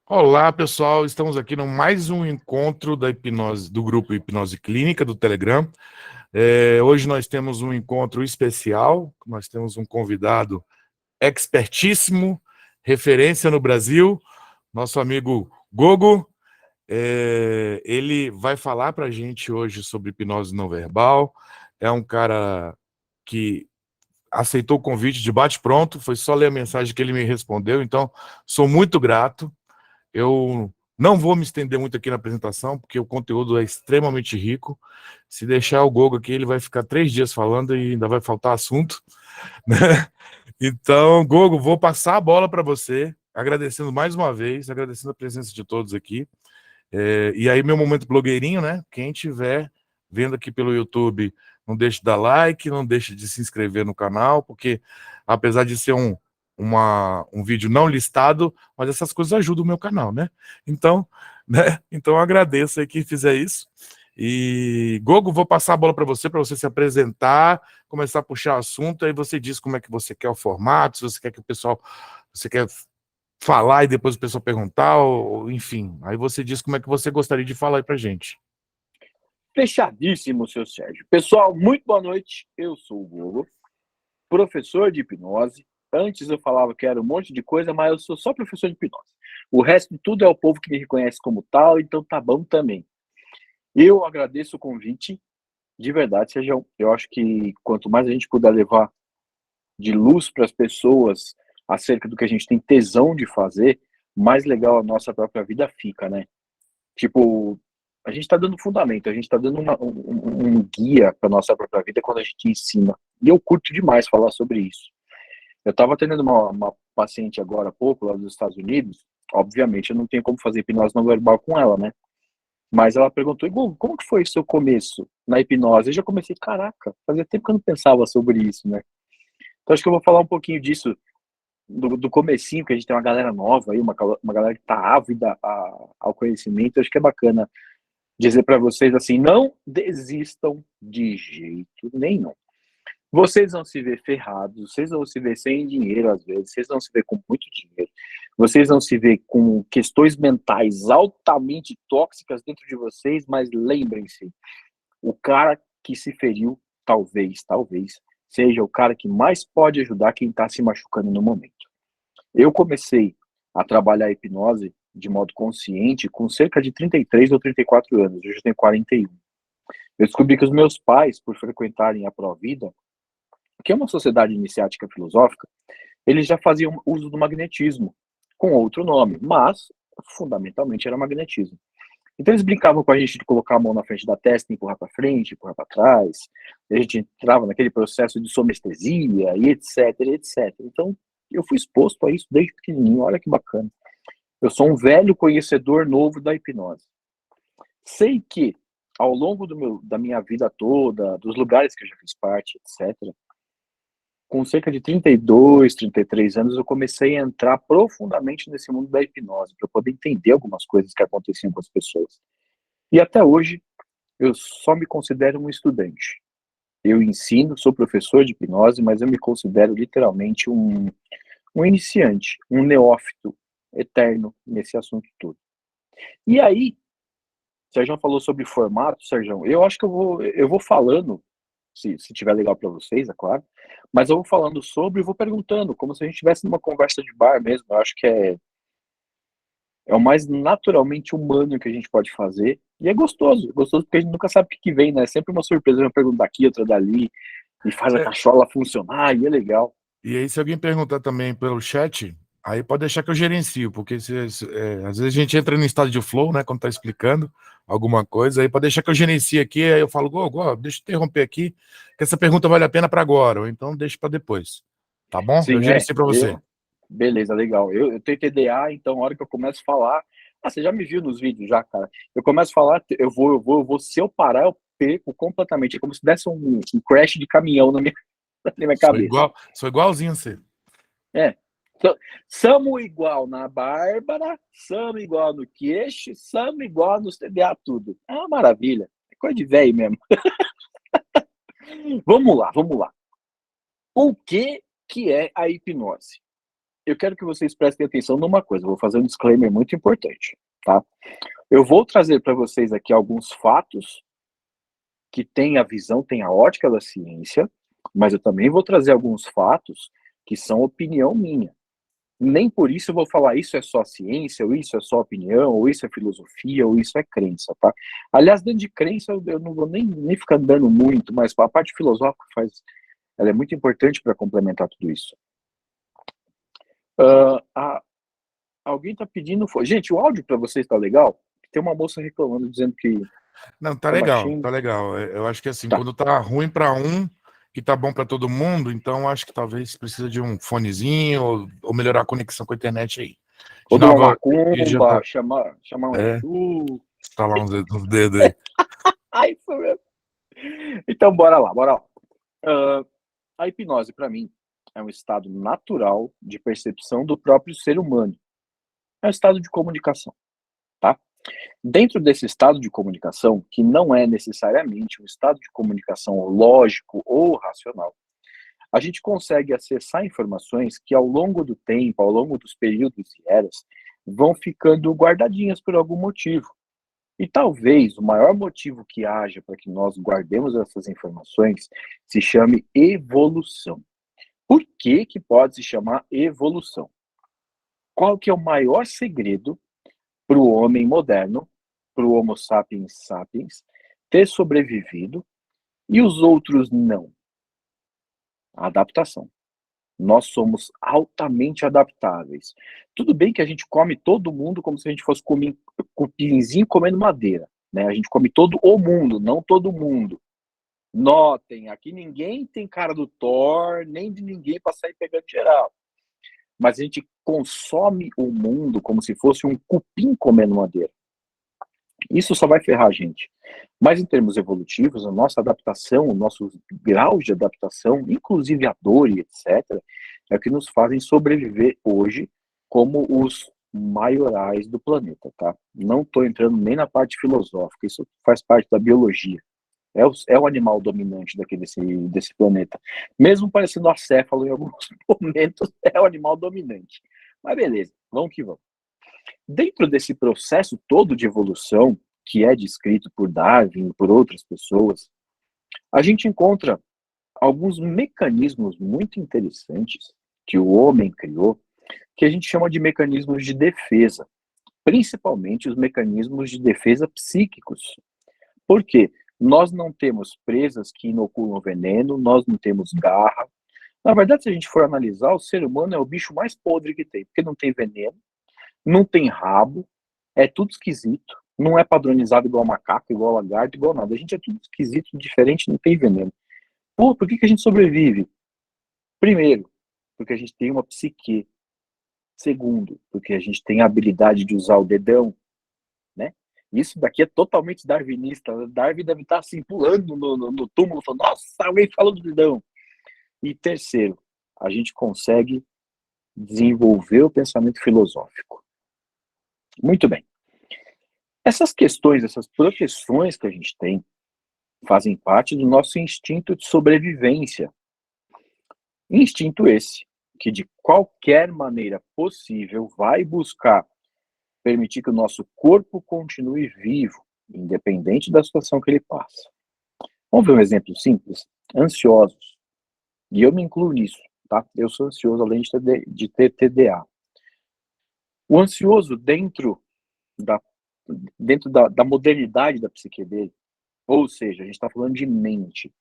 Olá, pessoal. Estamos aqui no mais um encontro da hipnose, do grupo Hipnose Clínica do Telegram. Hoje nós temos um encontro especial. Nós temos um convidado expertíssimo, referência no Brasil, nosso amigo Gogo. Ele vai falar para a gente hoje sobre hipnose não verbal. É um cara que aceitou o convite de bate-pronto. Foi só ler a mensagem que ele me respondeu. Então, sou muito grato. Eu não vou me estender muito aqui na apresentação, porque o conteúdo é extremamente rico. Se deixar o Gogo aqui, ele vai ficar 3 dias falando e ainda vai faltar assunto, né? Então, Gogo, vou passar a bola para você, agradecendo mais uma vez, agradecendo a presença de todos aqui. E aí, meu momento blogueirinho, né? Quem estiver vendo aqui pelo YouTube, não deixe de dar like, não deixe de se inscrever no canal, porque apesar de ser um vídeo não listado, mas essas coisas ajudam o meu canal, né? Então, então eu agradeço aí quem fizer isso. E, Gogo, vou passar a bola para você se apresentar, começar a puxar assunto, aí você diz como é que você quer o formato, se você quer que o pessoal, você quer falar e depois o pessoal perguntar, ou enfim, aí você diz como é que você gostaria de falar aí pra gente. Fechadíssimo, seu Sérgio. Pessoal, muito boa noite. Eu sou o Gogo, professor de hipnose. Antes eu falava que era um monte de coisa, mas eu sou só professor de hipnose. O resto de tudo é o povo que me reconhece como tal, então tá bom também. Eu agradeço o convite, de verdade, Sérgio. Eu acho que quanto mais a gente puder levar de luz para as pessoas acerca do que a gente tem tesão de fazer, mais legal a nossa própria vida fica, né? Tipo, a gente está dando fundamento, a gente está dando um guia para nossa própria vida quando a gente ensina. E eu curto demais falar sobre isso. Eu estava atendendo uma paciente agora há pouco, lá dos Estados Unidos. Obviamente, eu não tenho como fazer hipnose não verbal com ela, né? Mas ela perguntou, Igual, como que foi o seu começo na hipnose? Eu já comecei, caraca, fazia tempo que eu não pensava sobre isso, né? Então, acho que eu vou falar um pouquinho disso, do comecinho, que a gente tem uma galera nova aí, uma galera que está ávida ao conhecimento. Acho que é bacana dizer para vocês assim, não desistam de jeito nenhum. Vocês vão se ver ferrados, vocês vão se ver sem dinheiro às vezes, vocês vão se ver com muito dinheiro, vocês vão se ver com questões mentais altamente tóxicas dentro de vocês, mas lembrem-se, o cara que se feriu, talvez, seja o cara que mais pode ajudar quem está se machucando no momento. Eu comecei a trabalhar a hipnose de modo consciente com cerca de 33 ou 34 anos, hoje eu tenho 41. Eu descobri que os meus pais, por frequentarem a Provida, que é uma sociedade iniciática filosófica, eles já faziam uso do magnetismo, com outro nome, mas fundamentalmente era magnetismo. Então eles brincavam com a gente de colocar a mão na frente da testa, empurrar para frente, empurrar para trás, a gente entrava naquele processo de somestesia e etc, etc. Então eu fui exposto a isso desde pequenininho, olha que bacana. Eu sou um velho conhecedor novo da hipnose. Sei que, ao longo da minha vida toda, dos lugares que eu já fiz parte, etc., com cerca de 32, 33 anos, eu comecei a entrar profundamente nesse mundo da hipnose, para poder entender algumas coisas que aconteciam com as pessoas. E até hoje, eu só me considero um estudante. Eu ensino, sou professor de hipnose, mas eu me considero literalmente um iniciante, um neófito eterno nesse assunto todo. E aí, o Sérgio falou sobre formato, Sérgio. Eu acho que eu vou falando, se tiver legal para vocês, é claro, mas eu vou falando sobre e vou perguntando, como se a gente estivesse numa conversa de bar mesmo. Eu acho que é o mais naturalmente humano que a gente pode fazer. E é gostoso porque a gente nunca sabe o que vem, né? É sempre uma surpresa, uma pergunta daqui, outra dali, e faz a É, cachola funcionar, e é legal. e aí, se alguém perguntar também pelo chat, aí pode deixar que eu gerencio, porque às vezes a gente entra no estado de flow, né, quando tá explicando alguma coisa, aí pode deixar que eu gerencie aqui, aí eu falo, Gogo, deixa eu interromper aqui, que essa pergunta vale a pena para agora, ou então deixa para depois, tá bom? Eu Sim, gerencio para você. beleza, legal. Eu tenho TDA, então a hora que eu começo a falar. Ah, você já me viu nos vídeos já, cara. Eu começo a falar, se eu parar, eu perco completamente. É como se desse um crash de caminhão na minha cabeça. Sou igualzinho a você. É. Samo igual na Bárbara, samo igual no queixo, samo igual nos TDA tudo. É uma maravilha. É coisa de velho mesmo. Vamos lá. O que é a hipnose? eu quero que vocês prestem atenção numa coisa, eu vou fazer um disclaimer muito importante, tá? Eu vou trazer para vocês aqui alguns fatos que têm a visão, têm a ótica da ciência, mas eu também vou trazer alguns fatos que são opinião minha. Nem por isso eu vou falar isso é só ciência, ou isso é só opinião, ou isso é filosofia, ou isso é crença, tá? Aliás, dentro de crença eu não vou nem ficar dando muito, mas a parte filosófica ela é muito importante para complementar tudo isso. Alguém está pedindo... Gente, o áudio para vocês está legal? Tem uma moça reclamando, dizendo que... Não, tá legal, tá legal. Eu acho que assim, quando tá ruim para um, que tá bom para todo mundo, então acho que talvez precisa de um fonezinho ou melhorar a conexão com a internet aí. Ou de uma macumba, tá... chamar um Exu. Instalar uns dedos aí. Isso mesmo. Então, bora lá. A hipnose, para mim, é um estado natural de percepção do próprio ser humano. É um estado de comunicação, tá? Dentro desse estado de comunicação, que não é necessariamente um estado de comunicação lógico ou racional, a gente consegue acessar informações que ao longo do tempo, ao longo dos períodos e eras, vão ficando guardadinhas por algum motivo. E talvez o maior motivo que haja para que nós guardemos essas informações se chame evolução. Por que que pode se chamar evolução? Qual que é o maior segredo para o homem moderno, para o Homo sapiens sapiens, ter sobrevivido e os outros não? A adaptação. Nós somos altamente adaptáveis. Tudo bem que a gente come todo mundo como se a gente fosse cupinzinho comendo madeira, né? A gente come todo o mundo, não todo mundo. Notem, aqui ninguém tem cara do Thor, nem de ninguém para sair pegando geral. Mas a gente consome o mundo como se fosse um cupim comendo madeira. Isso só vai ferrar a gente. Mas em termos evolutivos, a nossa adaptação, o nosso grau de adaptação, inclusive a dor e etc., é o que nos fazem sobreviver hoje como os maiorais do planeta, tá? Não estou entrando nem na parte filosófica, isso faz parte da biologia. É o animal dominante desse planeta. Mesmo parecendo acéfalo em alguns momentos, é o animal dominante. Mas beleza, vamos que vamos. Dentro desse processo todo de evolução, que é descrito por Darwin e por outras pessoas, a gente encontra alguns mecanismos muito interessantes que o homem criou, que a gente chama de mecanismos de defesa, principalmente os mecanismos de defesa psíquicos. Por quê? Nós não temos presas que inoculam veneno, nós não temos garra. Na verdade, se a gente for analisar, o ser humano é o bicho mais podre que tem, porque não tem veneno, não tem rabo, é tudo esquisito, não é padronizado igual macaco, igual lagarto, igual nada. A gente é tudo esquisito, diferente, não tem veneno. Pô, por que a gente sobrevive? Primeiro, porque a gente tem uma psique. Segundo, porque a gente tem a habilidade de usar o dedão, né? Isso daqui é totalmente darwinista. Darwin deve estar assim, pulando no túmulo, falando, nossa, alguém falou do dedão. E terceiro, a gente consegue desenvolver o pensamento filosófico. Muito bem. Essas questões, essas proteções que a gente tem, fazem parte do nosso instinto de sobrevivência. Instinto esse, que de qualquer maneira possível vai buscar permitir que o nosso corpo continue vivo, independente da situação que ele passa. Vamos ver um exemplo simples? Ansiosos. E eu me incluo nisso, tá? Eu sou ansioso, além de ter TDA. O ansioso, dentro da modernidade da psique dele, ou seja, a gente está falando de mente,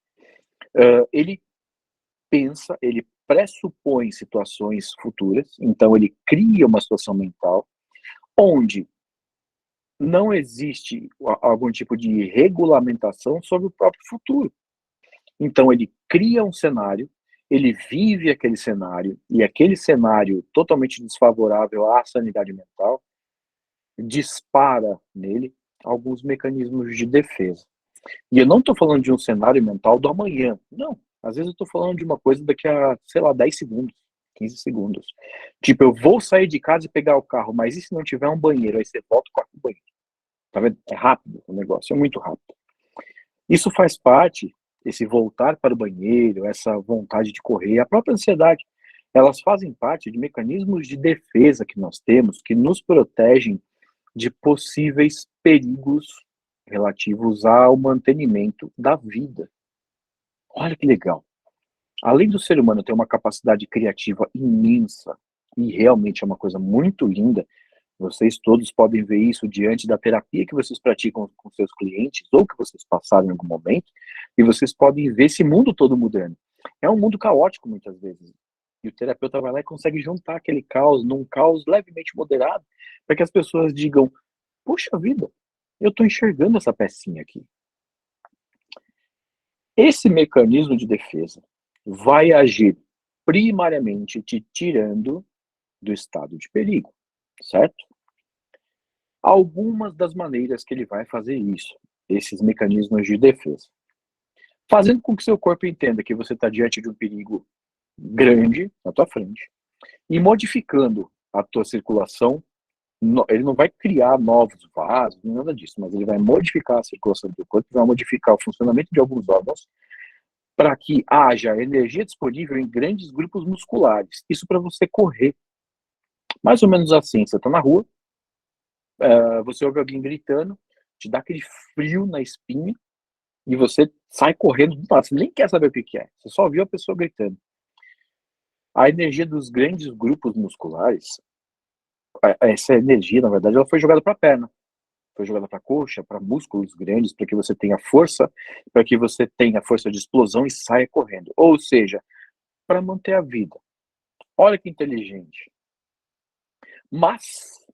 ele pensa, ele pressupõe situações futuras, então ele cria uma situação mental onde não existe algum tipo de regulamentação sobre o próprio futuro. Então ele cria um cenário, ele vive aquele cenário, e aquele cenário totalmente desfavorável à sanidade mental dispara nele alguns mecanismos de defesa. E eu não estou falando de um cenário mental do amanhã, não. Às vezes eu estou falando de uma coisa daqui a, sei lá, 10 segundos, 15 segundos. Tipo, eu vou sair de casa e pegar o carro, mas e se não tiver um banheiro? Aí você volta e corre pro banheiro. Tá vendo? É rápido o negócio, é muito rápido. Isso faz parte, esse voltar para o banheiro, essa vontade de correr, a própria ansiedade. elas fazem parte de mecanismos de defesa que nós temos, que nos protegem de possíveis perigos relativos ao mantenimento da vida. Olha que legal. Além do ser humano ter uma capacidade criativa imensa, e realmente é uma coisa muito linda, vocês todos podem ver isso diante da terapia que vocês praticam com seus clientes, ou que vocês passaram em algum momento, e vocês podem ver esse mundo todo mudando. É um mundo caótico, muitas vezes. E o terapeuta vai lá e consegue juntar aquele caos num caos levemente moderado, para que as pessoas digam, puxa vida, eu estou enxergando essa pecinha aqui. Esse mecanismo de defesa vai agir primariamente te tirando do estado de perigo, certo? Algumas das maneiras que ele vai fazer isso, esses mecanismos de defesa. Fazendo com que seu corpo entenda que você está diante de um perigo grande na tua frente e modificando a tua circulação. Ele não vai criar novos vasos, nada disso, mas ele vai modificar a circulação do teu corpo, vai modificar o funcionamento de alguns órgãos para que haja energia disponível em grandes grupos musculares. Isso para você correr. Mais ou menos assim, você está na rua, você ouve alguém gritando, te dá aquele frio na espinha e você sai correndo do lado. Você nem quer saber o que é, você só viu a pessoa gritando. A energia dos grandes grupos musculares, essa energia, na verdade, ela foi jogada para a perna, foi jogada para a coxa, para músculos grandes, para que você tenha força, para que você tenha força de explosão e saia correndo. Ou seja, para manter a vida. Olha que inteligente. Mas,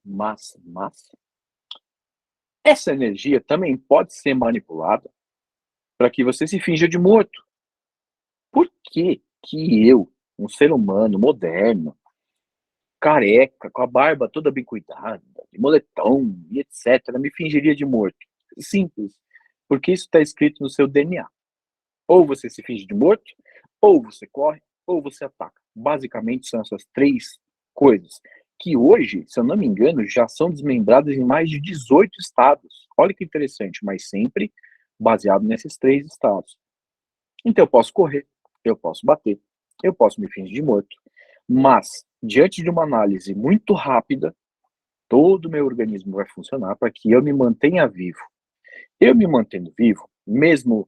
essa energia também pode ser manipulada para que você se finja de morto. Por que que eu, um ser humano moderno, careca, com a barba toda bem cuidada, de moletom e etc., me fingiria de morto? Simples. Porque isso está escrito no seu DNA. Ou você se finge de morto, ou você corre, ou você ataca. Basicamente são essas três coisas, que hoje, se eu não me engano, já são desmembradas em mais de 18 estados. Olha que interessante, mas sempre baseado nesses três estados. Então eu posso correr, eu posso bater, eu posso me fingir de morto, mas diante de uma análise muito rápida, todo o meu organismo vai funcionar para que eu me mantenha vivo. Eu me mantendo vivo, mesmo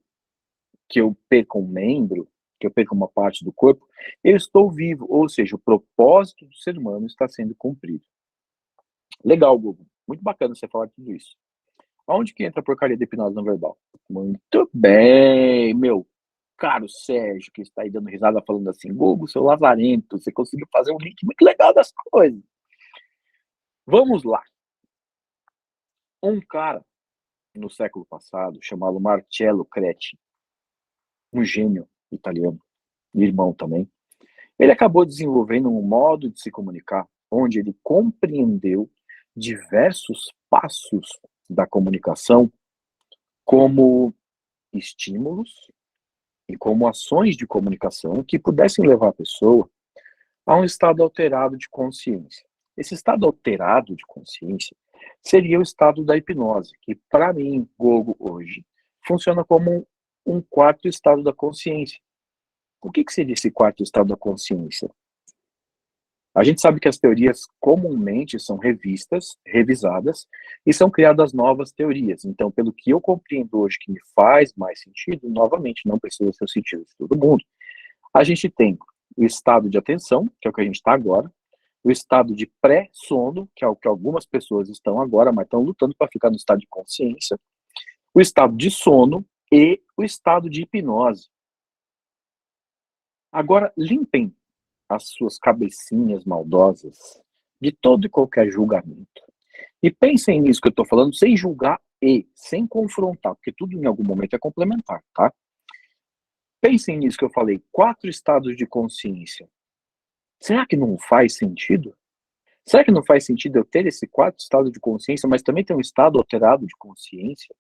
que eu perca um membro, que eu perca uma parte do corpo, eu estou vivo, ou seja, o propósito do ser humano está sendo cumprido. Legal, Google. Muito bacana você falar tudo isso. Aonde que entra a porcaria da hipnose não verbal? Muito bem, meu caro Sérgio, que está aí dando risada falando assim, Google, seu lazarento, você conseguiu fazer um link muito legal das coisas. Vamos lá. Um cara no século passado, chamado Marcello Creti, um gênio italiano, irmão também, ele acabou desenvolvendo um modo de se comunicar onde ele compreendeu diversos passos da comunicação como estímulos e como ações de comunicação que pudessem levar a pessoa a um estado alterado de consciência. Esse estado alterado de consciência seria o estado da hipnose, que para mim, Gogo, hoje, funciona como um quarto estado da consciência. O que seria esse quarto estado da consciência? A gente sabe que as teorias comumente são revistas, revisadas, e são criadas novas teorias. Então, pelo que eu compreendo hoje que me faz mais sentido, novamente, não precisa ser o sentido de todo mundo, a gente tem o estado de atenção, que é o que a gente está agora, o estado de pré-sono, que é o que algumas pessoas estão agora, mas estão lutando para ficar no estado de consciência, o estado de sono e o estado de hipnose. Agora, limpem as suas cabecinhas maldosas de todo e qualquer julgamento. E pensem nisso que eu estou falando sem julgar e sem confrontar, porque tudo em algum momento é complementar, tá? Pensem nisso que eu falei, 4 estados de consciência. Será que não faz sentido? Será que não faz sentido eu ter esse 4 estado de consciência, mas também ter um estado alterado de consciência?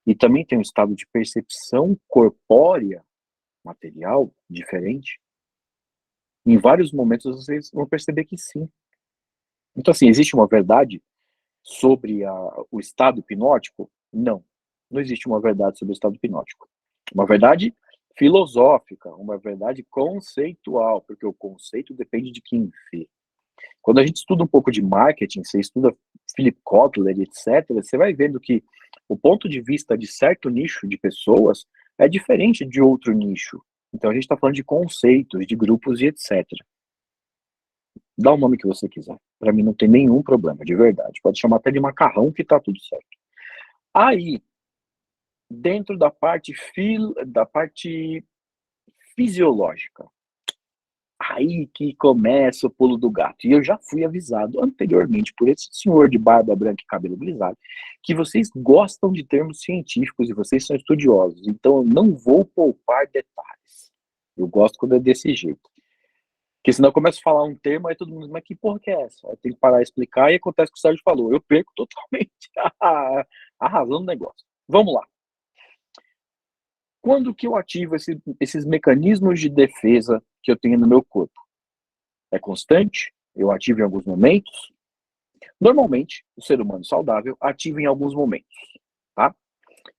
E também ter um estado de percepção corpórea, material, diferente? Em vários momentos vocês vão perceber que sim. Então, assim, existe uma verdade sobre o estado hipnótico? Não. Não existe uma verdade sobre o estado hipnótico. Uma verdade filosófica, uma verdade conceitual, porque o conceito depende de quem vê. Quando a gente estuda um pouco de marketing, você estuda Philip Kotler, etc., você vai vendo que o ponto de vista de certo nicho de pessoas é diferente de outro nicho. Então a gente está falando de conceitos, de grupos e etc. Dá o nome que você quiser. Para mim não tem nenhum problema, de verdade. Pode chamar até de macarrão que tá tudo certo. Aí, dentro da parte fisiológica, aí que começa o pulo do gato. E eu já fui avisado anteriormente por esse senhor de barba branca e cabelo grisalho que vocês gostam de termos científicos e vocês são estudiosos. Então eu não vou poupar detalhes. Eu gosto quando é desse jeito. Porque senão eu começo a falar um termo, aí todo mundo diz, mas que porra que é essa? Aí tem que parar e explicar e acontece o que o Sérgio falou. Eu perco totalmente a razão do negócio. Vamos lá. Quando que eu ativo esses mecanismos de defesa que eu tenho no meu corpo? É constante? Eu ativo em alguns momentos? Normalmente, o ser humano saudável ativa em alguns momentos, tá?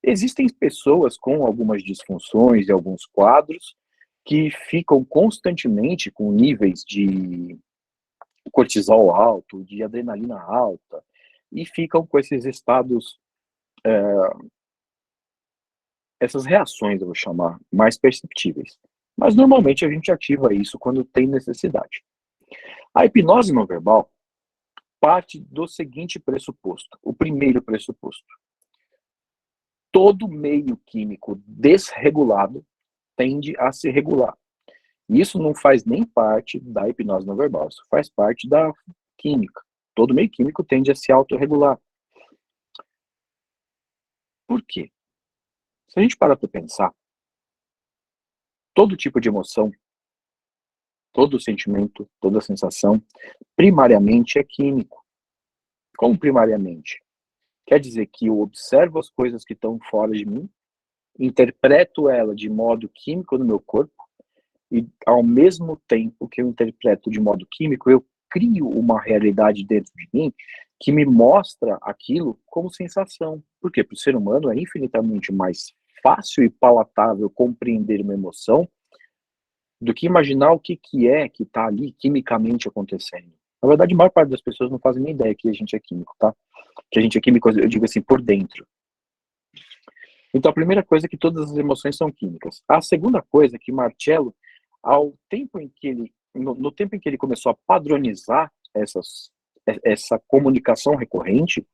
Existem pessoas com algumas disfunções e alguns quadros que ficam constantemente com níveis de cortisol alto, de adrenalina alta, e ficam com esses estados, essas reações, eu vou chamar, mais perceptíveis. Mas normalmente a gente ativa isso quando tem necessidade. A hipnose não verbal parte do seguinte pressuposto. O primeiro pressuposto. Todo meio químico desregulado tende a se regular. Isso não faz nem parte da hipnose não verbal, isso faz parte da química. Todo meio químico tende a se autorregular. Por quê? Se a gente parar para pensar, todo tipo de emoção, todo sentimento, toda sensação, primariamente é químico. Como primariamente? Quer dizer que eu observo as coisas que estão fora de mim, interpreto ela de modo químico no meu corpo, e ao mesmo tempo que eu interpreto de modo químico, eu crio uma realidade dentro de mim que me mostra aquilo como sensação. Por quê? Para o ser humano é infinitamente mais fácil e palatável compreender uma emoção do que imaginar o que é que está ali quimicamente acontecendo. Na verdade, a maior parte das pessoas não fazem nem ideia que a gente é químico, tá? Que a gente é químico, eu digo assim, por dentro. Então, a primeira coisa é que todas as emoções são químicas. A segunda coisa é que Marcello, ao tempo em que ele, no tempo em que ele começou a padronizar essa comunicação recorrente,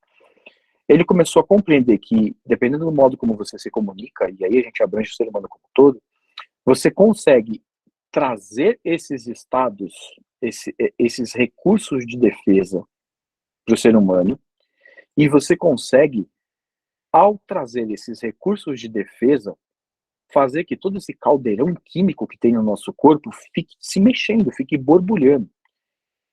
ele começou a compreender que, dependendo do modo como você se comunica, e aí a gente abrange o ser humano como um todo, você consegue trazer esses estados, esses recursos de defesa para o ser humano, e você consegue, ao trazer esses recursos de defesa, fazer que todo esse caldeirão químico que tem no nosso corpo fique se mexendo, fique borbulhando.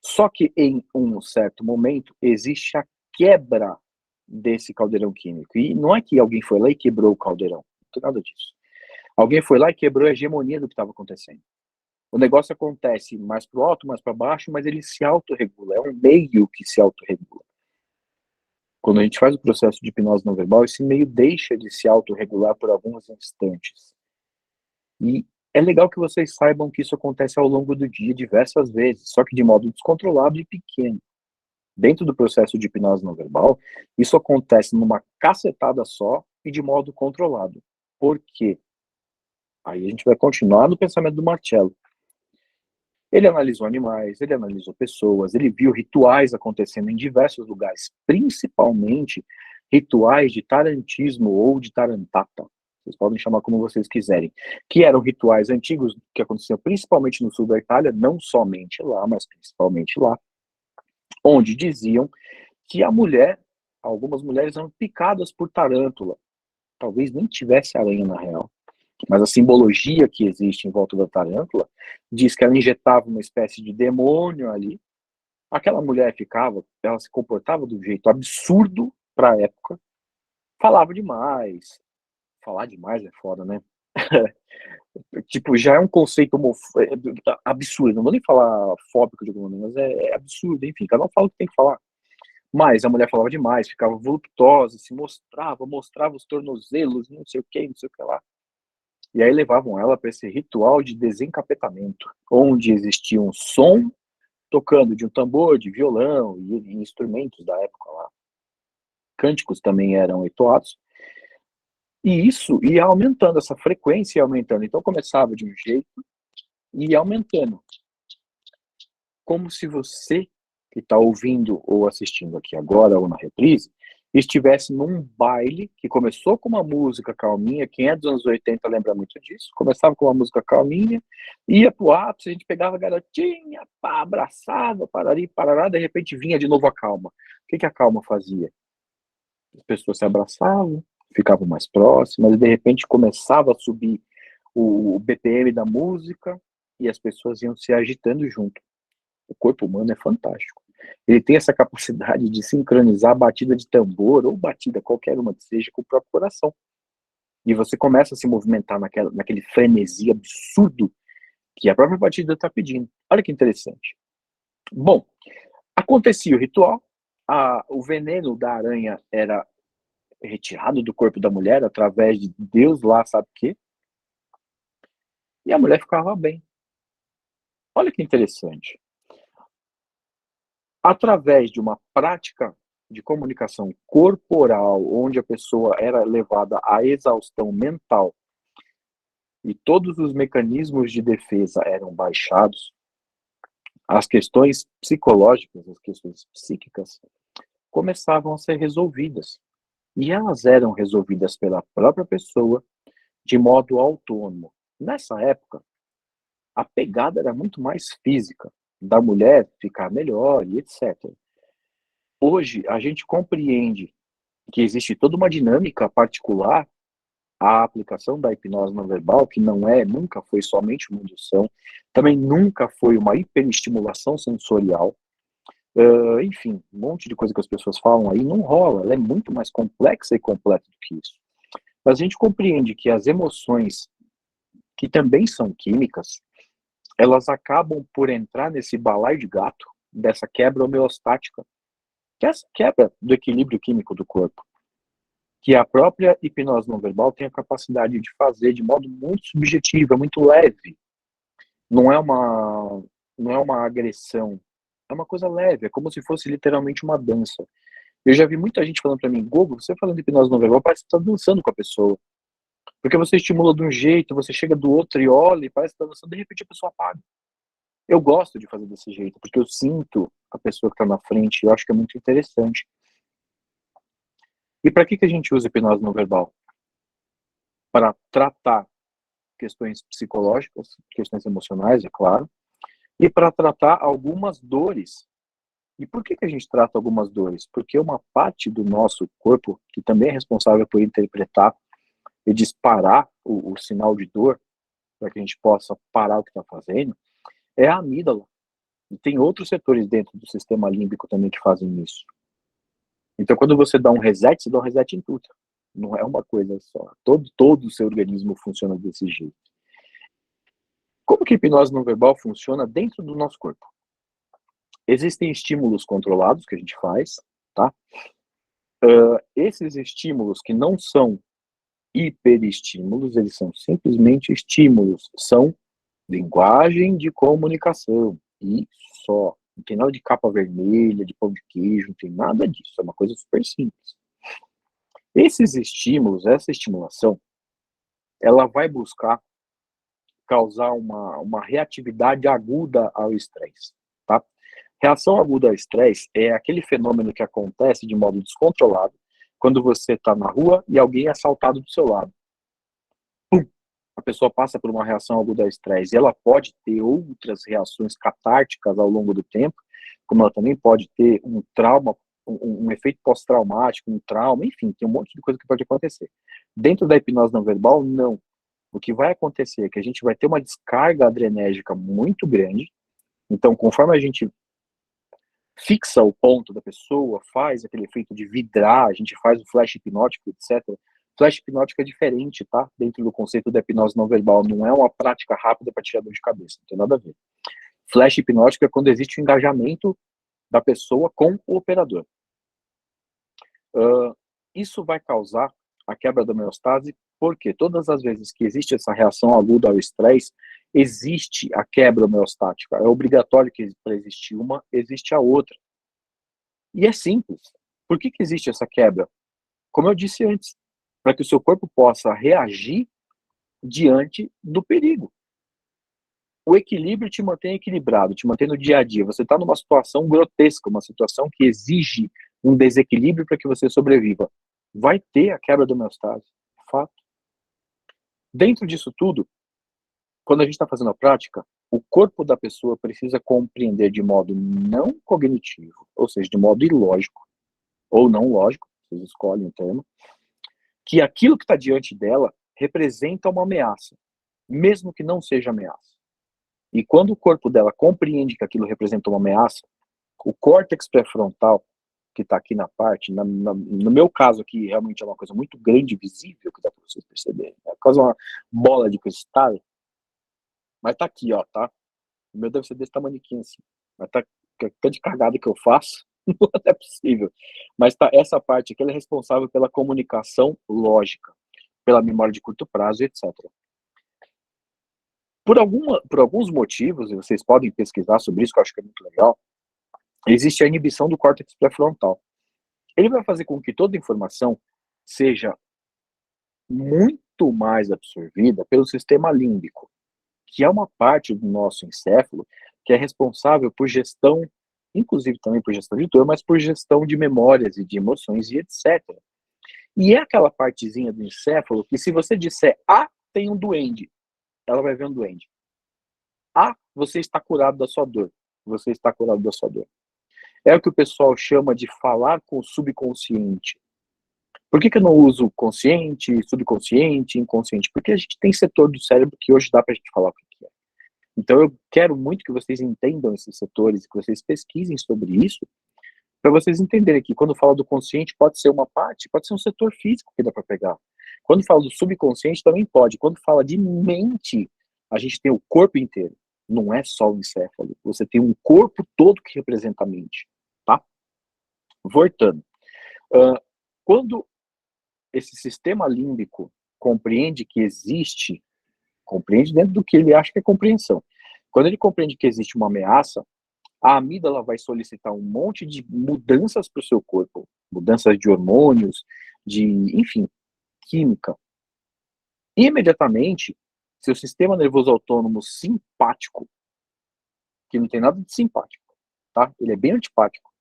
Só que em um certo momento existe a quebra desse caldeirão químico. E não é que alguém foi lá e quebrou o caldeirão. Não tem nada disso. Alguém foi lá e quebrou a hegemonia do que estava acontecendo. O negócio acontece mais para o alto, mais para baixo, mas ele se autorregula. É um meio que se autorregula. Quando a gente faz o processo de hipnose não verbal, esse meio deixa de se autorregular por alguns instantes. E é legal que vocês saibam que isso acontece ao longo do dia diversas vezes, só que de modo descontrolado e pequeno. Dentro do processo de hipnose não verbal, isso acontece numa cacetada só e de modo controlado. Por quê? Aí a gente vai continuar no pensamento do Marcello. Ele analisou animais, ele analisou pessoas, ele viu rituais acontecendo em diversos lugares, principalmente rituais de tarantismo ou de tarantata. Vocês podem chamar como vocês quiserem, que eram rituais antigos que aconteciam principalmente no sul da Itália, não somente lá, mas principalmente lá, onde diziam que algumas mulheres eram picadas por tarântula. Talvez nem tivesse aranha na real. Mas a simbologia que existe em volta da tarântula diz que ela injetava uma espécie de demônio ali. Aquela mulher ela se comportava de um jeito absurdo para a época, falava demais. Falar demais é foda, né? Tipo, já é um conceito absurdo. Não vou nem falar fóbico de alguma maneira, mas é absurdo. Enfim, cada um fala o que tem que falar. Mas a mulher falava demais, ficava voluptuosa, se mostrava os tornozelos, não sei o que lá. E aí levavam ela para esse ritual de desencapetamento, onde existia um som tocando de um tambor, de violão e instrumentos da época lá. Cânticos também eram entoados. E isso ia aumentando, essa frequência ia aumentando. Então começava de um jeito e ia aumentando. Como se você, que está ouvindo ou assistindo aqui agora ou na reprise, estivesse num baile que começou com uma música calminha. Quem é dos anos 80 lembra muito disso. Começava com uma música calminha, ia pro ápice, a gente pegava a garotinha, pá, abraçava, parari, parará, de repente vinha de novo a calma. O que a calma fazia? As pessoas se abraçavam, ficavam mais próximas, e de repente começava a subir o BPM da música e as pessoas iam se agitando junto. O corpo humano é fantástico. Ele tem essa capacidade de sincronizar a batida de tambor, ou batida qualquer uma que seja, com o próprio coração. E você começa a se movimentar naquele frenesi absurdo que a própria batida está pedindo. Olha que interessante. Bom, acontecia o ritual, o veneno da aranha era retirado do corpo da mulher através de Deus lá sabe o quê, e a mulher ficava bem. Olha que interessante. Através de uma prática de comunicação corporal, onde a pessoa era levada à exaustão mental e todos os mecanismos de defesa eram baixados, as questões psicológicas, as questões psíquicas, começavam a ser resolvidas. E elas eram resolvidas pela própria pessoa de modo autônomo. Nessa época, a pegada era muito mais física, da mulher ficar melhor e etc. Hoje, a gente compreende que existe toda uma dinâmica particular à aplicação da hipnose não verbal, que nunca foi somente uma indução, também nunca foi uma hiperestimulação sensorial. Enfim, um monte de coisa que as pessoas falam aí não rola, ela é muito mais complexa e completa do que isso. Mas a gente compreende que as emoções, que também são químicas, elas acabam por entrar nesse balaio de gato, dessa quebra homeostática, que é essa quebra do equilíbrio químico do corpo, que a própria hipnose não verbal tem a capacidade de fazer de modo muito subjetivo, é muito leve. Não é uma agressão, é uma coisa leve, é como se fosse literalmente uma dança. Eu já vi muita gente falando para mim, Gogo, você falando de hipnose não verbal, parece que você está dançando com a pessoa. Porque você estimula de um jeito, você chega do outro e olha, e parece que está dançando, de repente a pessoa apaga. Eu gosto de fazer desse jeito, porque eu sinto a pessoa que está na frente, eu acho que é muito interessante. E para que a gente usa hipnose não verbal? Para tratar questões psicológicas, questões emocionais, é claro, e para tratar algumas dores. E por que a gente trata algumas dores? Porque uma parte do nosso corpo, que também é responsável por interpretar e disparar o sinal de dor, para que a gente possa parar o que está fazendo, é a amígdala. E tem outros setores dentro do sistema límbico também que fazem isso. Então, quando você dá um reset, você dá um reset em tudo. Não é uma coisa só. Todo o seu organismo funciona desse jeito. Como que a hipnose não verbal funciona dentro do nosso corpo? Existem estímulos controlados que a gente faz, tá? Esses estímulos que não são hiperestímulos, eles são simplesmente estímulos, são linguagem de comunicação, e só. Não tem nada de capa vermelha, de pão de queijo, não tem nada disso, é uma coisa super simples. Esses estímulos, essa estimulação, ela vai buscar causar uma reatividade aguda ao estresse, tá? Reação aguda ao estresse é aquele fenômeno que acontece de modo descontrolado quando você está na rua e alguém é assaltado do seu lado. Pum! A pessoa passa por uma reação aguda ao estresse. E ela pode ter outras reações catárticas ao longo do tempo, como ela também pode ter um trauma, um efeito pós-traumático, um trauma, enfim, tem um monte de coisa que pode acontecer. Dentro da hipnose não verbal, não. O que vai acontecer é que a gente vai ter uma descarga adrenérgica muito grande. Então, conforme a gente fixa o ponto da pessoa, faz aquele efeito de vidrar, a gente faz o flash hipnótico, etc. Flash hipnótico é diferente, tá? Dentro do conceito da hipnose não verbal, não é uma prática rápida para tirar dor de cabeça, não tem nada a ver. Flash hipnótico é quando existe o engajamento da pessoa com o operador. Isso vai causar a quebra da homeostase Porque todas as vezes que existe essa reação aguda ao estresse, existe a quebra homeostática. É obrigatório que para existir uma, existe a outra. E é simples. Por que existe essa quebra? Como eu disse antes, para que o seu corpo possa reagir diante do perigo. O equilíbrio te mantém equilibrado, te mantém no dia a dia. Você está numa situação grotesca, uma situação que exige um desequilíbrio para que você sobreviva. Vai ter a quebra da homeostase, fato. Dentro disso tudo, quando a gente está fazendo a prática, o corpo da pessoa precisa compreender de modo não cognitivo, ou seja, de modo ilógico, ou não lógico, vocês escolhem o termo, que aquilo que está diante dela representa uma ameaça, mesmo que não seja ameaça. E quando o corpo dela compreende que aquilo representa uma ameaça, o córtex pré-frontal, que está aqui na parte, no meu caso aqui, realmente é uma coisa muito grande e visível, que dá para vocês perceberem. É quase uma bola de cristal, mas tá aqui, ó, tá? O meu deve ser desse tamanhozinho assim. Mas tá de cagada que eu faço, não é possível. Mas tá, essa parte aqui ela é responsável pela comunicação lógica, pela memória de curto prazo, etc. Por alguns motivos, e vocês podem pesquisar sobre isso, que eu acho que é muito legal, existe a inibição do córtex pré-frontal. Ele vai fazer com que toda a informação seja muito mais absorvida pelo sistema límbico, que é uma parte do nosso encéfalo que é responsável por gestão, inclusive também por gestão de dor, mas por gestão de memórias e de emoções e etc. E é aquela partezinha do encéfalo que se você disser, tem um duende, ela vai ver um duende. Você está curado da sua dor. Você está curado da sua dor. É o que o pessoal chama de falar com o subconsciente. Por que eu não uso consciente, subconsciente, inconsciente? Porque a gente tem setor do cérebro que hoje dá pra gente falar o que é. Então eu quero muito que vocês entendam esses setores, que vocês pesquisem sobre isso, para vocês entenderem que quando fala do consciente pode ser uma parte, pode ser um setor físico que dá para pegar. Quando fala do subconsciente também pode. Quando fala de mente, a gente tem o corpo inteiro. Não é só o encéfalo. Você tem um corpo todo que representa a mente, tá? Voltando. Quando esse sistema límbico compreende que existe, compreende dentro do que ele acha que é compreensão. Quando ele compreende que existe uma ameaça, a amígdala vai solicitar um monte de mudanças para o seu corpo, mudanças de hormônios, enfim, química. E, imediatamente, seu sistema nervoso autônomo simpático, que não tem nada de simpático, tá? Ele é bem antipático.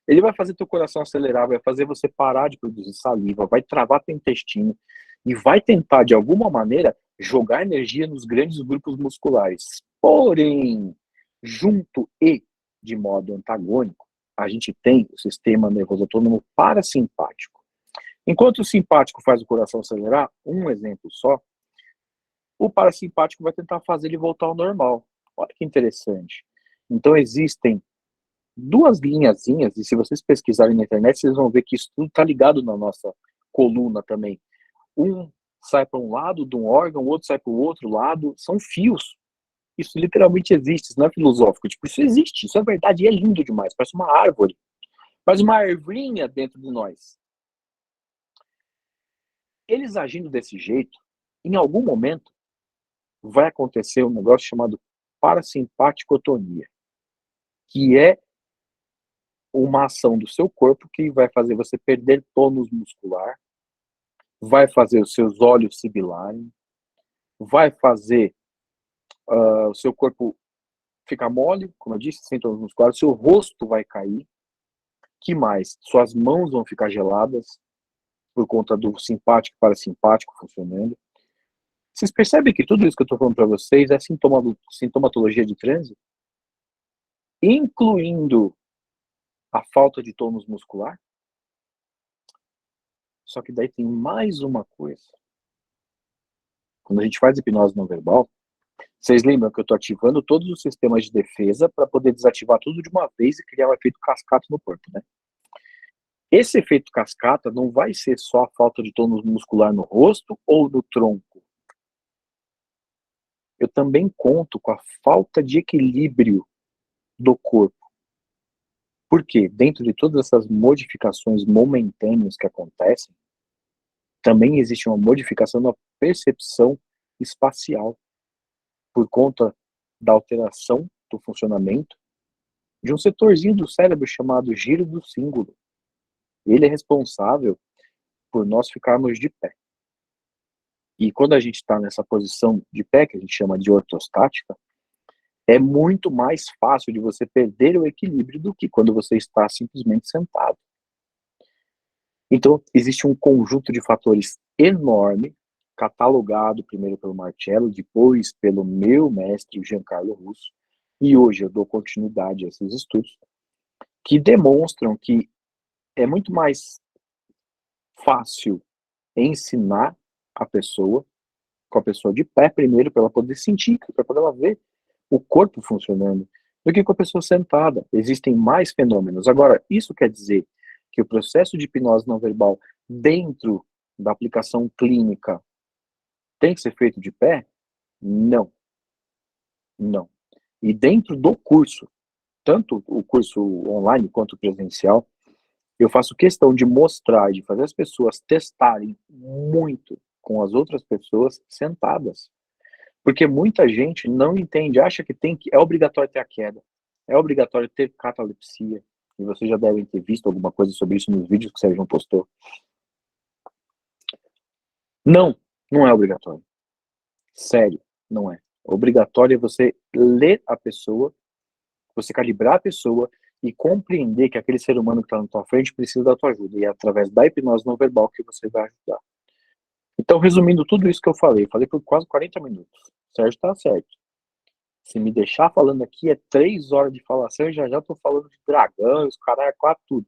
Ele vai fazer teu coração acelerar, vai fazer você parar de produzir saliva, vai travar teu intestino e vai tentar, de alguma maneira, jogar energia nos grandes grupos musculares. Porém, junto e de modo antagônico, a gente tem o sistema nervoso autônomo parasimpático. Enquanto o simpático faz o coração acelerar, um exemplo só, o parasimpático vai tentar fazer ele voltar ao normal. Olha que interessante. Então existem duas linhazinhas, e se vocês pesquisarem na internet, vocês vão ver que isso tudo está ligado na nossa coluna também. Um sai para um lado de um órgão, o outro sai para o outro lado, são fios. Isso literalmente existe, isso não é filosófico. Tipo, isso existe, isso é verdade, e é lindo demais, parece uma árvore. Parece uma arvorinha dentro de nós. Eles agindo desse jeito, em algum momento, vai acontecer um negócio chamado parasimpaticotonia, que é uma ação do seu corpo que vai fazer você perder tônus muscular, vai fazer os seus olhos sibilarem, vai fazer o seu corpo ficar mole, como eu disse, sem tônus muscular, seu rosto vai cair. Que mais? Suas mãos vão ficar geladas por conta do simpático e parasimpático funcionando. Vocês percebem que tudo isso que eu estou falando para vocês é sintomatologia de transe? Incluindo a falta de tônus muscular? Só que daí tem mais uma coisa. Quando a gente faz hipnose não verbal, vocês lembram que eu estou ativando todos os sistemas de defesa para poder desativar tudo de uma vez e criar um efeito cascata no corpo, né? Esse efeito cascata não vai ser só a falta de tônus muscular no rosto ou no tronco. Eu também conto com a falta de equilíbrio do corpo. Por quê? Dentro de todas essas modificações momentâneas que acontecem, também existe uma modificação na percepção espacial por conta da alteração do funcionamento de um setorzinho do cérebro chamado giro do cíngulo. Ele é responsável por nós ficarmos de pé. E quando a gente está nessa posição de pé, que a gente chama de ortostática, é muito mais fácil de você perder o equilíbrio do que quando você está simplesmente sentado. Então, existe um conjunto de fatores enorme, catalogado primeiro pelo Marcello, depois pelo meu mestre Giancarlo Russo, e hoje eu dou continuidade a esses estudos, que demonstram que é muito mais fácil ensinar a pessoa, com a pessoa de pé primeiro, para ela poder sentir, para poder ela ver o corpo funcionando, do que com a pessoa sentada. Existem mais fenômenos. Agora, isso quer dizer que o processo de hipnose não verbal dentro da aplicação clínica tem que ser feito de pé? Não. Não. E dentro do curso, tanto o curso online quanto o presencial, eu faço questão de mostrar, de fazer as pessoas testarem muito com as outras pessoas sentadas. Porque muita gente não entende, acha que é obrigatório ter a queda, é obrigatório ter catalepsia, e vocês já devem ter visto alguma coisa sobre isso nos vídeos que o Sérgio postou. Não, não é obrigatório. Sério, não é. Obrigatório é você ler a pessoa, você calibrar a pessoa e compreender que aquele ser humano que está na tua frente precisa da tua ajuda. E é através da hipnose não verbal que você vai ajudar. Então, resumindo tudo isso que eu falei por quase 40 minutos. Sérgio tá certo. Se me deixar falando aqui, é 3 horas de falação e já tô falando de dragão, os caras, quase tudo.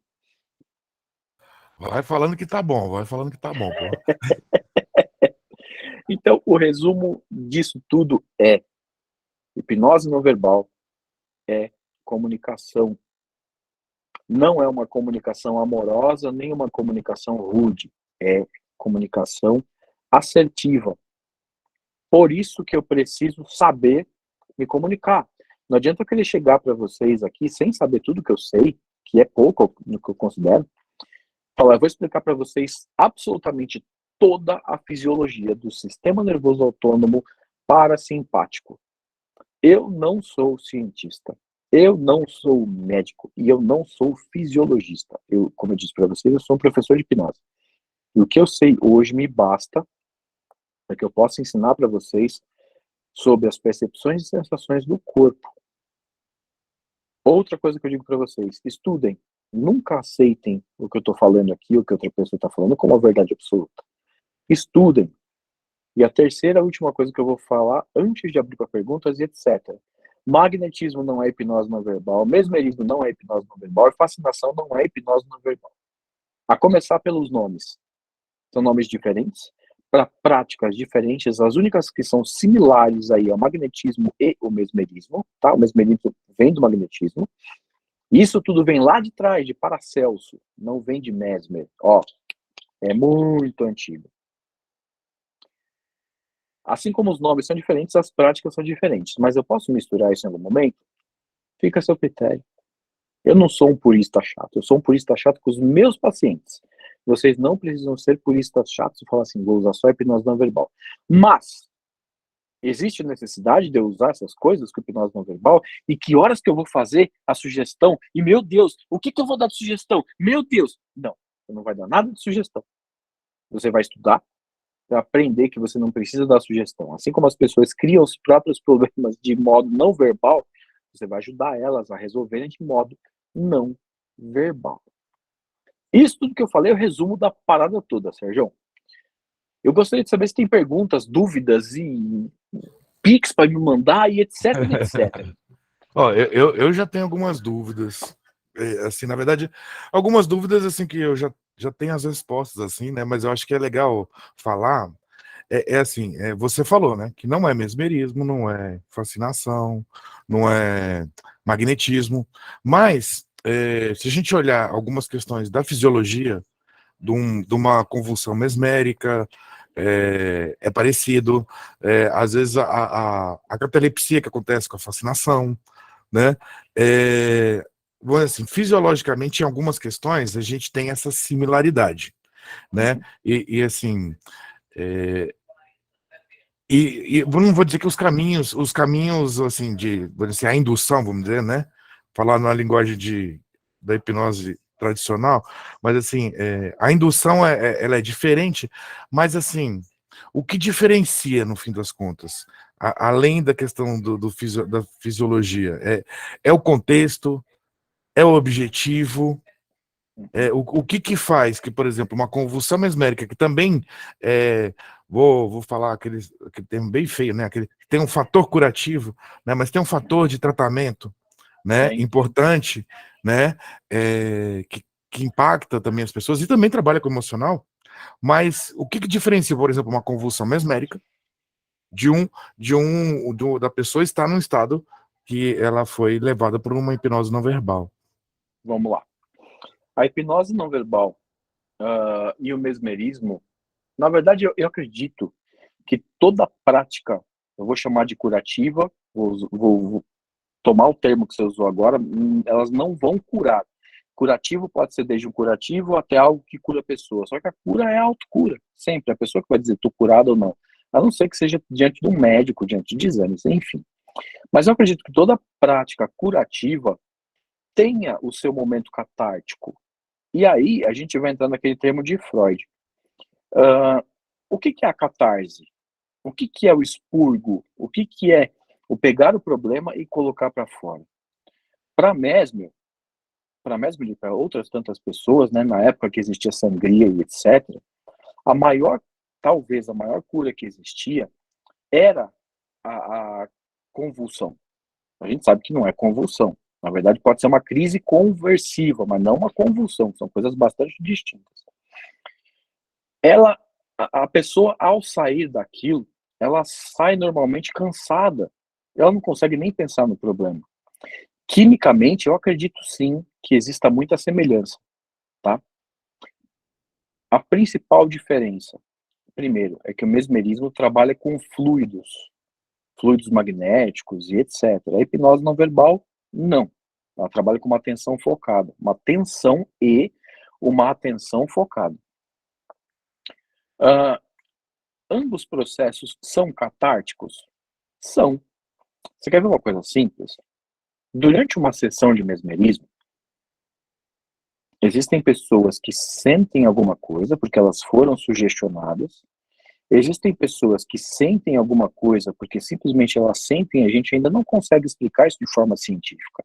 Vai falando que tá bom, pô. Então, o resumo disso tudo é: hipnose não verbal é comunicação. Não é uma comunicação amorosa, nem uma comunicação rude. É comunicação assertiva. Por isso que eu preciso saber me comunicar. Não adianta eu querer chegar para vocês aqui sem saber tudo que eu sei, que é pouco no que eu considero. Falar, eu vou explicar para vocês absolutamente toda a fisiologia do sistema nervoso autônomo parasimpático. Eu não sou cientista, eu não sou médico e eu não sou fisiologista. Eu, como eu disse para vocês, eu sou um professor de hipnose. E o que eu sei hoje me basta para que eu possa ensinar para vocês sobre as percepções e sensações do corpo. Outra coisa que eu digo para vocês, estudem. Nunca aceitem o que eu estou falando aqui, o que outra pessoa está falando, como a verdade absoluta. Estudem. E a terceira, última coisa que eu vou falar, antes de abrir para perguntas e etc. Magnetismo não é hipnose não verbal, mesmerismo não é hipnose não verbal, e fascinação não é hipnose não verbal. A começar pelos nomes. São nomes diferentes, para práticas diferentes. As únicas que são similares aí é o magnetismo e o mesmerismo, tá? O mesmerismo vem do magnetismo. Isso tudo vem lá de trás, de Paracelso, não vem de Mesmer. Ó, é muito antigo. Assim como os nomes são diferentes, as práticas são diferentes. Mas eu posso misturar isso em algum momento? Fica a seu critério. Eu não sou um purista chato. Eu sou um purista chato com os meus pacientes. Vocês não precisam ser puristas chatos e falar assim, vou usar só hipnose não verbal. Mas, existe necessidade de eu usar essas coisas com hipnose não verbal? E que horas que eu vou fazer a sugestão? E, meu Deus, o que eu vou dar de sugestão? Meu Deus! Não, você não vai dar nada de sugestão. Você vai estudar para aprender que você não precisa dar sugestão. Assim como as pessoas criam os próprios problemas de modo não verbal, você vai ajudar elas a resolverem de modo não verbal. Isso tudo que eu falei é o resumo da parada toda, Sérgio. Eu gostaria de saber se tem perguntas, dúvidas e pics para me mandar e etc, etc. Ó, eu já tenho algumas dúvidas. Assim, na verdade, algumas dúvidas assim que eu já tenho as respostas, assim, né? Mas eu acho que é legal falar. Assim, você falou, né? Que não é mesmerismo, não é fascinação, não é magnetismo. Mas, se a gente olhar algumas questões da fisiologia de uma convulsão mesmérica, é parecido. Às vezes a catalepsia que acontece com a fascinação, né? Assim, fisiologicamente, em algumas questões, a gente tem essa similaridade. né? E assim, e eu não vou dizer que os caminhos, assim, vamos dizer, a indução, vamos dizer, né? Falar na linguagem da hipnose tradicional, mas assim, a indução ela é diferente, mas assim, o que diferencia, no fim das contas, além da questão da fisiologia, é o contexto, é o objetivo, o que faz que, por exemplo, uma convulsão mesmérica, que também, vou falar aquele termo bem feio, né? Tem um fator curativo, né? Mas tem um fator de tratamento, né? Sim. Importante, né? Que impacta também as pessoas e também trabalha com o emocional. Mas o que diferencia, por exemplo, uma convulsão mesmérica da pessoa estar num estado que ela foi levada por uma hipnose não verbal? Vamos lá. A hipnose não verbal e o mesmerismo, na verdade, eu acredito que toda prática, eu vou chamar de curativa, vou tomar o termo que você usou agora, elas não vão curar. Curativo pode ser desde um curativo até algo que cura a pessoa. Só que a cura é a autocura, sempre. A pessoa que vai dizer estou curado ou não. A não ser que seja diante de um médico, diante de exames, enfim. Mas eu acredito que toda prática curativa tenha o seu momento catártico. E aí a gente vai entrar naquele termo de Freud. O que é a catarse? O que é o expurgo? O que é o pegar o problema e colocar para fora? Para Mesmer e para outras tantas pessoas, né, na época que existia sangria e etc., talvez a maior cura que existia era a convulsão. A gente sabe que não é convulsão. Na verdade, pode ser uma crise conversiva, mas não uma convulsão. São coisas bastante distintas. A pessoa, ao sair daquilo, ela sai normalmente cansada. Ela não consegue nem pensar no problema. Quimicamente, eu acredito sim que exista muita semelhança, tá? A principal diferença, primeiro, é que o mesmerismo trabalha com fluidos magnéticos e etc. A hipnose não verbal, não. Ela trabalha com uma atenção focada, uma tensão e uma atenção focada. Ambos processos são catárticos? São. Você quer ver uma coisa simples? Durante uma sessão de mesmerismo, existem pessoas que sentem alguma coisa porque elas foram sugestionadas. Existem pessoas que sentem alguma coisa porque simplesmente elas sentem, a gente ainda não consegue explicar isso de forma científica.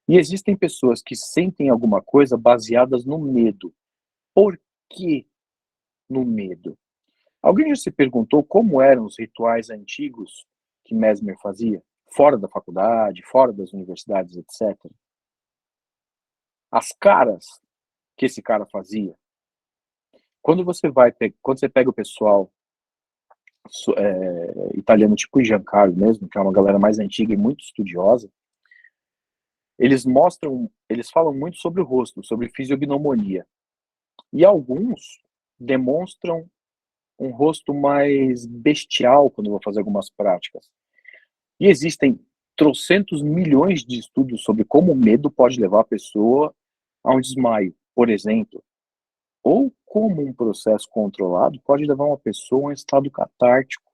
E existem pessoas que sentem alguma coisa baseadas no medo. Por que no medo? Alguém já se perguntou como eram os rituais antigos que Mesmer fazia? Fora da faculdade, fora das universidades, etc. As caras que esse cara fazia. Quando você pega o pessoal italiano tipo Giancarlo mesmo, que é uma galera mais antiga e muito estudiosa, eles falam muito sobre o rosto, sobre fisiognomonia. E alguns demonstram um rosto mais bestial quando vão fazer algumas práticas. E existem trocentos milhões de estudos sobre como o medo pode levar a pessoa a um desmaio, por exemplo. Ou como um processo controlado pode levar uma pessoa a um estado catártico.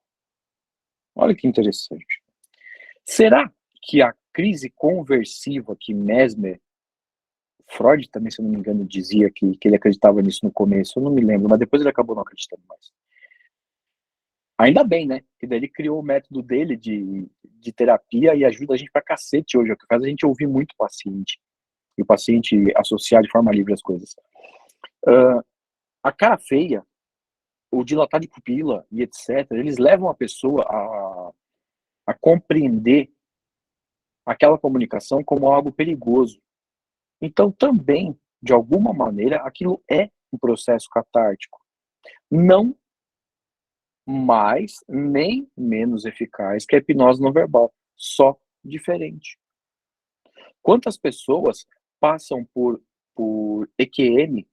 Olha que interessante. Será que a crise conversiva que Mesmer, Freud também, se eu não me engano, dizia que ele acreditava nisso no começo, eu não me lembro, mas depois ele acabou não acreditando mais. Ainda bem, né? Que daí ele criou o método dele de terapia e ajuda a gente pra cacete hoje, é o que faz a gente ouvir muito o paciente. E o paciente associar de forma livre as coisas. A cara feia, o dilatar de pupila e etc., eles levam a pessoa a compreender aquela comunicação como algo perigoso. Então, também, de alguma maneira, aquilo é um processo catártico. Não mais nem menos eficaz que a hipnose não verbal, só diferente. Quantas pessoas passam por EQM?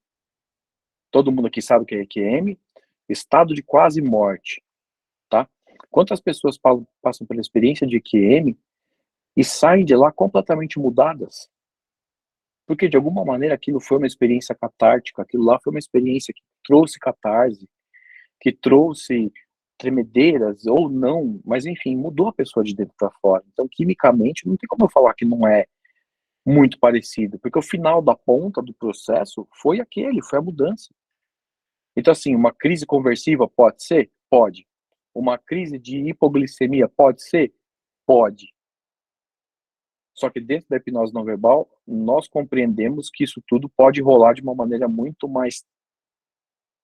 Todo mundo aqui sabe o que é EQM? Estado de quase morte, tá? Quantas pessoas passam pela experiência de EQM e saem de lá completamente mudadas? Porque, de alguma maneira, aquilo foi uma experiência catártica, aquilo lá foi uma experiência que trouxe catarse, que trouxe tremedeiras, ou não, mas enfim, mudou a pessoa de dentro para fora. Então, quimicamente, não tem como eu falar que não é muito parecido, porque o final da ponta do processo foi foi a mudança. Então, assim, uma crise conversiva pode ser? Pode. Uma crise de hipoglicemia pode ser? Pode. Só que dentro da hipnose não verbal, nós compreendemos que isso tudo pode rolar de uma maneira muito mais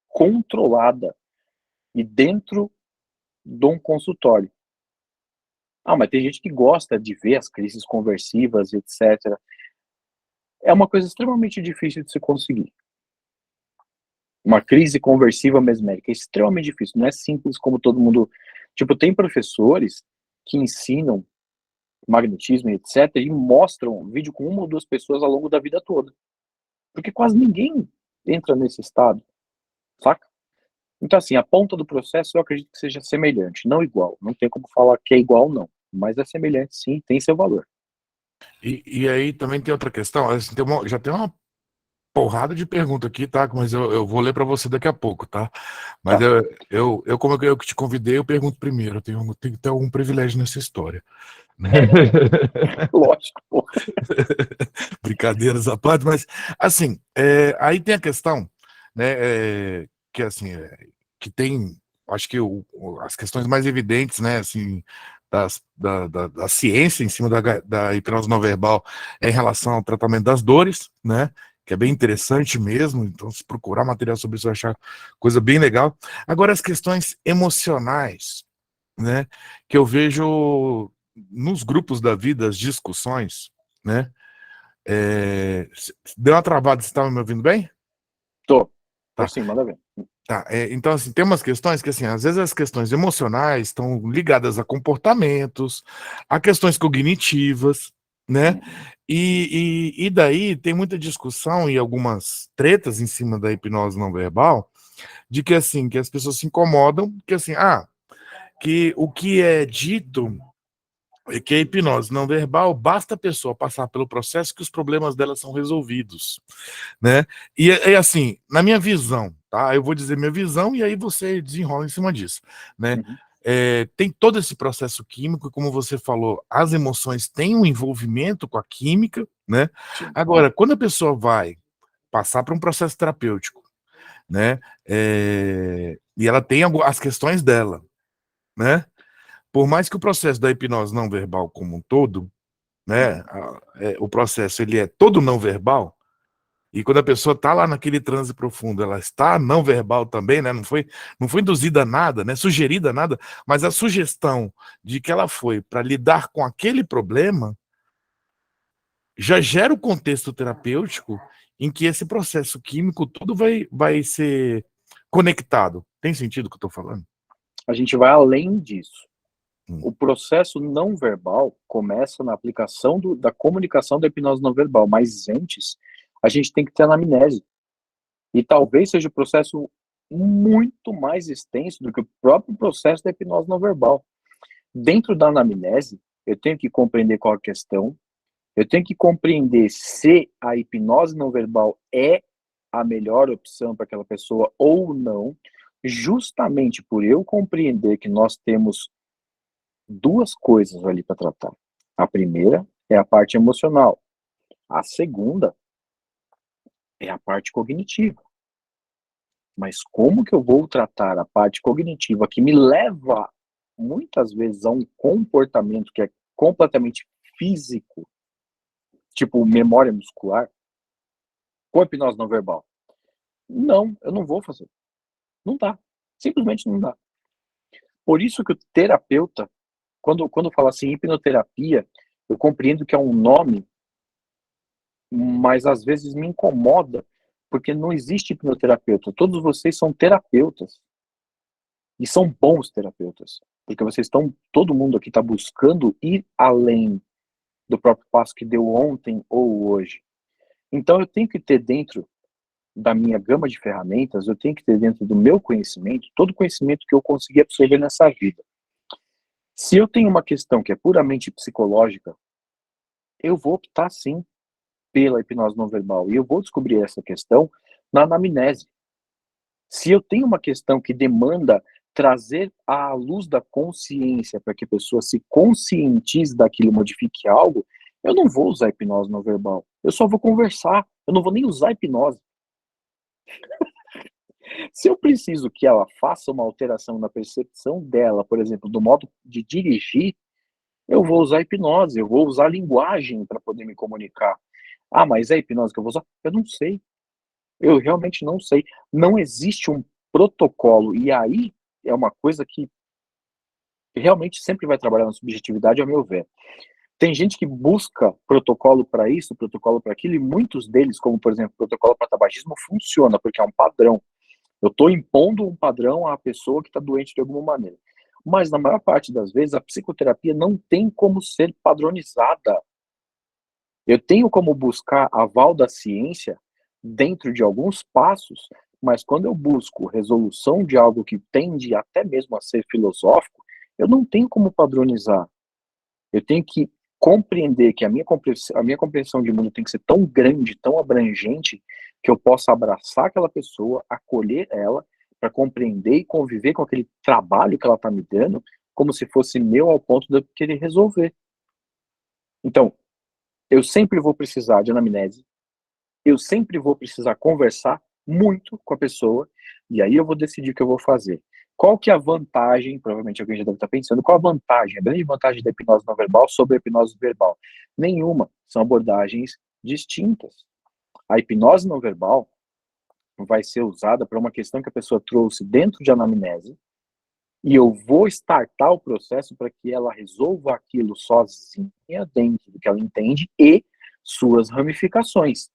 controlada e dentro de um consultório. Ah, mas tem gente que gosta de ver as crises conversivas, etc. É uma coisa extremamente difícil de se conseguir. Uma crise conversiva mesmérica é extremamente difícil, não é simples como todo mundo... Tipo, tem professores que ensinam magnetismo, etc., e mostram vídeo com uma ou duas pessoas ao longo da vida toda. Porque quase ninguém entra nesse estado, saca? Então, assim, a ponta do processo eu acredito que seja semelhante, não igual. Não tem como falar que é igual, não. Mas é semelhante, sim, tem seu valor. E aí também tem outra questão, assim, já tem uma porrada de pergunta aqui, tá? Mas eu vou ler para você daqui a pouco, tá? Mas Tá. como eu que te convidei, eu pergunto primeiro. Tenho que ter algum privilégio nessa história, né? Lógico, pô. Brincadeiras à parte, mas assim, aí tem a questão, né? Que assim, que tem, acho que as questões mais evidentes, né? Assim, da ciência em cima da hipnose não verbal é em relação ao tratamento das dores, né? Que é bem interessante mesmo. Então, se procurar material sobre isso, vai achar coisa bem legal. Agora, as questões emocionais, né? Que eu vejo nos grupos da vida, as discussões, né? Deu uma travada, você estava me ouvindo bem? Tô Tá. sim, manda ver. Tá, então, assim, tem umas questões que, assim, às vezes as questões emocionais estão ligadas a comportamentos, a questões cognitivas, né? E daí tem muita discussão e algumas tretas em cima da hipnose não verbal, de que, assim, que as pessoas se incomodam, que, assim, que o que é dito é que a hipnose não verbal, basta a pessoa passar pelo processo que os problemas dela são resolvidos, né? E assim, na minha visão, tá? Eu vou dizer minha visão e aí você desenrola em cima disso, né? Uhum. Tem todo esse processo químico, como você falou, as emoções têm um envolvimento com a química, né? Sim. Agora, quando a pessoa vai passar para um processo terapêutico, né? E ela tem as questões dela, né? Por mais que o processo da hipnose não verbal como um todo, né? O processo ele é todo não verbal. E quando a pessoa está lá naquele transe profundo, ela está não verbal também, né? Não foi induzida a nada, né? Sugerida a nada, mas a sugestão de que ela foi para lidar com aquele problema já gera o contexto terapêutico em que esse processo químico todo vai ser conectado. Tem sentido o que eu estou falando? A gente vai além disso. Hum. O processo não verbal começa na aplicação da comunicação da hipnose não verbal, mas antes a gente tem que ter anamnese. E talvez seja o processo muito mais extenso do que o próprio processo da hipnose não verbal. Dentro da anamnese, eu tenho que compreender qual a questão, eu tenho que compreender se a hipnose não verbal é a melhor opção para aquela pessoa ou não, justamente por eu compreender que nós temos duas coisas ali para tratar. A primeira é a parte emocional. A segunda é a parte cognitiva. Mas como que eu vou tratar a parte cognitiva que me leva muitas vezes a um comportamento que é completamente físico, tipo memória muscular, com hipnose não verbal? Não, eu não vou fazer. Não dá. Simplesmente não dá. Por isso que o terapeuta, quando fala assim hipnoterapia, eu compreendo que é um nome, mas às vezes me incomoda, porque não existe hipnoterapeuta. Todos vocês são terapeutas. E são bons terapeutas. Porque todo mundo aqui está buscando ir além do próprio passo que deu ontem ou hoje. Então eu tenho que ter dentro da minha gama de ferramentas, eu tenho que ter dentro do meu conhecimento, todo o conhecimento que eu consegui absorver nessa vida. Se eu tenho uma questão que é puramente psicológica, eu vou optar sim pela hipnose não verbal. E eu vou descobrir essa questão na anamnese. Se eu tenho uma questão que demanda trazer à luz da consciência para que a pessoa se conscientize daquilo e modifique algo, eu não vou usar hipnose não verbal. Eu só vou conversar. Eu não vou nem usar hipnose. Se eu preciso que ela faça uma alteração na percepção dela, por exemplo, do modo de dirigir, eu vou usar hipnose, eu vou usar linguagem para poder me comunicar. Ah, mas é hipnose que eu vou usar? Eu não sei. Eu realmente não sei. Não existe um protocolo. E aí é uma coisa que realmente sempre vai trabalhar na subjetividade, ao meu ver. Tem gente que busca protocolo para isso, protocolo para aquilo, e muitos deles, como por exemplo, protocolo para tabagismo, funciona, porque é um padrão. Eu estou impondo um padrão à pessoa que está doente de alguma maneira. Mas na maior parte das vezes, a psicoterapia não tem como ser padronizada. Eu tenho como buscar aval da ciência dentro de alguns passos, mas quando eu busco resolução de algo que tende até mesmo a ser filosófico, eu não tenho como padronizar. Eu tenho que compreender que a minha compreensão de mundo tem que ser tão grande, tão abrangente, que eu possa abraçar aquela pessoa, acolher ela, para compreender e conviver com aquele trabalho que ela está me dando, como se fosse meu, ao ponto de eu querer resolver. Então, eu sempre vou precisar de anamnese, eu sempre vou precisar conversar muito com a pessoa, e aí eu vou decidir o que eu vou fazer. Qual que é a vantagem, provavelmente alguém já deve estar pensando, qual a vantagem, a grande vantagem da hipnose não verbal sobre a hipnose verbal? Nenhuma, são abordagens distintas. A hipnose não verbal vai ser usada para uma questão que a pessoa trouxe dentro de anamnese, e eu vou startar o processo para que ela resolva aquilo sozinha, dentro do que ela entende, e suas ramificações.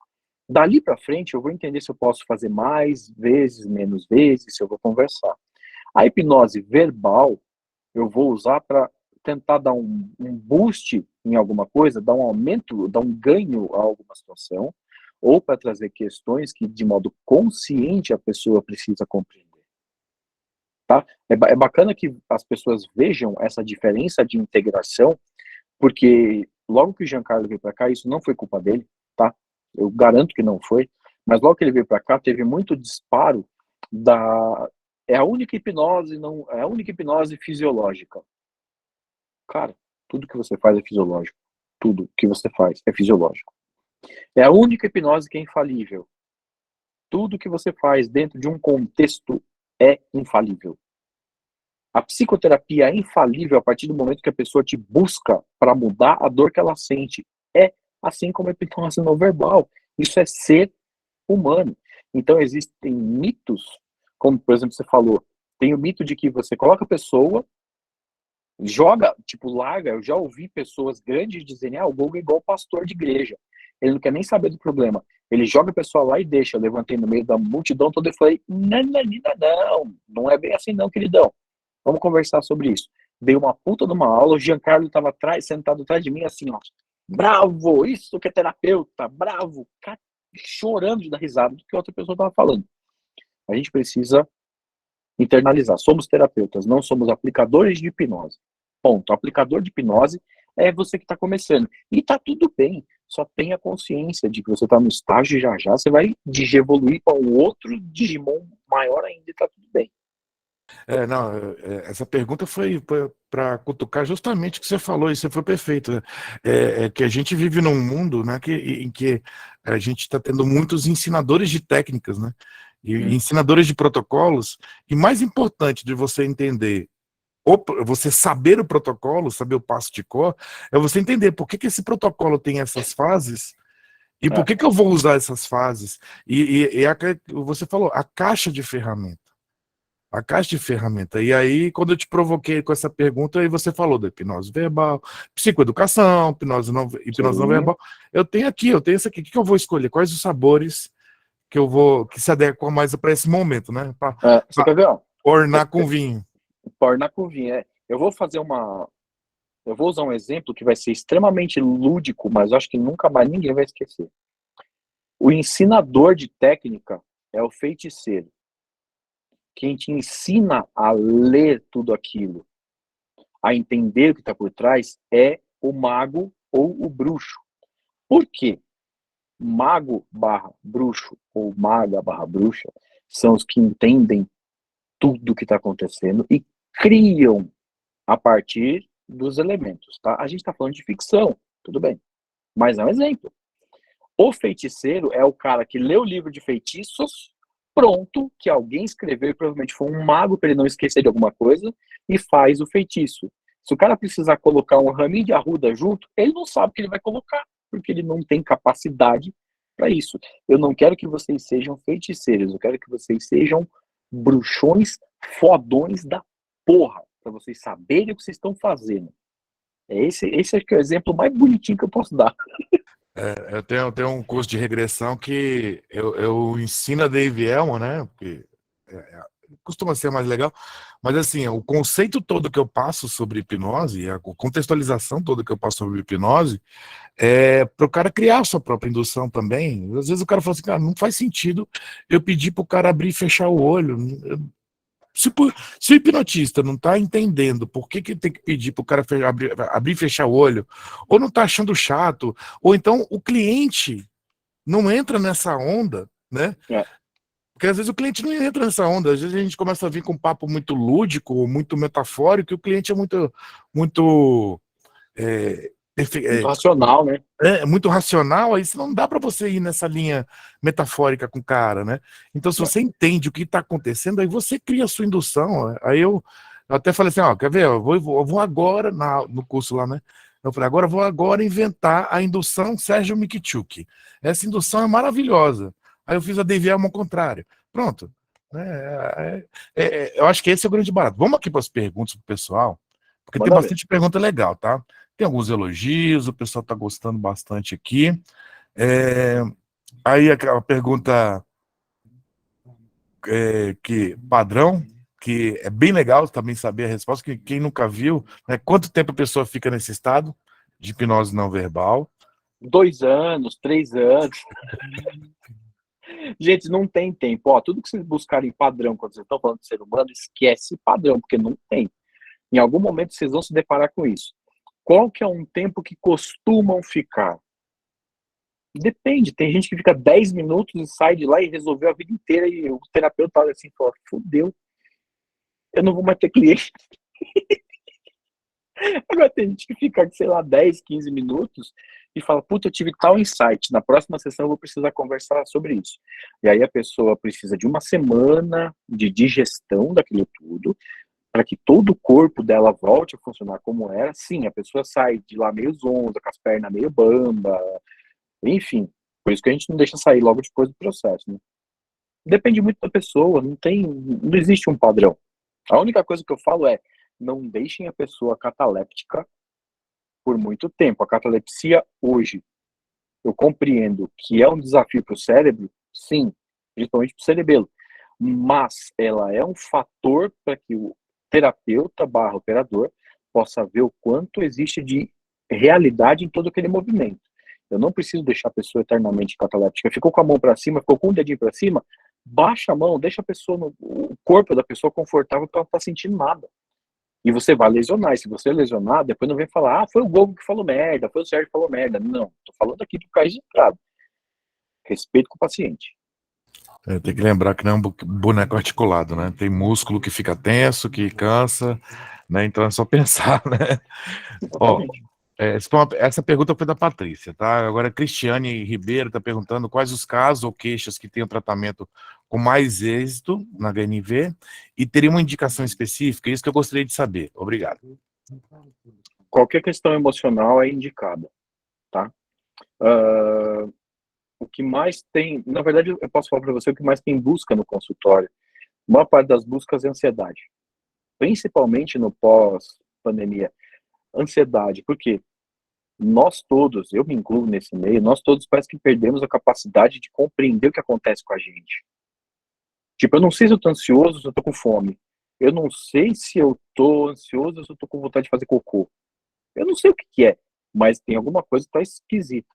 Dali para frente, eu vou entender se eu posso fazer mais vezes, menos vezes, se eu vou conversar. A hipnose verbal, eu vou usar para tentar dar um boost em alguma coisa, dar um aumento, dar um ganho a alguma situação, ou para trazer questões que, de modo consciente, a pessoa precisa compreender. Tá? É bacana que as pessoas vejam essa diferença de integração, porque logo que o Giancarlo veio para cá, isso não foi culpa dele, tá? Eu garanto que não foi, mas logo que ele veio para cá, teve muito disparo da é a única hipnose, não é a única hipnose fisiológica. Cara, tudo que você faz é fisiológico. Tudo que você faz é fisiológico. É a única hipnose que é infalível. Tudo que você faz dentro de um contexto é infalível. A psicoterapia é infalível a partir do momento que a pessoa te busca para mudar a dor que ela sente. É assim como a hipnose não verbal. Isso é ser humano. Então existem mitos, como por exemplo você falou, tem o mito de que você coloca a pessoa, joga, tipo, larga. Eu já ouvi pessoas grandes dizerem, o Google é igual pastor de igreja. Ele não quer nem saber do problema. Ele joga a pessoa lá e deixa. Eu levantei no meio da multidão toda e falei, não é bem assim não, queridão. Vamos conversar sobre isso. Dei uma puta de uma aula, o Giancarlo estava sentado atrás de mim assim, ó. Bravo, isso que é terapeuta, bravo, cara, chorando de dar risada do que a outra pessoa estava falando. A gente precisa internalizar. Somos terapeutas, não somos aplicadores de hipnose. Ponto. O aplicador de hipnose é você que está começando. E tá tudo bem. Só tenha consciência de que você está no estágio já já, você vai evoluir para um outro Digimon maior ainda e tá tudo bem. Essa pergunta foi para cutucar justamente o que você falou, e você foi perfeito. Né? Que a gente vive num mundo, né, em que a gente está tendo muitos ensinadores de técnicas, né, e ensinadores de protocolos, e mais importante de você entender, você saber o protocolo, saber o passo de cor, é você entender por que esse protocolo tem essas fases, e por que eu vou usar essas fases. Você falou, a caixa de ferramentas. A caixa de ferramenta. E aí, quando eu te provoquei com essa pergunta, aí você falou da hipnose verbal, psicoeducação, hipnose não verbal. Eu tenho esse aqui. O que eu vou escolher? Quais os sabores que se adequam mais para esse momento, né? Você quer ver? Ornar com vinho. Ornar com vinho. Eu vou usar um exemplo que vai ser extremamente lúdico, mas eu acho que nunca mais ninguém vai esquecer. O ensinador de técnica é o feiticeiro. Quem te ensina a ler tudo aquilo, a entender o que está por trás, é o mago ou o bruxo. Por quê? Mago barra bruxo ou maga barra bruxa são os que entendem tudo que está acontecendo e criam a partir dos elementos, tá? A gente está falando de ficção, tudo bem. Mas é um exemplo. O feiticeiro é o cara que lê o livro de feitiços pronto, que alguém escreveu e provavelmente foi um mago para ele não esquecer de alguma coisa, e faz o feitiço. Se o cara precisar colocar um raminho de arruda junto, ele não sabe o que ele vai colocar, porque ele não tem capacidade para isso. Eu não quero que vocês sejam feiticeiros, eu quero que vocês sejam bruxões fodões da porra, para vocês saberem o que vocês estão fazendo. Esse é o exemplo mais bonitinho que eu posso dar. Eu tenho um curso de regressão que eu ensino a Dave Elmo, né? Porque costuma ser mais legal, mas assim, o conceito todo que eu passo sobre hipnose, a contextualização toda que eu passo sobre hipnose, é para o cara criar a sua própria indução também. Às vezes o cara fala assim, cara, não faz sentido eu pedir para o cara abrir e fechar o olho. Se o hipnotista não está entendendo por que tem que pedir para o cara abrir e fechar o olho, ou não está achando chato, ou então o cliente não entra nessa onda, né? É. Porque às vezes o cliente não entra nessa onda, às vezes a gente começa a vir com um papo muito lúdico, muito metafórico, e o cliente é muito Muito racional, né? muito racional, aí não dá para você ir nessa linha metafórica com o cara, né? Então, se você entende o que está acontecendo, aí você cria a sua indução. Aí eu até falei assim, ó, quer ver? Eu vou agora no curso lá, né? Eu falei, agora eu vou agora inventar a indução Sérgio Mikitchuk. Essa indução é maravilhosa. Aí eu fiz a Devielmo ao contrário. Pronto. Eu acho que esse é o grande barato. Vamos aqui para as perguntas pro pessoal, porque tem Manda ver. bastante pergunta legal, tá? Tem alguns elogios, o pessoal está gostando bastante aqui. Aí aquela pergunta que padrão, que é bem legal também saber a resposta, que quem nunca viu, né, quanto tempo a pessoa fica nesse estado de hipnose não verbal? 2 anos, 3 anos. Gente, não tem tempo. Ó, tudo que vocês buscarem padrão quando vocês estão falando de ser humano, esquece padrão, porque não tem. Em algum momento vocês vão se deparar com isso. Qual que é um tempo que costumam ficar? Depende. Tem gente que fica 10 minutos e sai de lá e resolveu a vida inteira e o terapeuta olha assim e fala, fudeu, eu não vou mais ter cliente. Agora tem gente que fica, sei lá, 10, 15 minutos e fala, puta, eu tive tal insight, na próxima sessão eu vou precisar conversar sobre isso. E aí a pessoa precisa de uma semana de digestão daquilo tudo, para que todo o corpo dela volte a funcionar como era. Sim, a pessoa sai de lá meio zonza, com as pernas meio bamba, enfim. Por isso que a gente não deixa sair logo depois do processo, né? Depende muito da pessoa, não existe um padrão. A única coisa que eu falo é, não deixem a pessoa cataléptica por muito tempo. A catalepsia hoje, eu compreendo que é um desafio para o cérebro, sim, principalmente para o cerebelo, mas ela é um fator para que o terapeuta barra operador possa ver o quanto existe de realidade em todo aquele movimento. Eu não preciso deixar a pessoa eternamente cataléptica. Ficou com a mão para cima, ficou com o dedinho para cima, baixa a mão, deixa a pessoa, o corpo da pessoa confortável para ela não estar sentindo nada. E você vai lesionar. E se você lesionar, depois não vem falar, foi o Gogo que falou merda, foi o Sérgio que falou merda. Não, tô falando aqui do caso registrado. Respeito com o paciente. Tem que lembrar que não é um boneco articulado, né? Tem músculo que fica tenso, que cansa, né? Então é só pensar, né? Ó, essa pergunta foi da Patrícia, tá? Agora a Cristiane Ribeiro está perguntando quais os casos ou queixas que têm o tratamento com mais êxito na HNV e teria uma indicação específica? Isso que eu gostaria de saber. Obrigado. Qualquer questão emocional é indicada, tá? O que mais tem, na verdade, eu posso falar para você o que mais tem busca no consultório. A maior parte das buscas é ansiedade, principalmente no pós-pandemia. Ansiedade, por quê? Nós todos, eu me incluo nesse meio, nós todos parece que perdemos a capacidade de compreender o que acontece com a gente. Tipo, eu não sei se eu tô ansioso, se eu tô com fome. Eu não sei se eu tô ansioso ou se eu tô com vontade de fazer cocô. Eu não sei o que que é, mas tem alguma coisa que tá esquisita.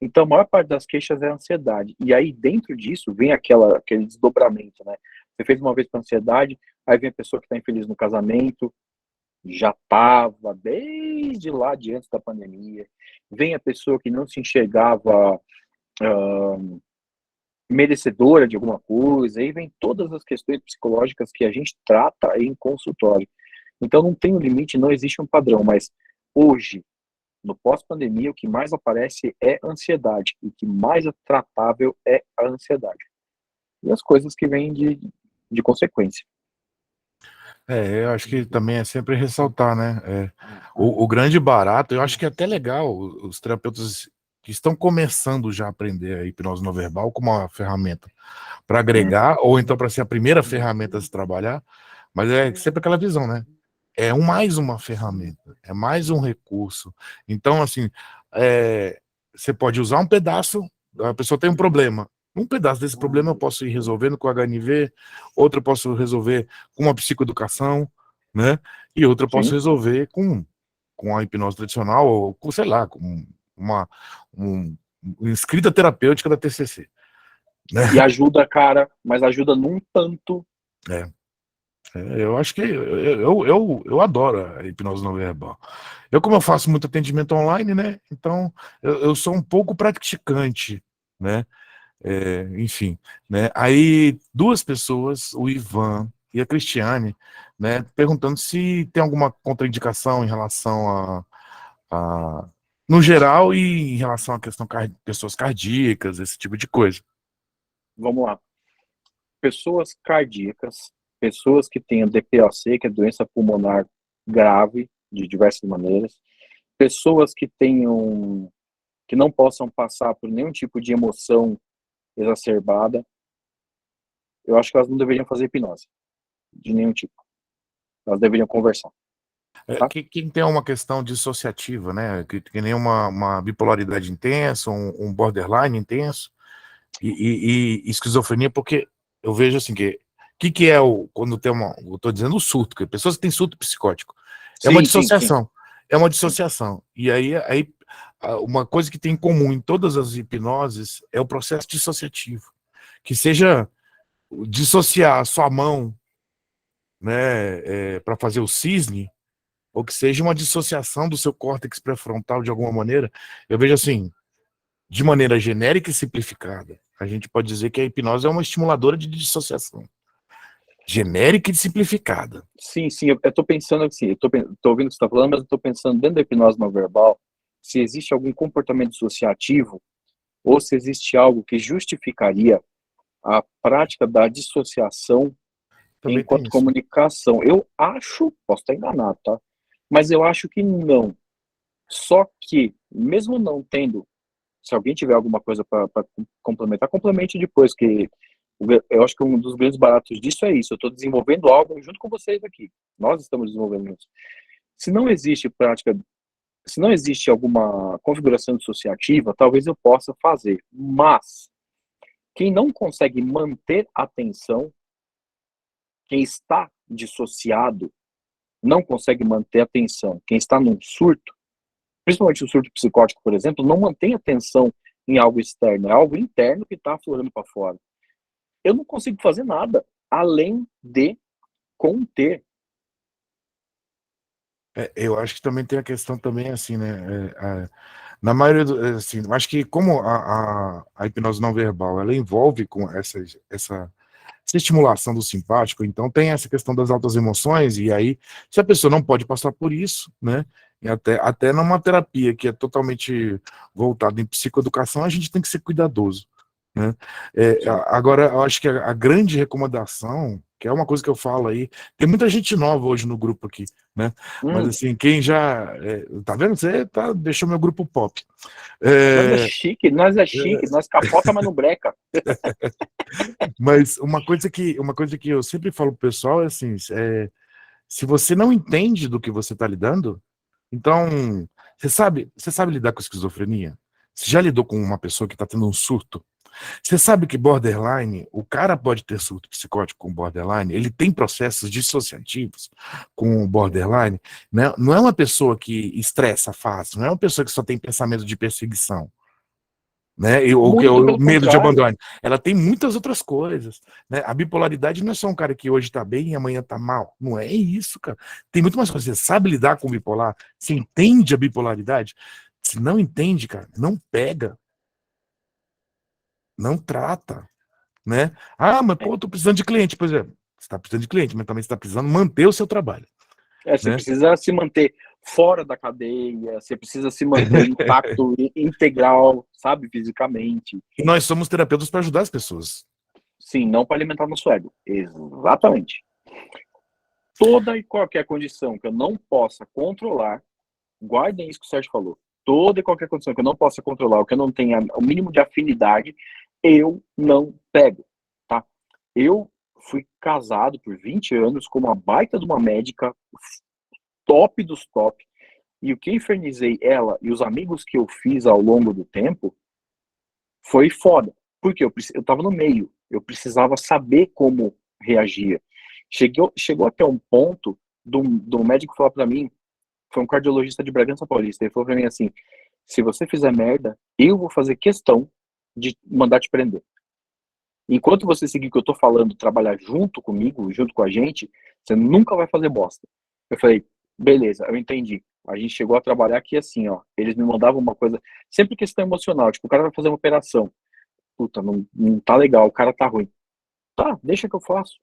Então, a maior parte das queixas é a ansiedade. E aí, dentro disso, vem aquele desdobramento, né? Você fez uma vez para ansiedade, aí vem a pessoa que está infeliz no casamento, já estava desde lá de antes da pandemia. Vem a pessoa que não se enxergava merecedora de alguma coisa, aí vem todas as questões psicológicas que a gente trata em consultório. Então não tem um limite, não existe um padrão, mas hoje, no pós-pandemia, o que mais aparece é ansiedade, e o que mais é tratável é a ansiedade. E as coisas que vêm de consequência. Eu acho que também é sempre ressaltar, né? O grande barato, eu acho que é até legal os terapeutas que estão começando já a aprender a hipnose não verbal como uma ferramenta para agregar, ou então para ser a primeira ferramenta a se trabalhar, mas é sempre aquela visão, né? É mais uma ferramenta, é mais um recurso. Então, assim, você pode usar um pedaço, a pessoa tem um problema. Um pedaço desse problema eu posso ir resolvendo com HNV, outro eu posso resolver com uma psicoeducação, né? E outra eu posso Sim. resolver com a hipnose tradicional, ou com, sei lá, com uma escrita terapêutica da TCC. Né? E ajuda, cara, mas ajuda num tanto. Eu acho que eu adoro a hipnose não verbal. Como eu faço muito atendimento online, né? Então eu sou um pouco praticante, né? Enfim, né? Aí duas pessoas, o Ivan e a Cristiane, né? Perguntando se tem alguma contraindicação em relação no geral e em relação à questão pessoas cardíacas, esse tipo de coisa. Vamos lá. Pessoas cardíacas, pessoas que tenham DPOC, que é doença pulmonar grave, de diversas maneiras, pessoas que não possam passar por nenhum tipo de emoção exacerbada, eu acho que elas não deveriam fazer hipnose, de nenhum tipo. Elas deveriam conversar. Tá? Quem tem uma questão dissociativa, né? Que nem uma bipolaridade intensa, um borderline intenso, e esquizofrenia, porque eu vejo assim que é quando tem eu tô dizendo o surto, que pessoas que têm surto psicótico, é uma Sim, sim, sim. dissociação, é uma dissociação, e aí uma coisa que tem em comum em todas as hipnoses é o processo dissociativo, que seja dissociar a sua mão, né, para fazer o cisne, ou que seja uma dissociação do seu córtex pré-frontal de alguma maneira. Eu vejo assim, de maneira genérica e simplificada, a gente pode dizer que a hipnose é uma estimuladora de dissociação. Genérica e simplificada. Sim, sim, eu tô pensando assim, eu tô ouvindo o que você está falando, mas eu tô pensando dentro da hipnose não verbal, se existe algum comportamento dissociativo, ou se existe algo que justificaria a prática da dissociação Também tem enquanto isso. comunicação. Eu acho, posso estar enganado, tá? Mas eu acho que não. Só que, mesmo não tendo, se alguém tiver alguma coisa para complementar, complemente depois, que eu acho que um dos grandes baratos disso é isso. Eu estou desenvolvendo algo junto com vocês aqui. Nós estamos desenvolvendo isso. Se não existe prática, se não existe alguma configuração dissociativa, talvez eu possa fazer. Mas quem não consegue manter a atenção, quem está dissociado, não consegue manter a atenção. Quem está num surto, principalmente o surto psicótico, por exemplo, não mantém atenção em algo externo, é algo interno que está aflorando para fora. Eu não consigo fazer nada além de conter. Eu acho que também tem a questão também assim, né? Na maioria assim, acho que como a hipnose não verbal, ela envolve com essa estimulação do simpático, então tem essa questão das altas emoções, e aí, se a pessoa não pode passar por isso, né? E até numa terapia que é totalmente voltada em psicoeducação, a gente tem que ser cuidadoso, né? Agora, eu acho que a grande recomendação, que é uma coisa que eu falo aí, tem muita gente nova hoje no grupo aqui, né? Mas assim, quem já. Tá vendo? Você deixou meu grupo pop. Nós é chique, nós capota, mas não breca. Mas uma coisa que eu sempre falo pro pessoal é assim, se você não entende do que você está lidando, então, você sabe lidar com esquizofrenia? Você já lidou com uma pessoa que está tendo um surto? Você sabe que borderline, o cara pode ter surto psicótico com borderline, ele tem processos dissociativos com borderline, né? Não é uma pessoa que estressa fácil, não é uma pessoa que só tem pensamento de perseguição, né? Ou Muito o pelo medo de contrário. abandono. Ela tem muitas outras coisas, né? A bipolaridade não é só um cara que hoje tá bem e amanhã tá mal. Não é isso, cara. Tem muito mais coisas. Você sabe lidar com o bipolar? Você entende a bipolaridade? Se não entende, cara, não pega. não trata, né? Mas pô, eu tô precisando de cliente, por exemplo. Você está precisando de cliente, mas também você está precisando manter o seu trabalho, Você né? precisa se manter fora da cadeia, você precisa se manter intacto, integral, sabe, fisicamente. E nós somos terapeutas para ajudar as pessoas. Sim, não para alimentar nosso ego. Exatamente. Toda e qualquer condição que eu não possa controlar, guardem isso que o Sérgio falou. Toda e qualquer condição que eu não possa controlar, ou que eu não tenha o mínimo de afinidade, eu não pego, tá? Eu fui casado por 20 anos com uma baita de uma médica, top dos top, e o que infernizei ela e os amigos que eu fiz ao longo do tempo foi foda. Porque eu tava no meio, eu precisava saber como reagir. Chegou até um ponto do médico falar para mim, foi um cardiologista de Bragança Paulista, ele falou para mim assim: se você fizer merda, eu vou fazer questão de mandar te prender. Enquanto você seguir o que eu tô falando, trabalhar junto comigo, junto com a gente, você nunca vai fazer bosta. Eu falei, beleza, eu entendi. A gente chegou a trabalhar aqui assim, ó. Eles me mandavam uma coisa, sempre questão emocional, tipo, o cara vai fazer uma operação. Puta, não tá legal, o cara tá ruim. Tá, deixa que eu faço.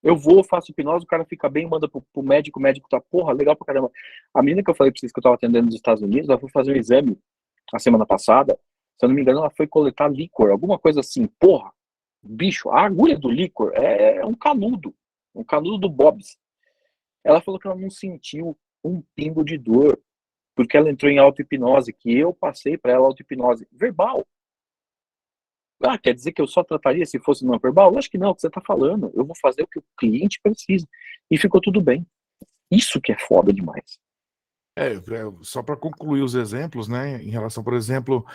Eu vou, faço hipnose, o cara fica bem, manda pro médico, o médico tá, porra, legal pra caramba. A menina que eu falei pra vocês que eu tava atendendo nos Estados Unidos, ela foi fazer um exame a semana passada, se eu não me engano, ela foi coletar líquor, alguma coisa assim, porra. Bicho, a agulha do líquor é um canudo do Bob's. Ela falou que ela não sentiu um pingo de dor, porque ela entrou em auto-hipnose, que eu passei para ela auto-hipnose verbal. Quer dizer que eu só trataria se fosse não verbal? Acho que não, é o que você está falando. Eu vou fazer o que o cliente precisa. E ficou tudo bem. Isso que é foda demais. Só para concluir os exemplos, né? Em relação, por exemplo,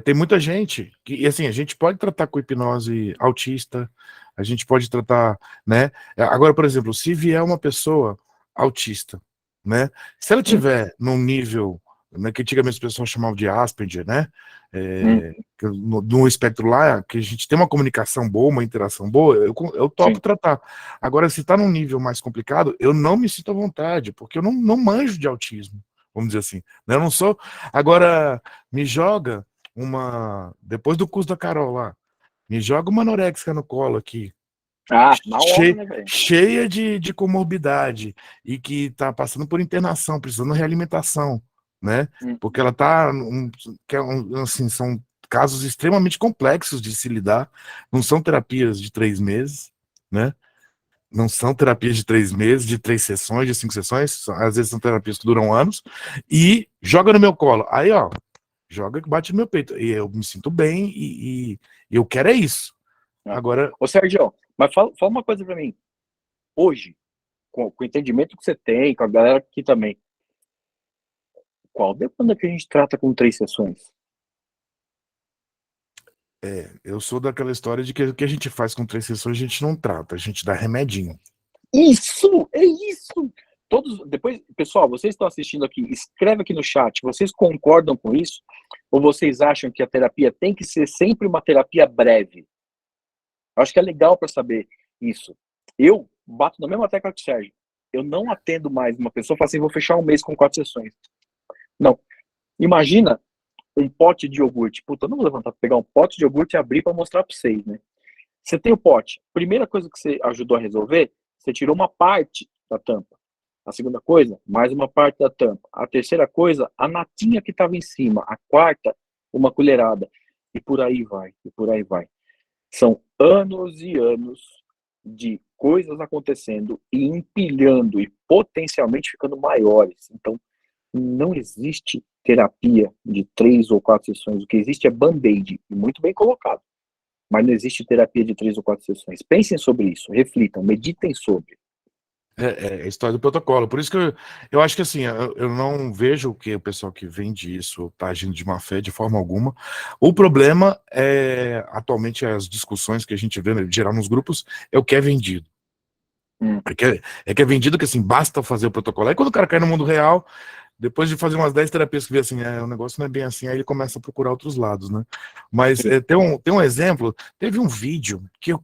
tem muita gente que, e assim, a gente pode tratar com hipnose autista, a gente pode tratar, né? Agora, por exemplo, se vier uma pessoa autista, né? Se ela tiver num nível, né, que antigamente as pessoas chamavam de Asperger, né? No espectro lá, que a gente tem uma comunicação boa, uma interação boa, eu topo tratar. Agora, se está num nível mais complicado, eu não me sinto à vontade, porque eu não manjo de autismo, vamos dizer assim. Eu não sou. Agora, me joga depois do curso da Carol lá, me joga uma anoréxica no colo aqui, Na hora, né, velho? cheia de comorbidade, e que tá passando por internação, precisando de realimentação, né? Porque ela tá, assim, são casos extremamente complexos de se lidar, não são terapias de 3 meses, né? Não são terapias de 3 meses, de 3 sessões, de 5 sessões, às vezes são terapias que duram anos, e joga no meu colo. Aí, ó, joga que bate no meu peito. E eu me sinto bem, e eu quero é isso. Agora. Ô, Sérgio, mas fala uma coisa pra mim. Hoje, com o entendimento que você tem, com a galera aqui também, qual demanda que a gente trata com 3 sessões? Eu sou daquela história de que o que a gente faz com 3 sessões a gente não trata, a gente dá remedinho. Isso! É isso! Depois, pessoal, vocês estão assistindo aqui, escreve aqui no chat, vocês concordam com isso? Ou vocês acham que a terapia tem que ser sempre uma terapia breve? Eu acho que é legal para saber isso. Eu bato na mesma tecla que o Sérgio. Eu não atendo mais uma pessoa e falo assim, vou fechar um mês com 4 sessões. Não. Imagina um pote de iogurte. Puta, eu não vou levantar para pegar um pote de iogurte e abrir para mostrar para vocês, né? Você tem o pote. Primeira coisa que você ajudou a resolver, você tirou uma parte da tampa. A segunda coisa, mais uma parte da tampa. A terceira coisa, a natinha que estava em cima. A quarta, uma colherada. E por aí vai, e por aí vai. São anos e anos de coisas acontecendo e empilhando e potencialmente ficando maiores. Então, não existe terapia de 3 ou 4 sessões. O que existe é band-aid, e muito bem colocado. Mas não existe terapia de 3 ou 4 sessões. Pensem sobre isso, reflitam, meditem sobre. É a história do protocolo. Por isso que eu acho que assim, eu não vejo que o pessoal que vende isso está agindo de má fé de forma alguma. O problema é, atualmente, as discussões que a gente vê, né, geral nos grupos, é o que é vendido. É que é vendido que assim, basta fazer o protocolo. Aí quando o cara cai no mundo real, depois de fazer umas 10 terapias que vê assim, o negócio não é bem assim, aí ele começa a procurar outros lados, né? Mas tem um exemplo, teve um vídeo que eu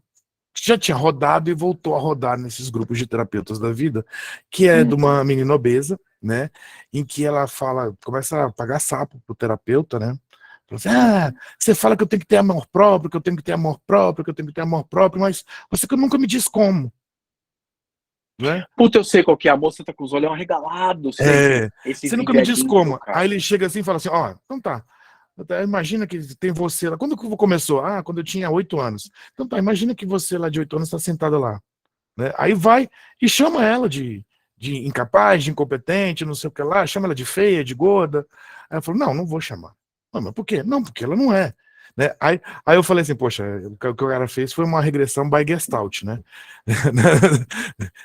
já tinha rodado e voltou a rodar nesses grupos de terapeutas da vida, que é de uma menina obesa, né, em que ela começa a pagar sapo pro terapeuta, né, Falou assim, você fala que eu tenho que ter amor próprio, que eu tenho que ter amor próprio, que eu tenho que ter amor próprio, mas você que nunca me diz como. Né? Puta, eu sei qual que é. A moça tá com os olhos arregalados sempre. Esse Você nunca vídeo me é diz lindo, como. cara. Aí ele chega assim e fala assim, então tá. Imagina que tem você lá. Quando que começou? Quando eu tinha 8 anos. Então tá, imagina que você lá de 8 anos está sentada lá. Né? Aí vai e chama ela de incapaz, de incompetente, não sei o que lá, chama ela de feia, de gorda. Aí ela falou, não vou chamar. Não, mas por quê? Não, porque ela não é. Né? Aí eu falei assim, poxa, o que o cara fez foi uma regressão by Gestalt, né?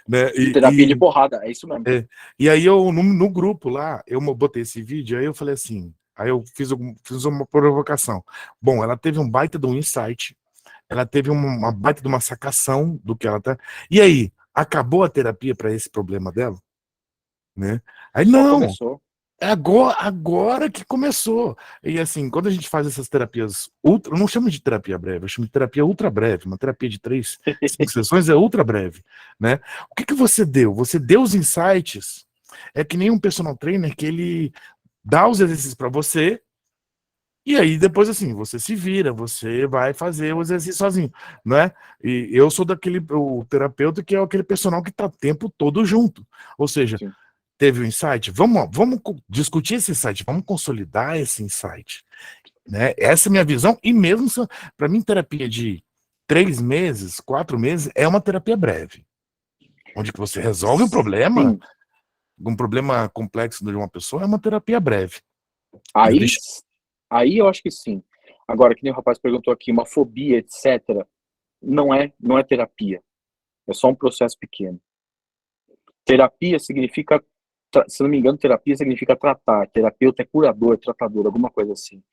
Né? Terapia de porrada, é isso mesmo. E aí eu, no grupo lá, eu botei esse vídeo, aí eu falei assim, aí eu fiz uma provocação. Bom, ela teve um baita de um insight, ela teve uma baita de uma sacação do que ela tá. E aí, acabou a terapia para esse problema dela? Né? Aí Só não, começou. é agora que começou. E assim, quando a gente faz essas terapias ultra, eu não chamo de terapia breve, eu chamo de terapia ultra breve. Uma terapia de 3, 5 sessões é ultra breve, né? O que você deu? Você deu os insights. É que nem um personal trainer que ele dá os exercícios para você e aí depois assim, você se vira, você vai fazer o exercício sozinho, né? E eu sou o terapeuta que é aquele personal que tá o tempo todo junto. Ou seja, Sim. teve um insight, vamos discutir esse insight, vamos consolidar esse insight. Né? Essa é a minha visão, e mesmo para mim, terapia de 3 meses, 4 meses, é uma terapia breve. Onde que você resolve um problema, Sim. um problema complexo de uma pessoa, é uma terapia breve. Aí eu acho que sim. Agora, que nem o rapaz perguntou aqui, uma fobia, etc., não é terapia. É só um processo pequeno. Terapia significa, se não me engano, terapia significa tratar. Terapeuta é curador, tratador, alguma coisa assim.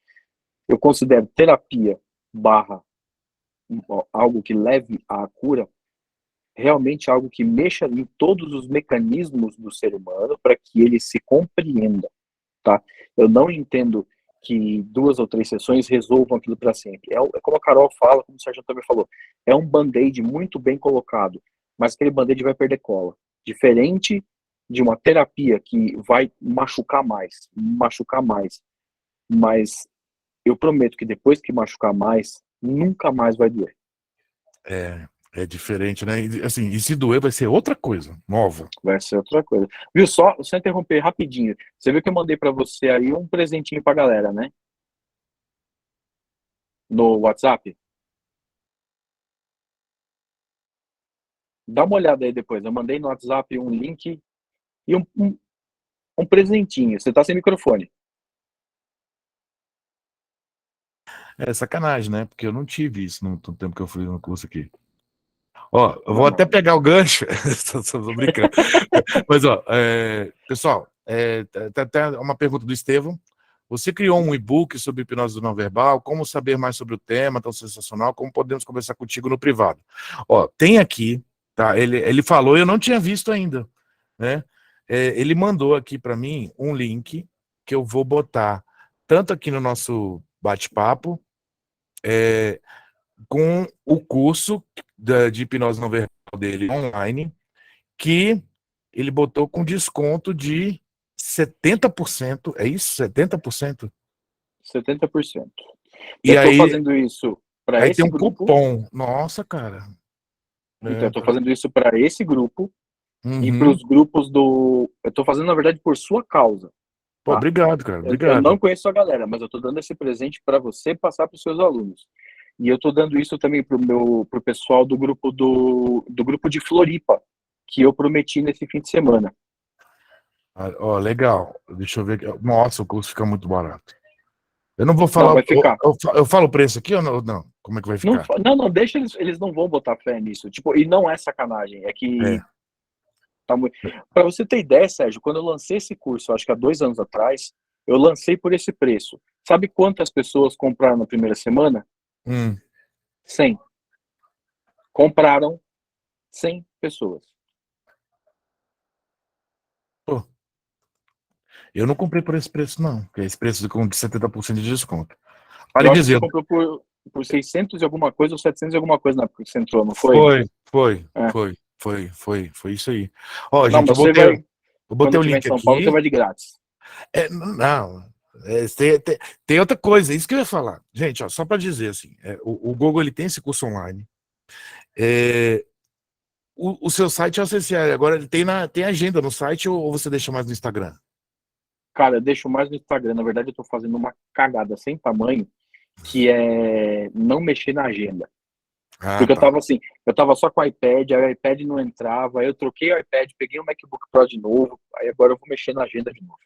Eu considero terapia barra algo que leve à cura realmente algo que mexa em todos os mecanismos do ser humano para que ele se compreenda, tá? Eu não entendo que 2 ou 3 sessões resolvam aquilo para sempre. É como a Carol fala, como o Sérgio também falou, é um band-aid muito bem colocado, mas aquele band-aid vai perder cola. Diferente de uma terapia que vai machucar mais, mas eu prometo que depois que machucar mais, nunca mais vai doer. É diferente, né? E, assim, e se doer vai ser outra coisa, nova. Vai ser outra coisa. Viu, só interromper rapidinho. Você viu que eu mandei para você aí um presentinho pra galera, né? No WhatsApp? Dá uma olhada aí depois. Eu mandei no WhatsApp um link e um presentinho. Você tá sem microfone. É sacanagem, né? Porque eu não tive isso no tempo que eu fui no curso aqui. Ó, eu vou Não, até não. pegar o gancho, tô brincando. Mas, ó, pessoal, até uma pergunta do Estevão. Você criou um e-book sobre hipnose do não verbal, como saber mais sobre o tema tão sensacional, como podemos conversar contigo no privado. Ó, tem aqui, tá? Ele falou, eu não tinha visto ainda, né? Ele mandou aqui para mim um link que eu vou botar tanto aqui no nosso bate-papo, com o curso de hipnose não verbal dele online, que ele botou com desconto de 70%, é isso? 70%? 70%. E Eu tô aí, fazendo isso para tem esse um grupo. cupom. Nossa, cara. Então, eu tô fazendo isso para esse grupo e para Uhum. os grupos do. Eu tô fazendo, na verdade, por sua causa. Pô, Tá? obrigado, cara. Eu não Obrigado. conheço a galera, mas eu tô dando esse presente para você passar para os seus alunos. E eu tô dando isso também pro pessoal do grupo de Floripa, que eu prometi nesse fim de semana. Ó, legal. Deixa eu ver aqui. Nossa, o curso fica muito barato. Eu não vou Não, falar. vai ficar. Eu falo o preço aqui ou não? Não. Como é que vai Não, ficar? não, deixa eles não vão botar fé nisso. Tipo, e não é sacanagem, é É. que tá muito. Para você ter ideia, Sérgio, quando eu lancei esse curso, acho que há 2 anos atrás, eu lancei por esse preço. Sabe quantas pessoas compraram na primeira semana? Hum. 100. Compraram 100 pessoas. Pô, eu não comprei por esse preço, não. Porque esse preço com 70% de desconto. Vale Eu acho que você dizer. comprou por 600 e alguma coisa ou 700 e alguma coisa na época que você entrou, não foi? É. Foi isso aí. Ó, Não, gente, mas você vai, eu botei quando o estiver em link São Paulo, você aqui. vai de grátis. Não. Tem outra coisa, isso que eu ia falar. Gente, ó, só para dizer assim, o Google ele tem esse curso online. É, o seu site é acessível. Agora ele tem agenda no site ou você deixa mais no Instagram? Cara, eu deixo mais no Instagram. Na verdade, eu tô fazendo uma cagada sem tamanho, que é não mexer na agenda. Ah, Porque eu tá. tava assim, eu tava só com o iPad, aí o iPad não entrava, aí eu troquei o iPad, peguei o MacBook Pro de novo, aí agora eu vou mexer na agenda de novo.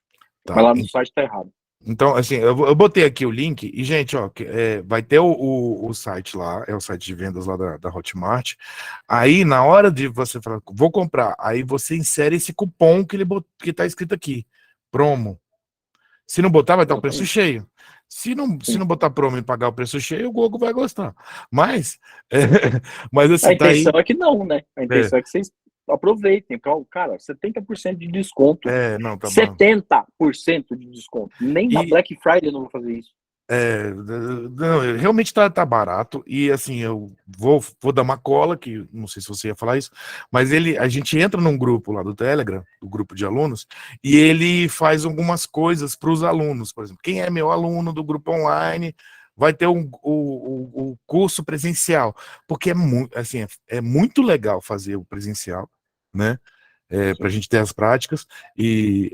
Mas Tá. lá no site tá errado. Então, assim, eu botei aqui o link e, gente, ó, vai ter o site lá, é o site de vendas lá da Hotmart. Aí, na hora de você falar, vou comprar, aí você insere esse cupom que tá escrito aqui, promo. Se não botar, vai estar o preço Exatamente. cheio. Se Sim. não botar promo e pagar o preço cheio, o Google vai gostar. Mas, é, mas A assim, tá intenção aí. é que não, né? A É, intenção é que vocês aproveitem. Cara, 70% de desconto. não, tá bom. 70% de desconto. Nem na E, Black Friday eu não vou fazer isso. não, realmente tá barato. E assim, eu vou dar uma cola, que não sei se você ia falar isso, mas a gente entra num grupo lá do Telegram, do grupo de alunos, e ele faz algumas coisas para os alunos. Por exemplo, quem é meu aluno do grupo online vai ter o curso presencial, porque assim, é muito legal fazer o presencial, né? Para a Sim. gente ter as práticas e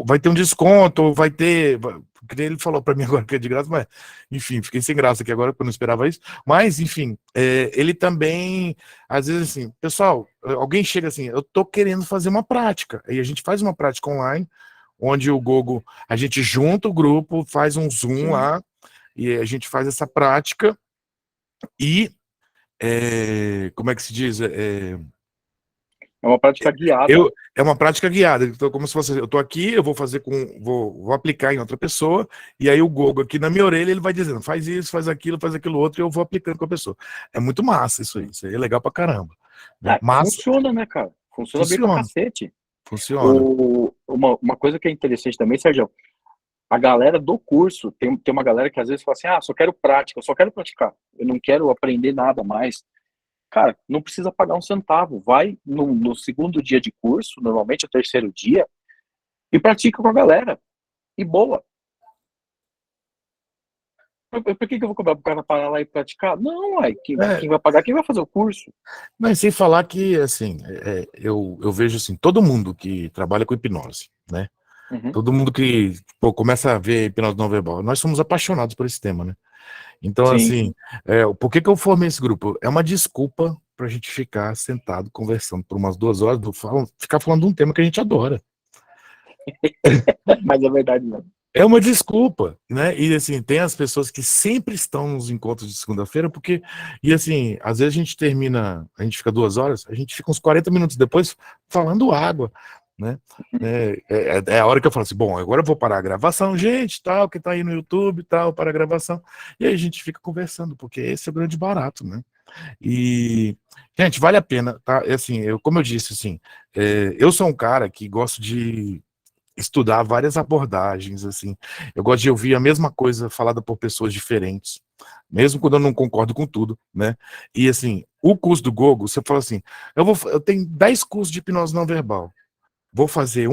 vai ter um desconto, porque ele falou para mim agora que é de graça, mas enfim, fiquei sem graça aqui agora porque eu não esperava isso. Mas enfim, ele também, às vezes assim, pessoal, alguém chega assim, eu tô querendo fazer uma prática, e a gente faz uma prática online, onde o Google, a gente junta o grupo, faz um Zoom Sim. lá e a gente faz essa prática e como é que se diz? É uma prática guiada. É uma prática guiada. Então, como se fosse, eu estou aqui, eu vou fazer vou aplicar em outra pessoa, e aí o Google aqui na minha orelha ele vai dizendo, faz isso, faz aquilo outro, e eu vou aplicando com a pessoa. É muito massa isso aí é legal pra caramba. Né? Massa, Funciona, né, cara? Funciona bem pra funciona, cacete. funciona. Uma coisa que é interessante também, Sérgio, a galera do curso, tem uma galera que às vezes fala assim, só quero prática, eu só quero praticar, eu não quero aprender nada mais. Cara, não precisa pagar um centavo, vai no segundo dia de curso, normalmente é o terceiro dia, e pratica com a galera, e boa. Por que eu vou cobrar pro cara parar lá e praticar? Não, É, quem vai pagar é quem vai fazer o curso. mas sem falar que, assim, eu vejo assim, todo mundo que trabalha com hipnose, né? Uhum. Todo mundo que começa a ver hipnose não verbal, nós somos apaixonados por esse tema, né? Então, Sim, assim, por que eu formei esse grupo? É uma desculpa para a gente ficar sentado conversando por umas 2 horas, ficar falando de um tema que a gente adora. mas é verdade mesmo. É uma desculpa, né? E assim, tem as pessoas que sempre estão nos encontros de segunda-feira, e assim, às vezes a gente termina, a gente fica 2 horas, a gente fica uns 40 minutos depois falando água, né? É a hora que eu falo assim, bom, agora eu vou parar a gravação, gente, tal, que tá aí no YouTube, tal, para a gravação, e aí a gente fica conversando, porque esse é o grande barato, né? E, gente, vale a pena, tá? Assim, como eu disse, assim, eu sou um cara que gosto de estudar várias abordagens, assim. Eu gosto de ouvir a mesma coisa falada por pessoas diferentes, mesmo quando eu não concordo com tudo, né? E assim, o curso do Gogo, você fala assim, eu tenho 10 cursos de hipnose não verbal. Vou fazer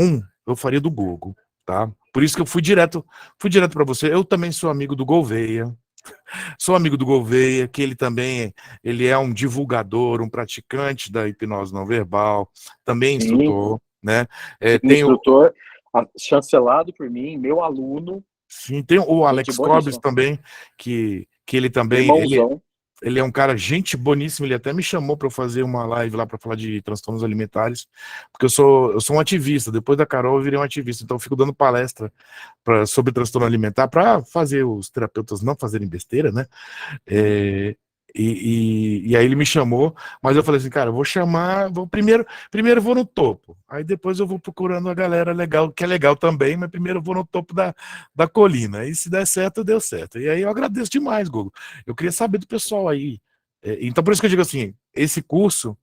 eu faria do Gogo, tá? Por isso que eu fui direto para você. Eu também sou amigo do Gouveia. Sou amigo do Gouveia, que ele é um divulgador, um praticante da hipnose não verbal, também Sim, instrutor, né? sim, Tem instrutor, chancelado por mim, meu aluno, Sim, tem o gente Alex Cobbs boníssima, também, que ele também, irmãozão. ele é um cara gente boníssimo, ele até me chamou para fazer uma live lá para falar de transtornos alimentares, porque eu sou um ativista, depois da Carol eu virei um ativista, então eu fico dando palestra sobre transtorno alimentar para fazer os terapeutas não fazerem besteira, né? É, e aí ele me chamou, mas eu falei assim, cara, eu vou chamar, primeiro eu vou no topo, aí depois eu vou procurando a galera legal, que é legal também, mas primeiro eu vou no topo da colina, e se der certo, deu certo. E aí eu agradeço demais, Gogo. Eu queria saber do pessoal aí. Então por isso que eu digo assim, esse curso,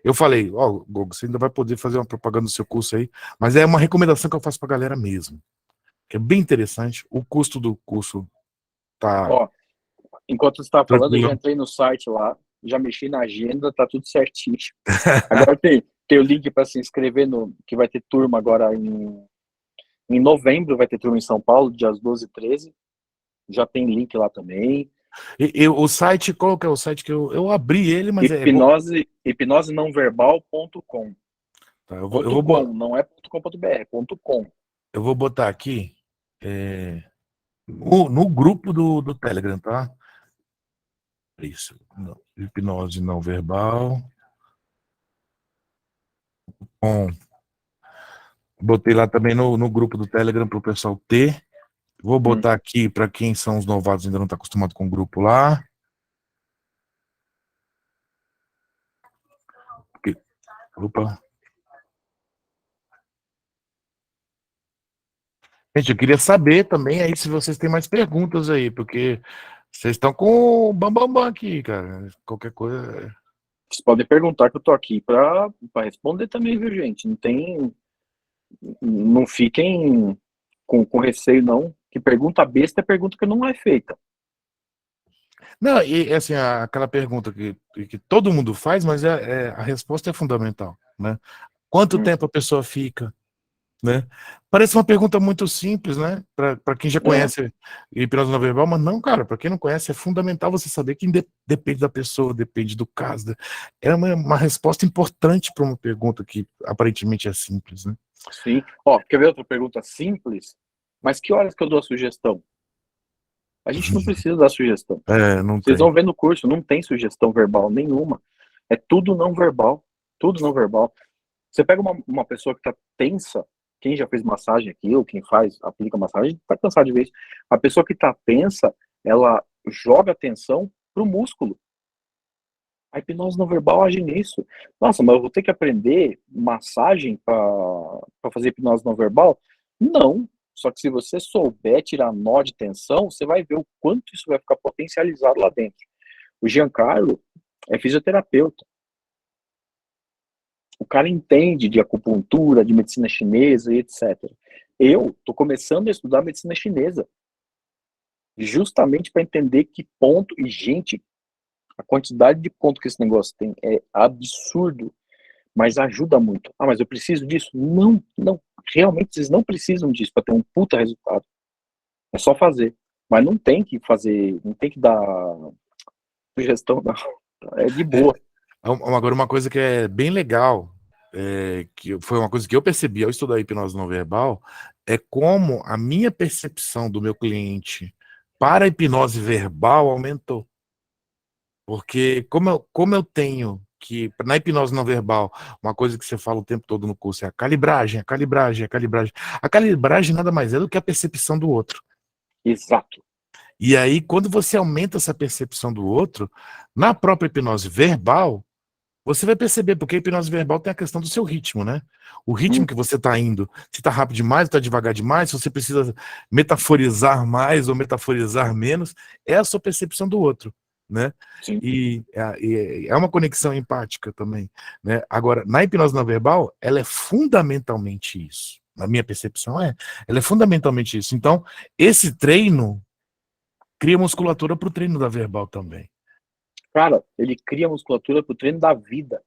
eu falei, ó, Gogo, você ainda vai poder fazer uma propaganda do seu curso aí, mas é uma recomendação que eu faço pra galera mesmo, que é bem interessante, o custo do curso tá Ó, enquanto você estava falando, eu já tranquilo. entrei no site lá, já mexi na agenda, tá tudo certinho. Agora tem o link para se inscrever no que vai ter turma agora Em novembro vai ter turma em São Paulo, dias 12 e 13. Já tem link lá também. O site, qual que é o site que eu abri ele, mas Hipnosenãoverbal.com. tá, .com, não é .com.br, é .com. eu vou botar aqui no grupo do Telegram, tá? Isso. Não, hipnose não verbal. Bom, botei lá também no grupo do Telegram para o pessoal ter. Vou botar aqui para quem são os novatos ainda não está acostumado com o grupo lá. Opa. Gente, eu queria saber também aí se vocês têm mais perguntas aí, porque vocês estão com o bambambam aqui, cara. Qualquer coisa. Vocês podem perguntar que eu tô aqui para responder também, viu, gente? Não fiquem com receio, não. Que pergunta besta é pergunta que não é feita. Não, e assim, aquela pergunta que todo mundo faz, mas a resposta é fundamental, né? Quanto tempo a pessoa fica, né? Parece uma pergunta muito simples, né? Para quem já conhece hipnose não verbal, mas não, cara, para quem não conhece, é fundamental você saber que depende da pessoa, depende do caso. É uma resposta importante para uma pergunta que aparentemente é simples, né? Sim. Ó, quer ver outra pergunta simples? Mas que horas que eu dou a sugestão? A gente não precisa dar sugestão. Não Vocês tem. vão ver no curso, não tem sugestão verbal nenhuma. É tudo não verbal. Tudo não verbal. Você pega uma pessoa que está tensa, quem já fez massagem aqui, ou quem aplica massagem, está cansado de ver isso. A pessoa que está tensa, ela joga a tensão pro músculo. A hipnose não verbal age nisso. Nossa, mas eu vou ter que aprender massagem para fazer hipnose não verbal? Não. Só que se você souber tirar nó de tensão, você vai ver o quanto isso vai ficar potencializado lá dentro. O Giancarlo é fisioterapeuta. O cara entende de acupuntura, de medicina chinesa e etc. Eu tô começando a estudar medicina chinesa, justamente para entender que ponto, e gente, a quantidade de ponto que esse negócio tem é absurdo, mas ajuda muito. Ah, mas eu preciso disso? Não, não. Realmente vocês não precisam disso para ter um puta resultado. É só fazer. Mas não tem que fazer, não tem que dar sugestão, não. É de boa. Agora, uma coisa que é bem legal, que foi uma coisa que eu percebi ao estudar hipnose não verbal, é como a minha percepção do meu cliente para a hipnose verbal aumentou. Porque como eu tenho que, na hipnose não verbal, uma coisa que você fala o tempo todo no curso é a calibragem, a calibragem, a calibragem. A calibragem nada mais é do que a percepção do outro. Exato. E aí, quando você aumenta essa percepção do outro, na própria hipnose verbal, você vai perceber, porque a hipnose verbal tem a questão do seu ritmo, né? O ritmo que você está indo, se está rápido demais, está devagar demais, se você precisa metaforizar mais ou metaforizar menos, é a sua percepção do outro, né? Sim. E é uma conexão empática também, né? Agora, na hipnose não verbal, ela é fundamentalmente isso. Na minha percepção, ela é fundamentalmente isso. Então, esse treino cria musculatura para o treino da verbal também. Cara, ele cria musculatura pro treino da vida.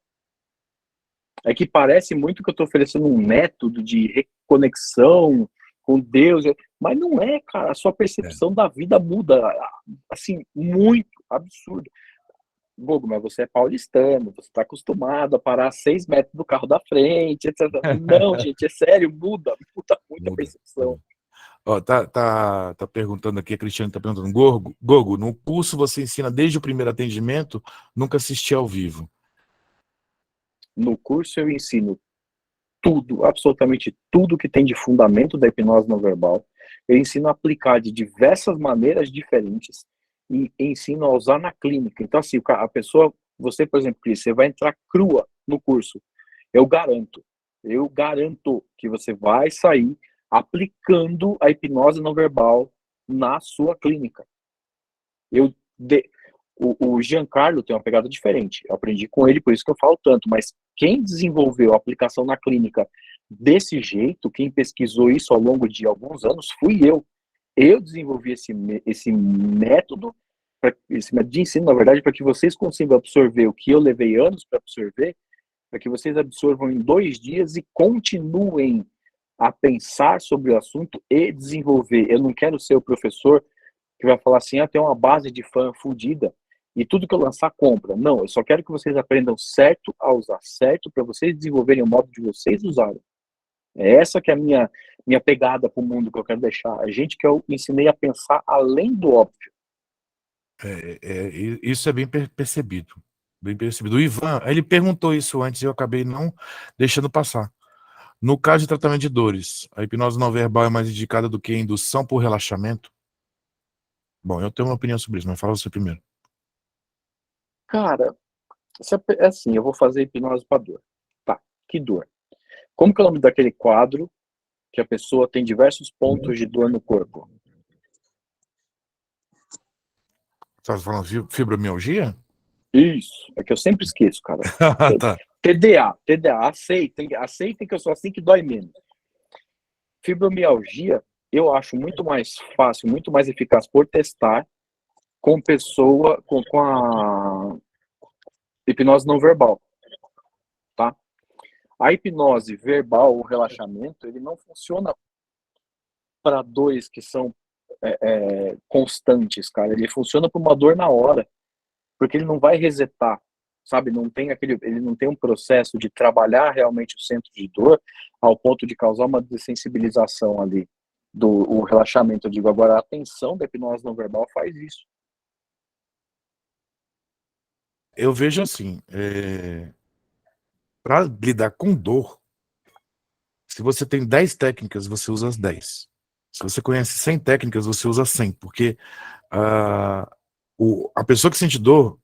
É que parece muito que eu tô oferecendo um método de reconexão com Deus, mas não é, cara. A sua percepção da vida muda, assim, muito, absurdo. Gogo, mas você é paulistano, você tá acostumado a parar a 6 metros do carro da frente, etc. Não, gente, é sério, muda muito a percepção. Ó, tá perguntando aqui, a Cristiane tá perguntando, Gogo, no curso você ensina desde o primeiro atendimento, nunca assisti ao vivo. No curso eu ensino tudo, absolutamente tudo que tem de fundamento da hipnose não verbal. Eu ensino a aplicar de diversas maneiras diferentes e ensino a usar na clínica. Então, assim, a pessoa, você, por exemplo, Cris, você vai entrar crua no curso. Eu garanto que você vai sair aplicando a hipnose não verbal na sua clínica. O Giancarlo tem uma pegada diferente. Eu aprendi com ele, por isso que eu falo tanto. Mas quem desenvolveu a aplicação na clínica desse jeito, quem pesquisou isso ao longo de alguns anos, fui eu. Eu desenvolvi esse método, esse método de ensino, na verdade, para que vocês consigam absorver o que eu levei anos para absorver, para que vocês absorvam em 2 dias e continuem a pensar sobre o assunto e desenvolver. Eu não quero ser o professor que vai falar assim, tem uma base de fã fodida e tudo que eu lançar compra. Não, eu só quero que vocês aprendam certo a usar certo para vocês desenvolverem o modo de vocês usarem. É essa que é a minha pegada para o mundo que eu quero deixar. A gente que eu ensinei a pensar além do óbvio. Isso é bem percebido. Bem percebido. O Ivan, ele perguntou isso antes e eu acabei não deixando passar. No caso de tratamento de dores, a hipnose não verbal é mais indicada do que a indução por relaxamento? Bom, eu tenho uma opinião sobre isso, mas fala você primeiro. Cara, é assim, eu vou fazer hipnose para dor. Tá, que dor? Como que é o nome daquele quadro que a pessoa tem diversos pontos de dor no corpo? Você tá falando fibromialgia? Isso, é que eu sempre esqueço, cara. Tá. TDA, aceitem que eu sou assim que dói menos. Fibromialgia, eu acho muito mais fácil, muito mais eficaz por testar com pessoa, com a hipnose não verbal, tá? A hipnose verbal, o relaxamento, ele não funciona para dores que são constantes, cara. Ele funciona para uma dor na hora, porque ele não vai resetar, sabe? Ele não tem um processo de trabalhar realmente o centro de dor ao ponto de causar uma dessensibilização ali o relaxamento. Eu digo agora, a atenção da hipnose não verbal faz isso. Eu vejo assim, para lidar com dor, se você tem 10 técnicas, você usa as 10. Se você conhece 100 técnicas, você usa 100, porque a pessoa que sente dor,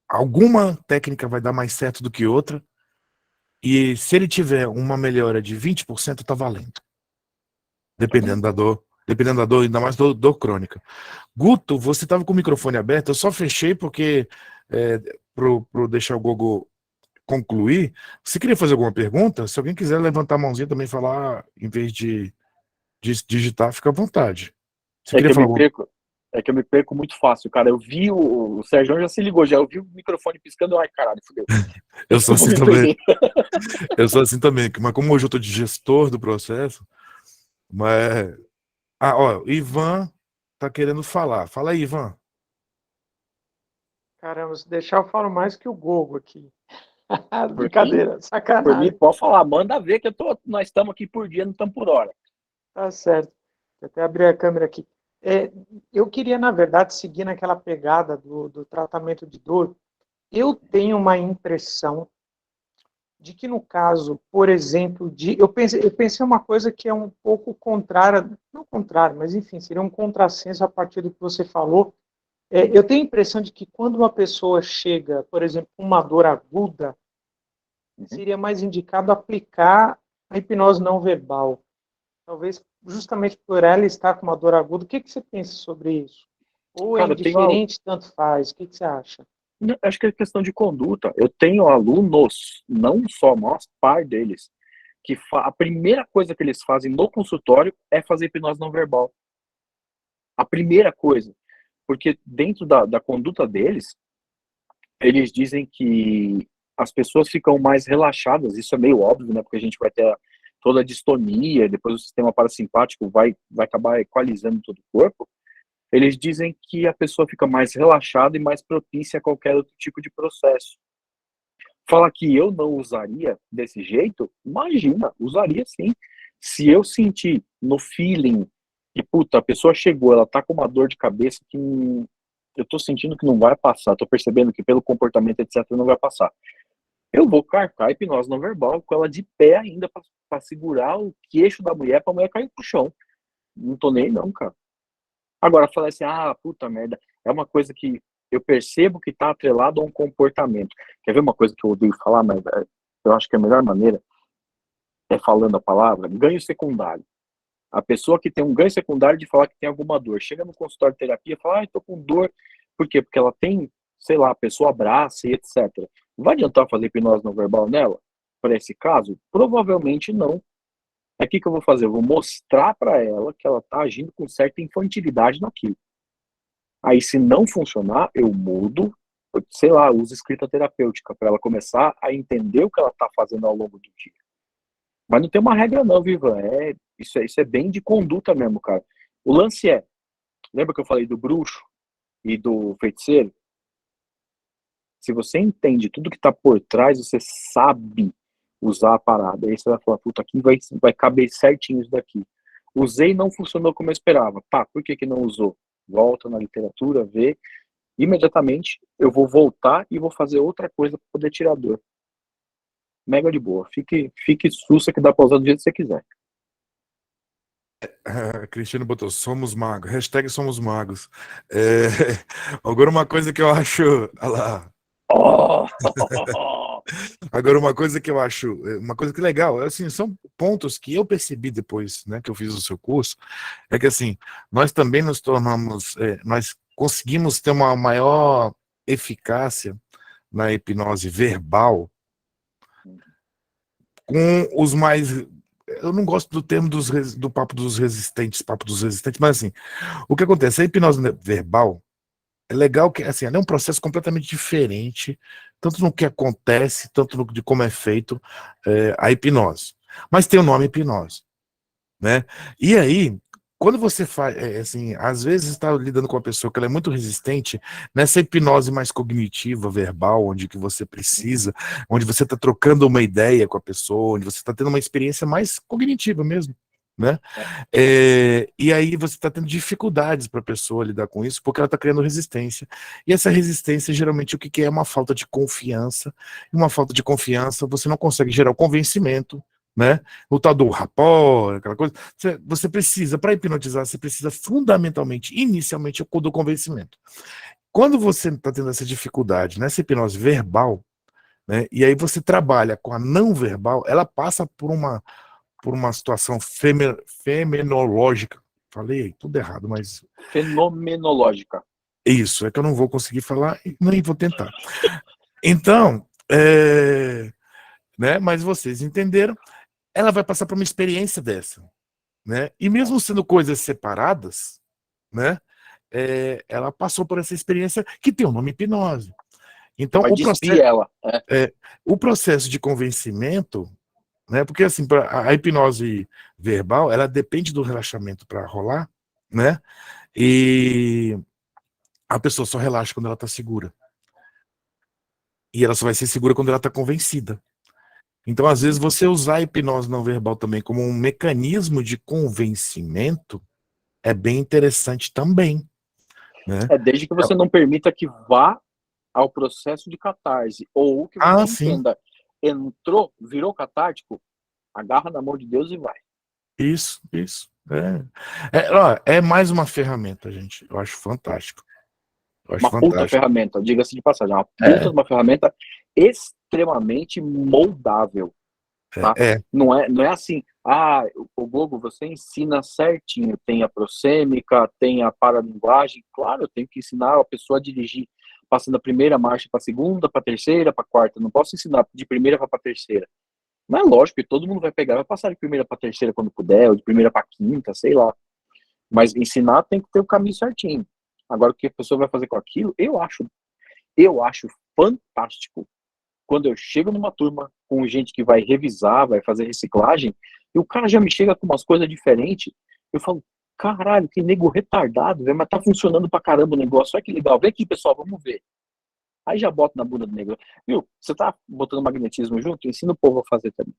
alguma técnica vai dar mais certo do que outra, e se ele tiver uma melhora de 20%, tá valendo. Dependendo da dor, ainda mais dor crônica. Guto, você estava com o microfone aberto, eu só fechei porque, pro deixar o Gogo concluir, você queria fazer alguma pergunta? Se alguém quiser levantar a mãozinha também e falar, em vez de digitar, fica à vontade. Você É que queria eu falar me alguma perco, é que eu me perco muito fácil, cara. Eu vi o Sérgio já se ligou, já eu vi o microfone piscando, ai caralho, fudeu. Eu sou Eu vou assim me também. perder. Eu sou assim também, mas como hoje eu tô de gestor do processo, mas... ó, Ivan tá querendo falar. Fala aí, Ivan. Caramba, se deixar eu falo mais que o Gogo aqui. Por mim, Brincadeira, por mim, sacanagem. pode falar, manda ver que nós estamos aqui por dia, não estamos por hora. Tá certo. Vou até abrir a câmera aqui. Eu queria, na verdade, seguir naquela pegada do tratamento de dor. Eu tenho uma impressão de que, no caso, por exemplo, eu pensei uma coisa que é um pouco contrária, não contrária, mas enfim, seria um contrassenso a partir do que você falou. Eu tenho a impressão de que quando uma pessoa chega, por exemplo, com uma dor aguda, seria mais indicado aplicar a hipnose não verbal. Talvez justamente por ela estar com uma dor aguda. O que você pensa sobre isso? Ou é Cara, indiferente, tanto faz? O que você acha? acho que é questão de conduta. Eu tenho alunos, não só nós, par deles, que a primeira coisa que eles fazem no consultório é fazer hipnose não verbal. A primeira coisa. Porque dentro da conduta deles, eles dizem que as pessoas ficam mais relaxadas. Isso é meio óbvio, né? Porque a gente vai ter toda a distonia, depois o sistema parasimpático vai acabar equalizando todo o corpo. Eles dizem que a pessoa fica mais relaxada e mais propícia a qualquer outro tipo de processo. Fala que eu não usaria desse jeito? Imagina, usaria sim. Se eu sentir no feeling que, puta, a pessoa chegou, ela tá com uma dor de cabeça que eu tô sentindo que não vai passar, tô percebendo que pelo comportamento, etc, não vai passar. Eu vou carcar a hipnose não verbal com ela de pé ainda para segurar o queixo da mulher pra mulher cair pro chão. Não tô nem não, cara. Agora, falar assim, puta merda, é uma coisa que eu percebo que está atrelado a um comportamento. Quer ver uma coisa que eu odeio falar, mas eu acho que a melhor maneira é falando a palavra ganho secundário. A pessoa que tem um ganho secundário de falar que tem alguma dor, chega no consultório de terapia e fala, tô com dor. Por quê? Porque ela tem, sei lá, a pessoa abraça e etc. Vai adiantar fazer hipnose não verbal nela? Para esse caso? Provavelmente não. É o que eu vou fazer? Eu vou mostrar para ela que ela está agindo com certa infantilidade naquilo. Aí, se não funcionar, eu mudo, sei lá, uso escrita terapêutica para ela começar a entender o que ela está fazendo ao longo do dia. Mas não tem uma regra não, Viva. Isso é bem de conduta mesmo, cara. O lance lembra que eu falei do bruxo e do feiticeiro? Se você entende tudo que tá por trás, você sabe usar a parada. Aí você vai falar, puta, aqui vai caber certinho isso daqui. Usei e não funcionou como eu esperava. Pá, por que não usou? Volta na literatura, vê. Imediatamente eu vou voltar e vou fazer outra coisa para poder tirar a dor. Mega de boa. Fique sussa que dá pra usar do jeito que você quiser. Cristiano botou, somos magos. Hashtag somos magos. É, agora uma coisa que eu acho. Olha lá. Oh! Agora uma coisa que eu acho, uma coisa que é legal, assim, são pontos que eu percebi depois, né, que eu fiz o seu curso, é que assim, nós também nos tornamos, nós conseguimos ter uma maior eficácia na hipnose verbal com os mais. Eu não gosto do termo do papo dos resistentes, mas assim, o que acontece? A hipnose verbal é legal que assim, ela é um processo completamente diferente, tanto no que acontece, tanto no, de como é feito a hipnose. Mas tem o nome hipnose, né? E aí, quando você faz, assim, às vezes está lidando com uma pessoa que ela é muito resistente, nessa hipnose mais cognitiva, verbal, onde que você precisa, onde você está trocando uma ideia com a pessoa, onde você está tendo uma experiência mais cognitiva mesmo, né? E aí você está tendo dificuldades para a pessoa lidar com isso, porque ela está criando resistência. E essa resistência, geralmente, o que é uma falta de confiança. E uma falta de confiança, você não consegue gerar o convencimento, né? O tal do rapport, aquela coisa. Você precisa, para hipnotizar, você precisa fundamentalmente, inicialmente, do convencimento. Quando você está tendo essa dificuldade nessa hipnose verbal, né? E aí você trabalha com a não verbal, ela passa por uma situação fenomenológica. Falei tudo errado, mas. Fenomenológica. Isso, é que eu não vou conseguir falar e nem vou tentar. Então, né, mas vocês entenderam, ela vai passar por uma experiência dessa. Né? E mesmo sendo coisas separadas, né, ela passou por essa experiência que tem o nome hipnose. Então, Vai despir ela. o processo de convencimento, né? Porque assim, a hipnose verbal, ela depende do relaxamento para rolar, né? E a pessoa só relaxa quando ela está segura. E ela só vai ser segura quando ela está convencida. Então, às vezes, você usar a hipnose não verbal também como um mecanismo de convencimento é bem interessante também, né? Desde que você não permita que vá ao processo de catarse, ou que você Sim. entenda, entrou, virou catártico, agarra na mão de Deus e vai. Isso. É mais uma ferramenta, gente. Eu acho fantástico. Puta ferramenta, diga-se de passagem, uma puta de uma ferramenta extremamente moldável. Tá? Não é assim, o Gogo, você ensina certinho, tem a prosêmica, tem a paralinguagem, claro, eu tenho que ensinar a pessoa a dirigir, passando a primeira marcha para a segunda, para a terceira, para a quarta, não posso ensinar de primeira para a terceira. Não é lógico que todo mundo vai pegar, vai passar de primeira para terceira quando puder, ou de primeira para quinta, sei lá. Mas ensinar tem que ter o caminho certinho. Agora, o que a pessoa vai fazer com aquilo, eu acho fantástico quando eu chego numa turma com gente que vai revisar, vai fazer reciclagem, e o cara já me chega com umas coisas diferentes, eu falo, caralho, que nego retardado, velho, mas tá funcionando pra caramba o negócio, olha que legal, vem aqui pessoal, vamos ver. Aí já boto na bunda do negro, viu, você tá botando magnetismo junto, ensina o povo a fazer também.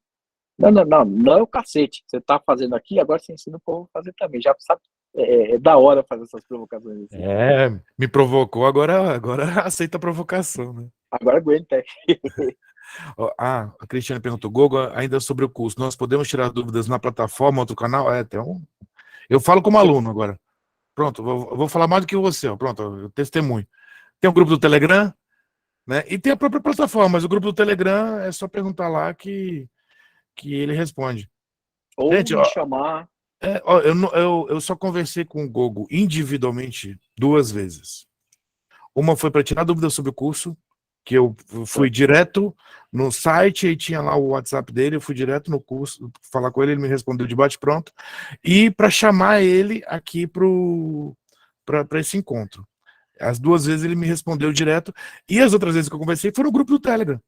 Não é o cacete, você tá fazendo aqui, agora você ensina o povo a fazer também, já sabe, é da hora fazer essas provocações assim. Me provocou, agora aceita a provocação, né? Agora aguenta. A Cristiane perguntou, Gogo, ainda sobre o curso, nós podemos tirar dúvidas na plataforma, outro canal? Eu falo como aluno agora. Pronto, vou falar mais do que você, pronto, eu testemunho. Tem um grupo do Telegram, né? E tem a própria plataforma, mas o grupo do Telegram é só perguntar lá que ele responde. Ou gente, me chamar. Eu só conversei com o Gogo individualmente 2 vezes. Uma foi para tirar dúvidas sobre o curso, que eu fui direto no site e tinha lá o WhatsApp dele, eu fui direto no curso falar com ele, ele me respondeu de bate-pronto, e para chamar ele aqui para esse encontro. As 2 vezes ele me respondeu direto, e as outras vezes que eu conversei foram no grupo do Telegram.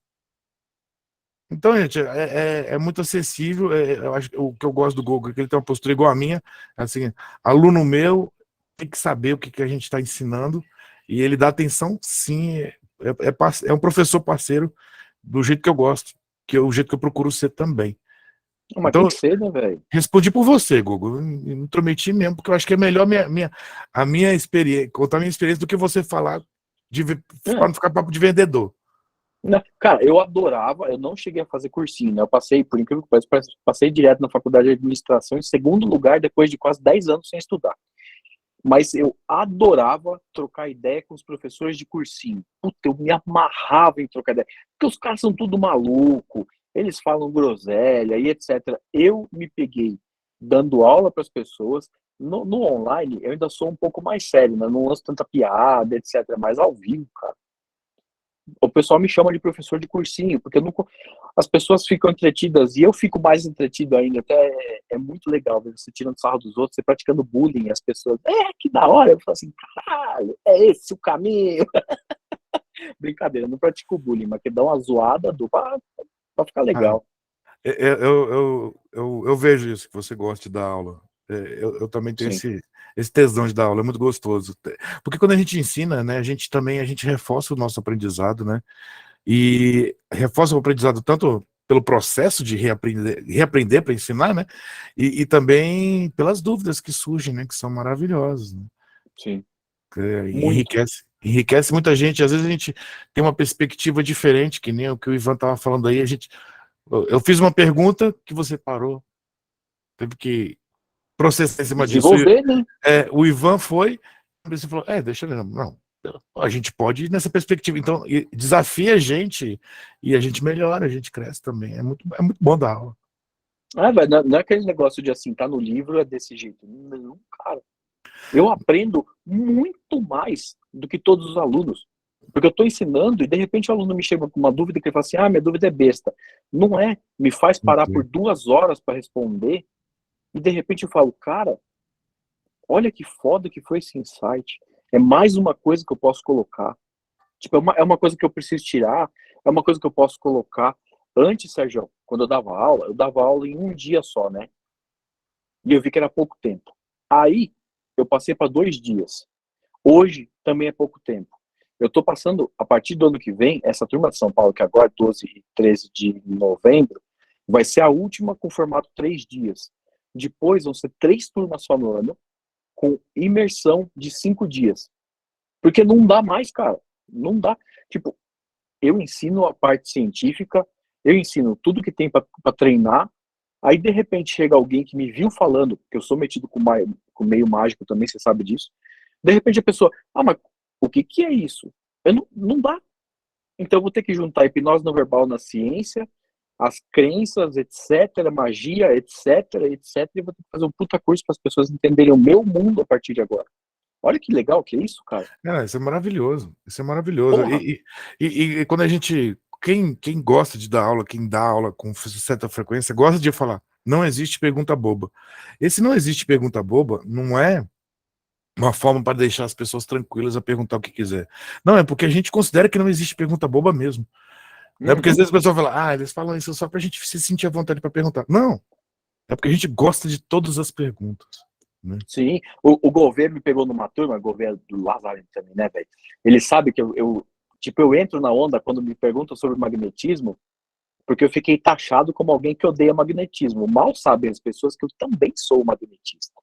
Então, gente, é muito acessível. Eu acho que o que eu gosto do Google é que ele tem uma postura igual a minha. Assim, aluno meu tem que saber o que a gente está ensinando e ele dá atenção, sim. É um professor parceiro do jeito que eu gosto, que é o jeito que eu procuro ser também. Mas tem Então, que ser, né, velho? respondi por você, Google. Eu me intrometi mesmo, porque eu acho que é melhor a minha experiência, contar a minha experiência do que você falar para não ficar papo de vendedor. Não, cara, eu adorava, eu não cheguei a fazer cursinho, né? Eu passei, por incrível que pareça, passei direto na faculdade de administração em segundo lugar depois de quase 10 anos sem estudar. Mas eu adorava trocar ideia com os professores de cursinho. Puta, eu me amarrava em trocar ideia. Porque os caras são tudo maluco, eles falam groselha e etc. Eu me peguei dando aula para as pessoas. No online, eu ainda sou um pouco mais sério, né? Não lanço tanta piada, etc. Mas ao vivo, cara, o pessoal me chama de professor de cursinho, porque eu não, as pessoas ficam entretidas e eu fico mais entretido ainda. Até é muito legal ver você tirando sarro dos outros, você praticando bullying, as pessoas, que da hora. Eu falo assim, caralho, é esse o caminho. Brincadeira, eu não pratico bullying, mas que dá uma zoada pra ficar legal. Eu vejo isso, que você gosta de dar aula. Eu também tenho Sim. esse tesão de dar aula, é muito gostoso. Porque quando a gente ensina, né, a gente reforça o nosso aprendizado, né? E reforça o aprendizado tanto pelo processo de reaprender para ensinar, né? E também pelas dúvidas que surgem, né? Que são maravilhosas, né? Sim. Muito. Enriquece muita gente. Às vezes a gente tem uma perspectiva diferente, que nem o que o Ivan estava falando aí. Eu fiz uma pergunta que você parou, teve que processar em cima disso. Desenvolver, né? O Ivan foi, você falou, deixa eu ver, não, a gente pode ir nessa perspectiva, então desafia a gente e a gente melhora, a gente cresce também, é muito bom dar aula. Velho, não é aquele negócio de assim, tá no livro, é desse jeito. Não, cara. Eu aprendo muito mais do que todos os alunos. Porque eu estou ensinando e de repente o aluno me chega com uma dúvida que ele fala assim, minha dúvida é besta. Não é, me faz parar por 2 horas para responder e de repente eu falo, cara, olha que foda que foi esse insight. É mais uma coisa que eu posso colocar. Tipo, é uma coisa que eu preciso tirar, é uma coisa que eu posso colocar. Antes, Sérgio, quando eu dava aula em um dia só, né? E eu vi que era pouco tempo. Aí, eu passei para 2 dias. Hoje, também é pouco tempo. Eu estou passando, a partir do ano que vem, essa turma de São Paulo, que agora é 12 e 13 de novembro, vai ser a última com formato 3 dias. Depois vão ser 3 turmas só no ano, com imersão de 5 dias. Porque não dá mais, cara. Não dá. Tipo, eu ensino a parte científica, eu ensino tudo que tem para treinar, aí de repente chega alguém que me viu falando, que eu sou metido com meio mágico também, você sabe disso, de repente a pessoa, mas o que é isso? Não dá. Então eu vou ter que juntar a hipnose não verbal na ciência, as crenças, etc., magia, etc., e vou ter que fazer um puta curso para as pessoas entenderem o meu mundo a partir de agora. Olha que legal que é isso, cara. Isso é maravilhoso. Isso é maravilhoso. Porra. E quando a gente. Quem gosta de dar aula, quem dá aula com certa frequência, gosta de falar, não existe pergunta boba. Esse não existe pergunta boba não é uma forma para deixar as pessoas tranquilas a perguntar o que quiser. Não, é porque a gente considera que não existe pergunta boba mesmo. Não é porque às vezes a pessoa fala, eles falam isso só pra gente se sentir à vontade para perguntar. Não. É porque a gente gosta de todas as perguntas. Né? Sim, o governo me pegou numa turma, o governo do Lázaro também, né, velho? Ele sabe que eu entro na onda quando me perguntam sobre magnetismo, porque eu fiquei taxado como alguém que odeia magnetismo. Mal sabem as pessoas que eu também sou magnetista.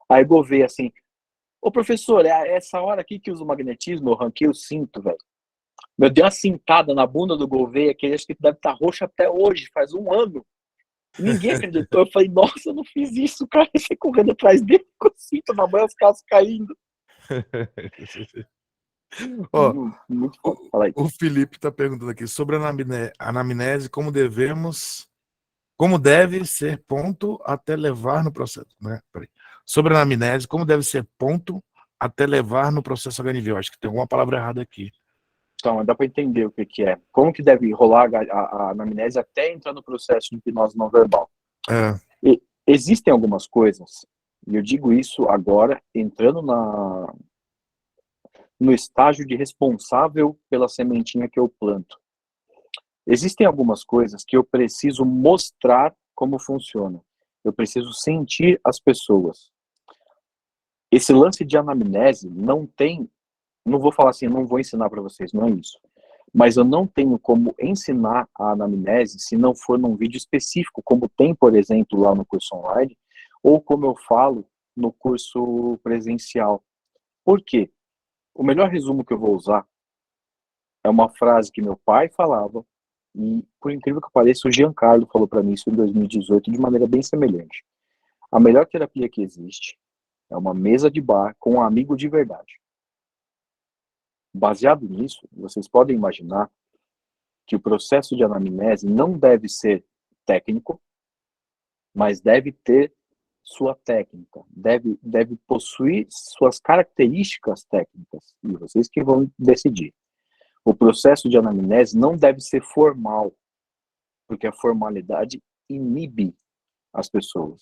Aí o Gouveia assim, ô professor, é essa hora aqui que usa o magnetismo, eu ranquei o cinto, velho. Eu dei uma cintada na bunda do Gouveia, que ele acho que deve estar roxo até hoje, faz 1 ano. Ninguém acreditou. Eu falei, nossa, eu não fiz isso, cara. Eu saí correndo atrás dele com o cinto na mão, os carros caindo. Muito foda. Fala aí. O Felipe está perguntando aqui sobre a anamnese, como deve ser ponto até levar no processo, né? Sobre a anamnese, como deve ser ponto até levar no processo HNV. Acho que tem alguma palavra errada aqui. Então, dá para entender o que é. Como que deve rolar a anamnese até entrar no processo de hipnose não verbal. E existem algumas coisas, e eu digo isso agora, entrando no estágio de responsável pela sementinha que eu planto. Existem algumas coisas que eu preciso mostrar como funciona. Eu preciso sentir as pessoas. Esse lance de anamnese não tem, não vou falar assim, não vou ensinar para vocês, não é isso. Mas eu não tenho como ensinar a anamnese se não for num vídeo específico, como tem, por exemplo, lá no curso online, ou como eu falo no curso presencial. Por quê? O melhor resumo que eu vou usar é uma frase que meu pai falava, e por incrível que pareça, o Giancarlo falou para mim isso em 2018 de maneira bem semelhante. A melhor terapia que existe é uma mesa de bar com um amigo de verdade. Baseado nisso, vocês podem imaginar que o processo de anamnese não deve ser técnico, mas deve ter sua técnica, deve possuir suas características técnicas, e vocês que vão decidir. O processo de anamnese não deve ser formal, porque a formalidade inibe as pessoas.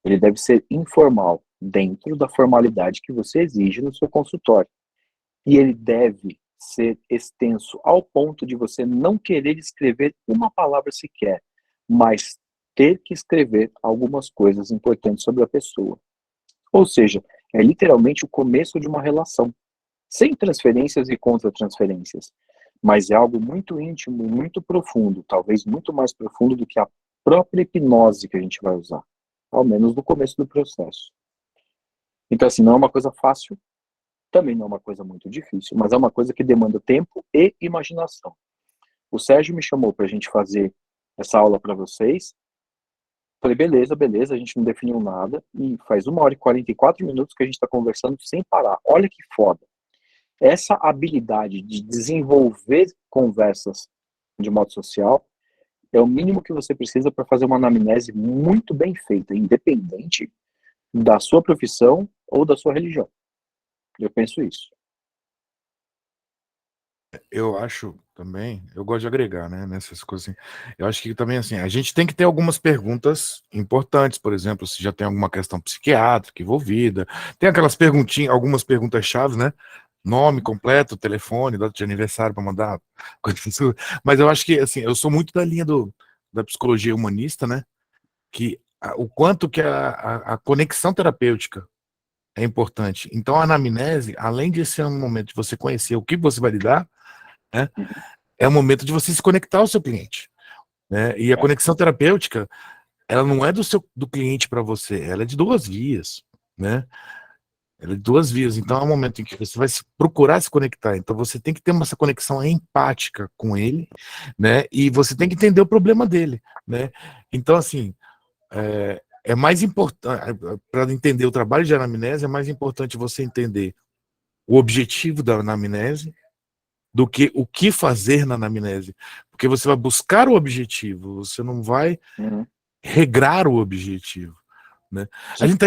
Ele deve ser informal, dentro da formalidade que você exige no seu consultório. E ele deve ser extenso ao ponto de você não querer escrever uma palavra sequer, mas ter que escrever algumas coisas importantes sobre a pessoa. Ou seja, é literalmente o começo de uma relação, sem transferências e contra-transferências, mas é algo muito íntimo, muito profundo, talvez muito mais profundo do que a própria hipnose que a gente vai usar, ao menos no começo do processo. Então, assim, não é uma coisa fácil, também não é uma coisa muito difícil, mas é uma coisa que demanda tempo e imaginação. O Sérgio me chamou para a gente fazer essa aula para vocês. Falei, beleza, a gente não definiu nada, e faz 1h44 que a gente está conversando sem parar. Olha que foda. Essa habilidade de desenvolver conversas de modo social é o mínimo que você precisa para fazer uma anamnese muito bem feita, independente da sua profissão ou da sua religião. Eu penso isso. Eu acho também, eu gosto de agregar, né, nessas coisas assim. Eu acho que também, assim, a gente tem que ter algumas perguntas importantes, por exemplo, se já tem alguma questão psiquiátrica envolvida, tem aquelas perguntinhas, algumas perguntas-chave, né, nome completo, telefone, data de aniversário para mandar, mas eu acho que, assim, eu sou muito da linha da psicologia humanista, né, que o quanto que a conexão terapêutica é importante. Então, a anamnese, além de ser um momento de você conhecer o que você vai lidar, né, é o momento de você se conectar ao seu cliente, né? E a conexão terapêutica, ela não é do cliente para você, ela é de duas vias, né? Ela é de duas vias. Então é um momento em que você vai procurar se conectar. Então você tem que ter essa conexão empática com ele, né? E você tem que entender o problema dele, né? Então, assim, é mais importante, para entender o trabalho de anamnese, é mais importante você entender o objetivo da anamnese do que o que fazer na anamnese. Porque você vai buscar o objetivo, você não vai regrar o objetivo. Né? A gente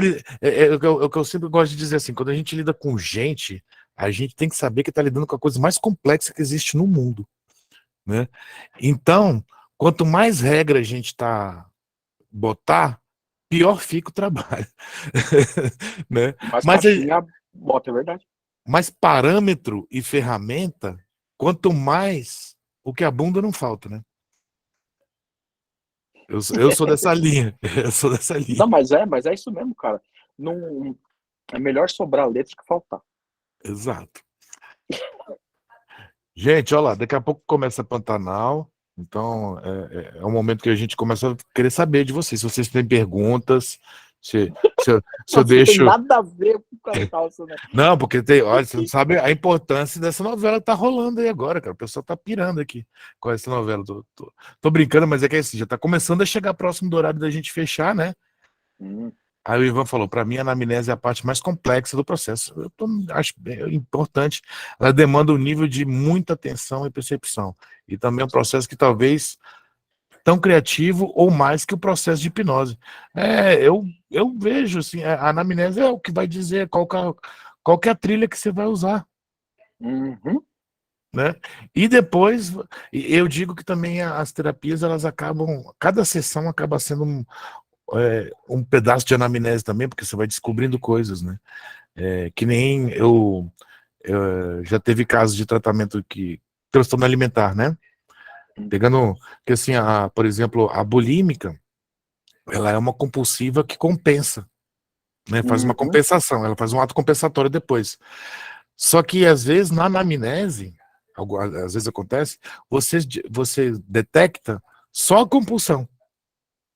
o que eu sempre gosto de dizer assim, quando a gente lida com gente, a gente tem que saber que está lidando com a coisa mais complexa que existe no mundo. Né? Então, quanto mais regra a gente botar, pior fica o trabalho. Né? Bota, é verdade. Mas parâmetro e ferramenta, quanto mais, o que a bunda não falta, né? Eu sou dessa linha. Eu sou dessa linha. Não, mas é isso mesmo, cara. Não, é melhor sobrar letra que faltar. Exato. Gente, olha lá, daqui a pouco começa Pantanal, então é um momento que a gente começa a querer saber de vocês. Se vocês têm perguntas, se eu deixo... Não tem nada a ver com o Cantalso, né? Não, porque olha, você não sabe a importância dessa novela que tá rolando aí agora, cara. O pessoal tá pirando aqui com essa novela. Tô brincando, mas é que assim, já tá começando a chegar próximo do horário da gente fechar, né? Aí o Ivan falou, para mim a anamnese é a parte mais complexa do processo. Acho importante, ela demanda um nível de muita atenção e percepção. E também é um processo que talvez tão criativo ou mais que o processo de hipnose. Eu vejo, assim, a anamnese é o que vai dizer qual que é a trilha que você vai usar. Né? E depois, eu digo que também as terapias, elas acabam, cada sessão acaba sendo um pedaço de anamnese também, porque você vai descobrindo coisas, né? Que nem eu já teve casos de tratamento transtorno alimentar, né? Pegando, que assim, por exemplo, a bulímica, ela é uma compulsiva que compensa, né? Faz uma Uhum. compensação, ela faz um ato compensatório depois. Só que, às vezes, na anamnese, às vezes acontece, você detecta só a compulsão.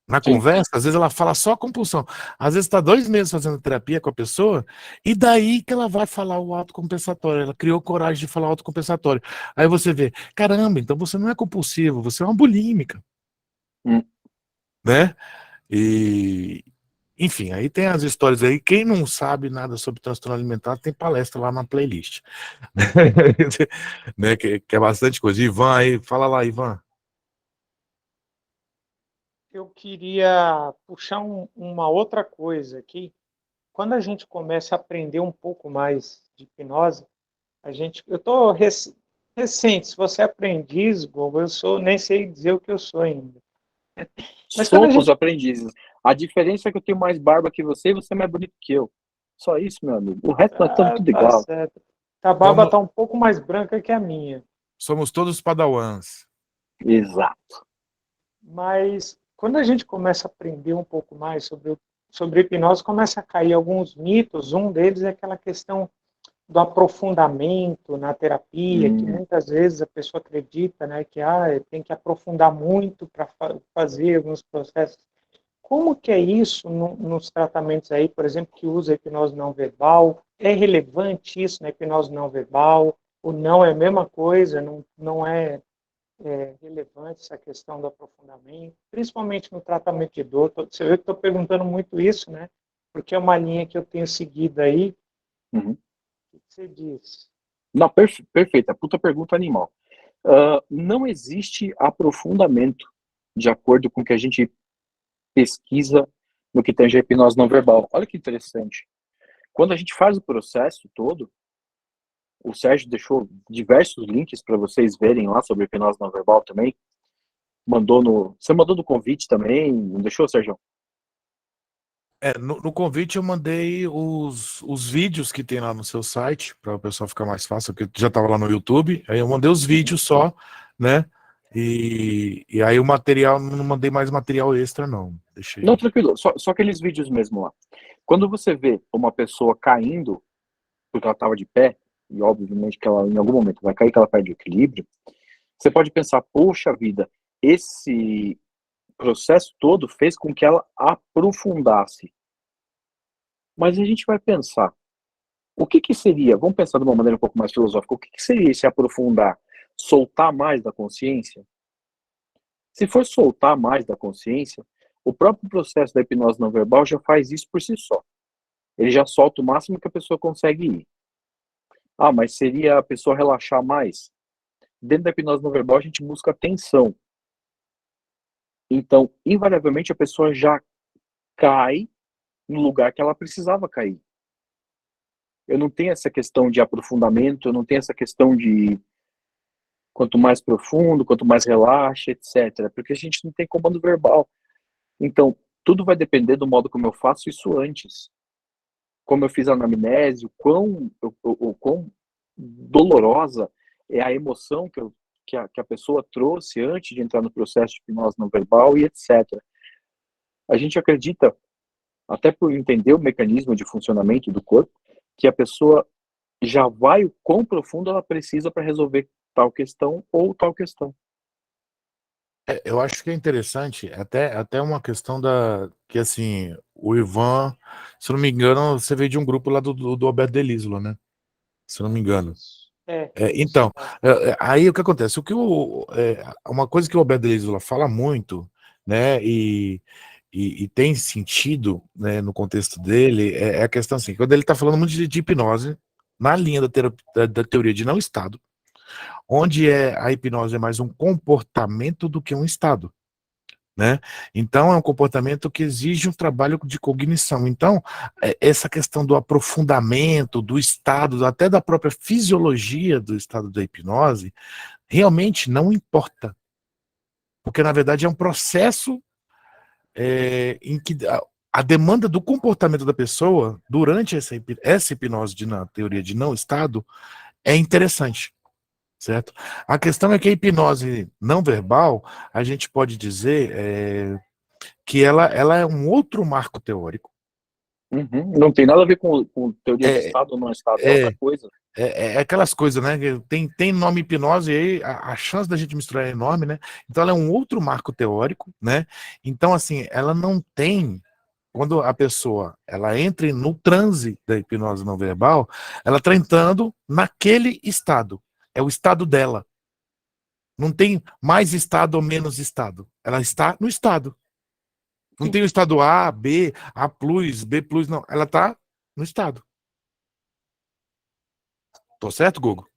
Na Sim. conversa, às vezes ela fala só a compulsão. Às vezes está 2 meses fazendo terapia com a pessoa, e daí que ela vai falar o ato compensatório. Ela criou coragem de falar o ato compensatório. Aí você vê, caramba, então você não é compulsivo, você é uma bulímica, Hum. né? E, enfim, aí tem as histórias aí. Quem não sabe nada sobre transtorno alimentar, tem palestra lá na playlist. Né? Que é bastante coisa. Ivan aí, fala lá, Ivan. Eu queria puxar uma outra coisa aqui. Quando a gente começa a aprender um pouco mais de hipnose, eu estou recente, se você é aprendiz, Google, eu sou, nem sei dizer o que eu sou ainda. Mas quando a Somos gente. aprendizes. A diferença é que eu tenho mais barba que você e você é mais bonito que eu. Só isso, meu amigo. O resto nós estamos Ah, tudo tá igual. certo. A barba Somos, está um pouco mais branca que a minha. somos todos padawans. Exato. Mas quando a gente começa a aprender um pouco mais sobre hipnose, começa a cair alguns mitos. Um deles é aquela questão do aprofundamento na terapia, que Hum. muitas vezes a pessoa acredita, né, que tem que aprofundar muito para fazer alguns processos. Como que é isso nos tratamentos aí, por exemplo, que usa a hipnose não verbal? É relevante isso na hipnose não verbal? Ou não é a mesma coisa? Não é relevante essa questão do aprofundamento, principalmente no tratamento de dor. Você vê que estou perguntando muito isso, né? Porque é uma linha que eu tenho seguido aí. Uhum. O que você diz? Não, perfeita. Puta pergunta animal. Não existe aprofundamento de acordo com o que a gente pesquisa no que tange a hipnose não verbal. Olha que interessante. Quando a gente faz o processo todo, o Sérgio deixou diversos links para vocês verem lá sobre hipnose não verbal também. Você mandou no convite também, não deixou, Sérgio? No convite eu mandei os vídeos que tem lá no seu site, para o pessoal ficar mais fácil, porque já estava lá no YouTube, aí eu mandei os vídeos só, né? E aí o material, não mandei mais material extra, não. Não, Deixei. tranquilo, só aqueles vídeos mesmo lá. Quando você vê uma pessoa caindo, porque ela estava de pé, e obviamente que ela em algum momento vai cair, que ela perde o equilíbrio, você pode pensar, poxa vida, esse processo todo fez com que ela aprofundasse. Mas a gente vai pensar, o que que seria, vamos pensar de uma maneira um pouco mais filosófica, o que que seria esse aprofundar? Soltar mais da consciência? Se for soltar mais da consciência, o próprio processo da hipnose não verbal já faz isso por si só. Ele já solta o máximo que a pessoa consegue ir. Ah, mas seria a pessoa relaxar mais? Dentro da hipnose não verbal, a gente busca atenção. Então, invariavelmente, a pessoa já cai no lugar que ela precisava cair. Eu não tenho essa questão de aprofundamento, eu não tenho essa questão de quanto mais profundo, quanto mais relaxa, etc. Porque a gente não tem comando verbal. Então, tudo vai depender do modo como eu faço isso antes. Como eu fiz a anamnese, o quão dolorosa é a emoção que a pessoa trouxe antes de entrar no processo de hipnose não verbal e etc. A gente acredita, até por entender o mecanismo de funcionamento do corpo, que a pessoa já vai o quão profundo ela precisa para resolver tal questão ou tal questão. Eu acho que é interessante, até uma questão que assim, o Ivan, se eu não me engano, você veio de um grupo lá do Alberto Delísolo, né? Se eu não me engano. Isso. Então, Isso. aí o que acontece? Uma coisa que o Alberto Delísolo fala muito, né, e tem sentido, né, no contexto dele, é a questão assim, quando ele está falando muito de hipnose, na linha da teoria de não estado, onde a hipnose é mais um comportamento do que um estado. Né? Então, é um comportamento que exige um trabalho de cognição. Então, essa questão do aprofundamento, do estado, até da própria fisiologia do estado da hipnose, realmente não importa. Porque, na verdade, é um processo em que a demanda do comportamento da pessoa, durante essa hipnose na teoria de não estado, é interessante. certo? A questão é que a hipnose não verbal, a gente pode dizer que ela é um outro marco teórico. Uhum. Não tem nada a ver com teoria de É, Estado ou não Estado, é outra é, coisa. é aquelas coisas, né? Que tem nome hipnose e aí a chance da gente misturar é enorme, né? Então ela é um outro marco teórico, né? Então, assim, ela não tem. Quando a pessoa ela entra no transe da hipnose não verbal, ela está entrando naquele estado. É o estado dela. Não tem mais estado ou menos estado. Ela está no estado. Não Sim. tem o estado A, B, A+, B+, não. Ela está no estado. Tô certo, Google?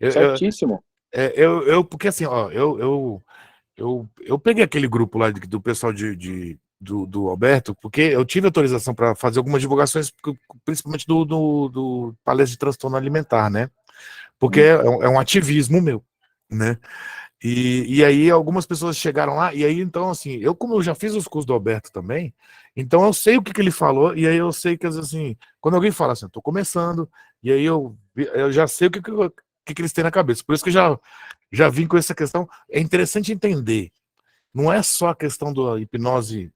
Eu, eu, Certíssimo. porque assim, ó, eu peguei aquele grupo lá do pessoal do Alberto, porque eu tive autorização para fazer algumas divulgações, principalmente do palestra de transtorno alimentar, né? Porque é um ativismo meu, né? E aí algumas pessoas chegaram lá, e aí então, assim, como eu já fiz os cursos do Alberto também, então eu sei o que ele falou, e aí eu sei que, assim, quando alguém fala assim, eu tô começando, e aí eu já sei o que eles têm na cabeça. Por isso que eu já vim com essa questão. É interessante entender, não é só a questão da hipnose,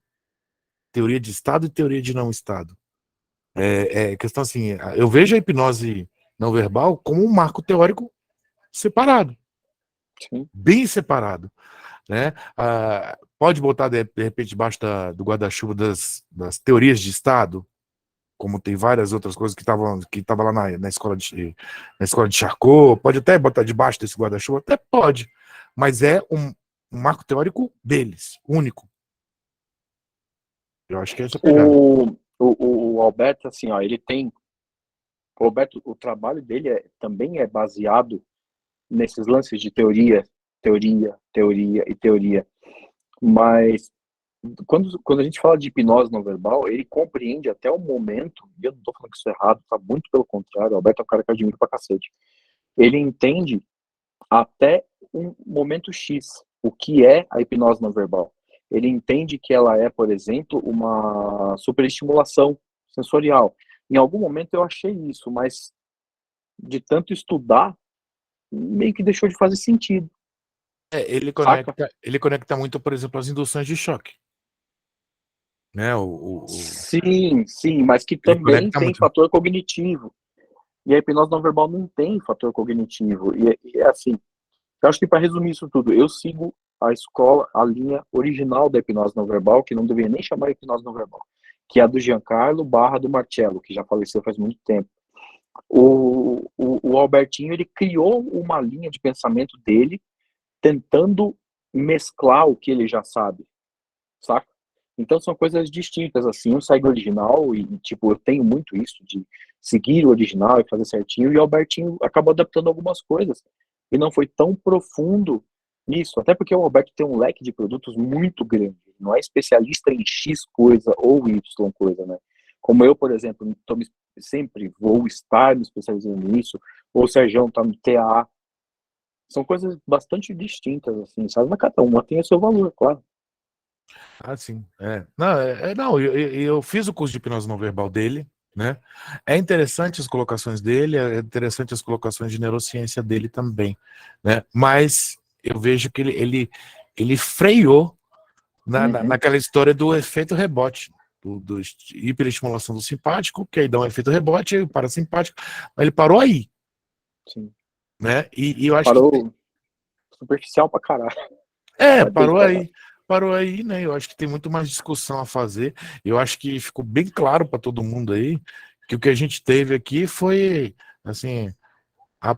teoria de estado e teoria de não estado. É questão assim, eu vejo a hipnose não verbal como um marco teórico separado, Sim. bem separado, né? Pode botar de repente debaixo do guarda-chuva das teorias de estado, como tem várias outras coisas que tava lá na escola de Charcot, pode até botar debaixo desse guarda-chuva, até pode, mas é um marco teórico deles, único. Eu acho que é essa a pegada. O Alberto, assim, ó, ele tem. O Alberto, o trabalho dele também é baseado nesses lances de teoria, teoria e teoria. Mas quando a gente fala de hipnose não verbal, ele compreende até o momento, e eu não estou falando que isso é errado, tá muito pelo contrário, o Alberto é um cara que eu admiro pra cacete. Ele entende até um momento X o que é a hipnose não verbal. Ele entende que ela é, por exemplo, uma superestimulação sensorial. Em algum momento eu achei isso, mas de tanto estudar, meio que deixou de fazer sentido, Ele saca? conecta muito, por exemplo, as induções de choque, né? Sim, sim, mas que Ele também conecta tem muito. fator cognitivo. E a hipnose não verbal não tem fator cognitivo. E é assim, eu acho que para resumir isso tudo, eu sigo a escola, a linha original da hipnose não verbal, que não deveria nem chamar hipnose não verbal, que é a do Giancarlo barra do Marcello, que já faleceu faz muito tempo. O Albertinho, ele criou uma linha de pensamento dele, tentando mesclar o que ele já sabe, saca? Então são coisas distintas, assim, um segue o original e, tipo, eu tenho muito isso de seguir o original e fazer certinho, e o Albertinho acabou adaptando algumas coisas, e não foi tão profundo nisso, até porque o Alberto tem um leque de produtos muito grande, não é especialista em X coisa ou Y coisa, né? Como eu, por exemplo, sempre vou estar me especializando nisso, ou o Sergião tá no TA, são coisas bastante distintas, assim, sabe? Mas cada uma tem o seu valor, claro. Ah, sim. Não, eu fiz o curso de hipnose não verbal dele, né? É interessante as colocações dele, é interessante as colocações de neurociência dele também, né? Mas eu vejo que ele freou naquela história do efeito rebote, do hiperestimulação do simpático, que aí dá um efeito rebote, e o parasimpático, mas ele parou aí, Sim. né? E eu acho que Parou superficial pra caralho. Mas bem parou falado. aí. Parou aí, né? Eu acho que tem muito mais discussão a fazer. Eu acho que ficou bem claro para todo mundo aí que o que a gente teve aqui foi, assim, a,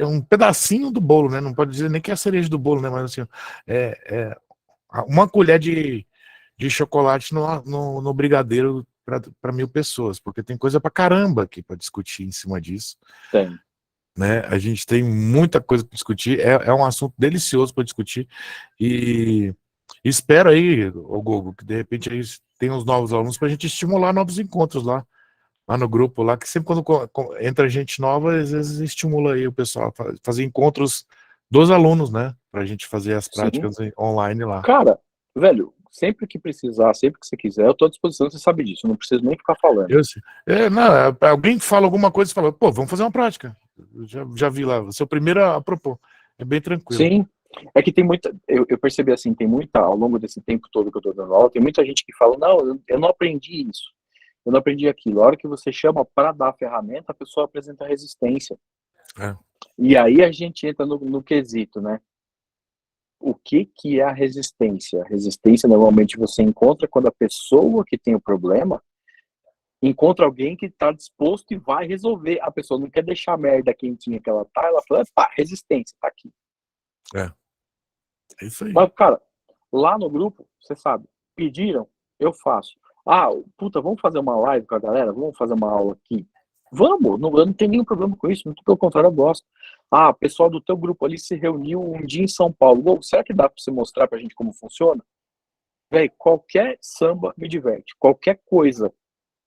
um pedacinho do bolo, né? Não pode dizer nem que é a cereja do bolo, né? Mas assim, é uma colher de chocolate no brigadeiro para 1.000 pessoas, porque tem coisa para caramba aqui para discutir em cima disso. Tem. Né? A gente tem muita coisa para discutir, é um assunto delicioso para discutir e espero aí, o Gogo, que de repente aí tem uns novos alunos para a gente estimular novos encontros lá no grupo, lá, que sempre quando entra gente nova, às vezes estimula aí o pessoal a fazer encontros dos alunos, né? Para a gente fazer as Sim. práticas online lá. Cara, velho, sempre que precisar, sempre que você quiser, eu tô à disposição, você sabe disso. Eu não preciso nem ficar falando. Não, alguém fala alguma coisa e fala, pô, vamos fazer uma prática. Já vi lá. Você é o primeiro a propor. É bem tranquilo. Sim, é que tem muita, eu percebi assim, tem muita, ao longo desse tempo todo que eu tô dando aula, tem muita gente que fala, não, eu não aprendi isso, eu não aprendi aquilo. A hora que você chama para dar a ferramenta, a pessoa apresenta resistência. É. E aí a gente entra no quesito, né? O que é a resistência? A resistência normalmente você encontra quando a pessoa que tem o problema encontra alguém que está disposto e vai resolver. A pessoa não quer deixar a merda quentinha que ela tá, ela fala, pá, resistência, tá aqui. É isso aí. Mas, cara, lá no grupo, você sabe, pediram, eu faço. Ah, puta, vamos fazer uma live com a galera? Vamos fazer uma aula aqui? Vamos, eu não tenho nenhum problema com isso, muito pelo contrário, eu gosto. Ah, o pessoal do teu grupo ali se reuniu um dia em São Paulo. Será que dá pra você mostrar pra gente como funciona? Véi, qualquer samba me diverte. Qualquer coisa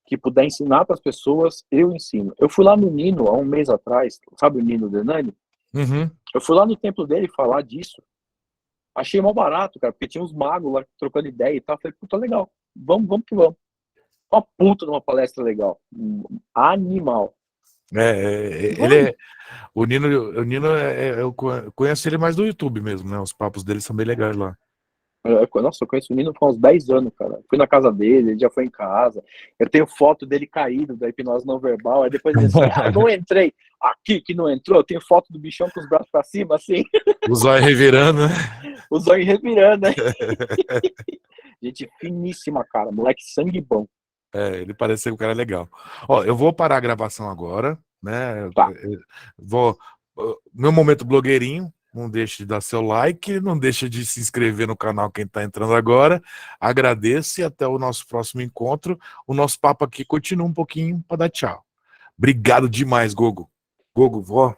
que puder ensinar para as pessoas, eu ensino. Eu fui lá no Nino, há um mês atrás, sabe o Nino Denani? Uhum. Eu fui lá no templo dele falar disso. Achei mó barato, cara, porque tinha uns magos lá trocando ideia e tal. Falei, puta, legal, vamos que vamos. Uma puta de uma palestra legal. Animal. Ele é. O Nino, eu conheço ele mais do YouTube mesmo, né? Os papos dele são bem legais lá. Nossa, eu conheço o Nino há uns 10 anos, cara. Fui na casa dele, ele já foi em casa. Eu tenho foto dele caído da hipnose não verbal. Aí depois ele assim, não entrei. Aqui que não entrou, eu tenho foto do bichão com os braços pra cima, assim. O zóio revirando, né? O zóio revirando, né? Gente finíssima, cara. Moleque sangue bom. Ele parece ser um cara legal. Ó, eu vou parar a gravação agora, né? Tá. Meu momento blogueirinho. Não deixe de dar seu like, não deixe de se inscrever no canal quem está entrando agora. Agradeço e até o nosso próximo encontro. O nosso papo aqui continua um pouquinho para dar tchau. Obrigado demais, Gogo. Gogo, vó.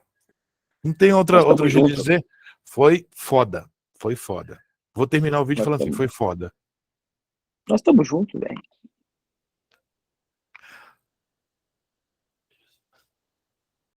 Não tem outro jeito de dizer? Foi foda. Foi foda. Vou terminar o vídeo falando assim, foi foda. Nós estamos juntos, velho.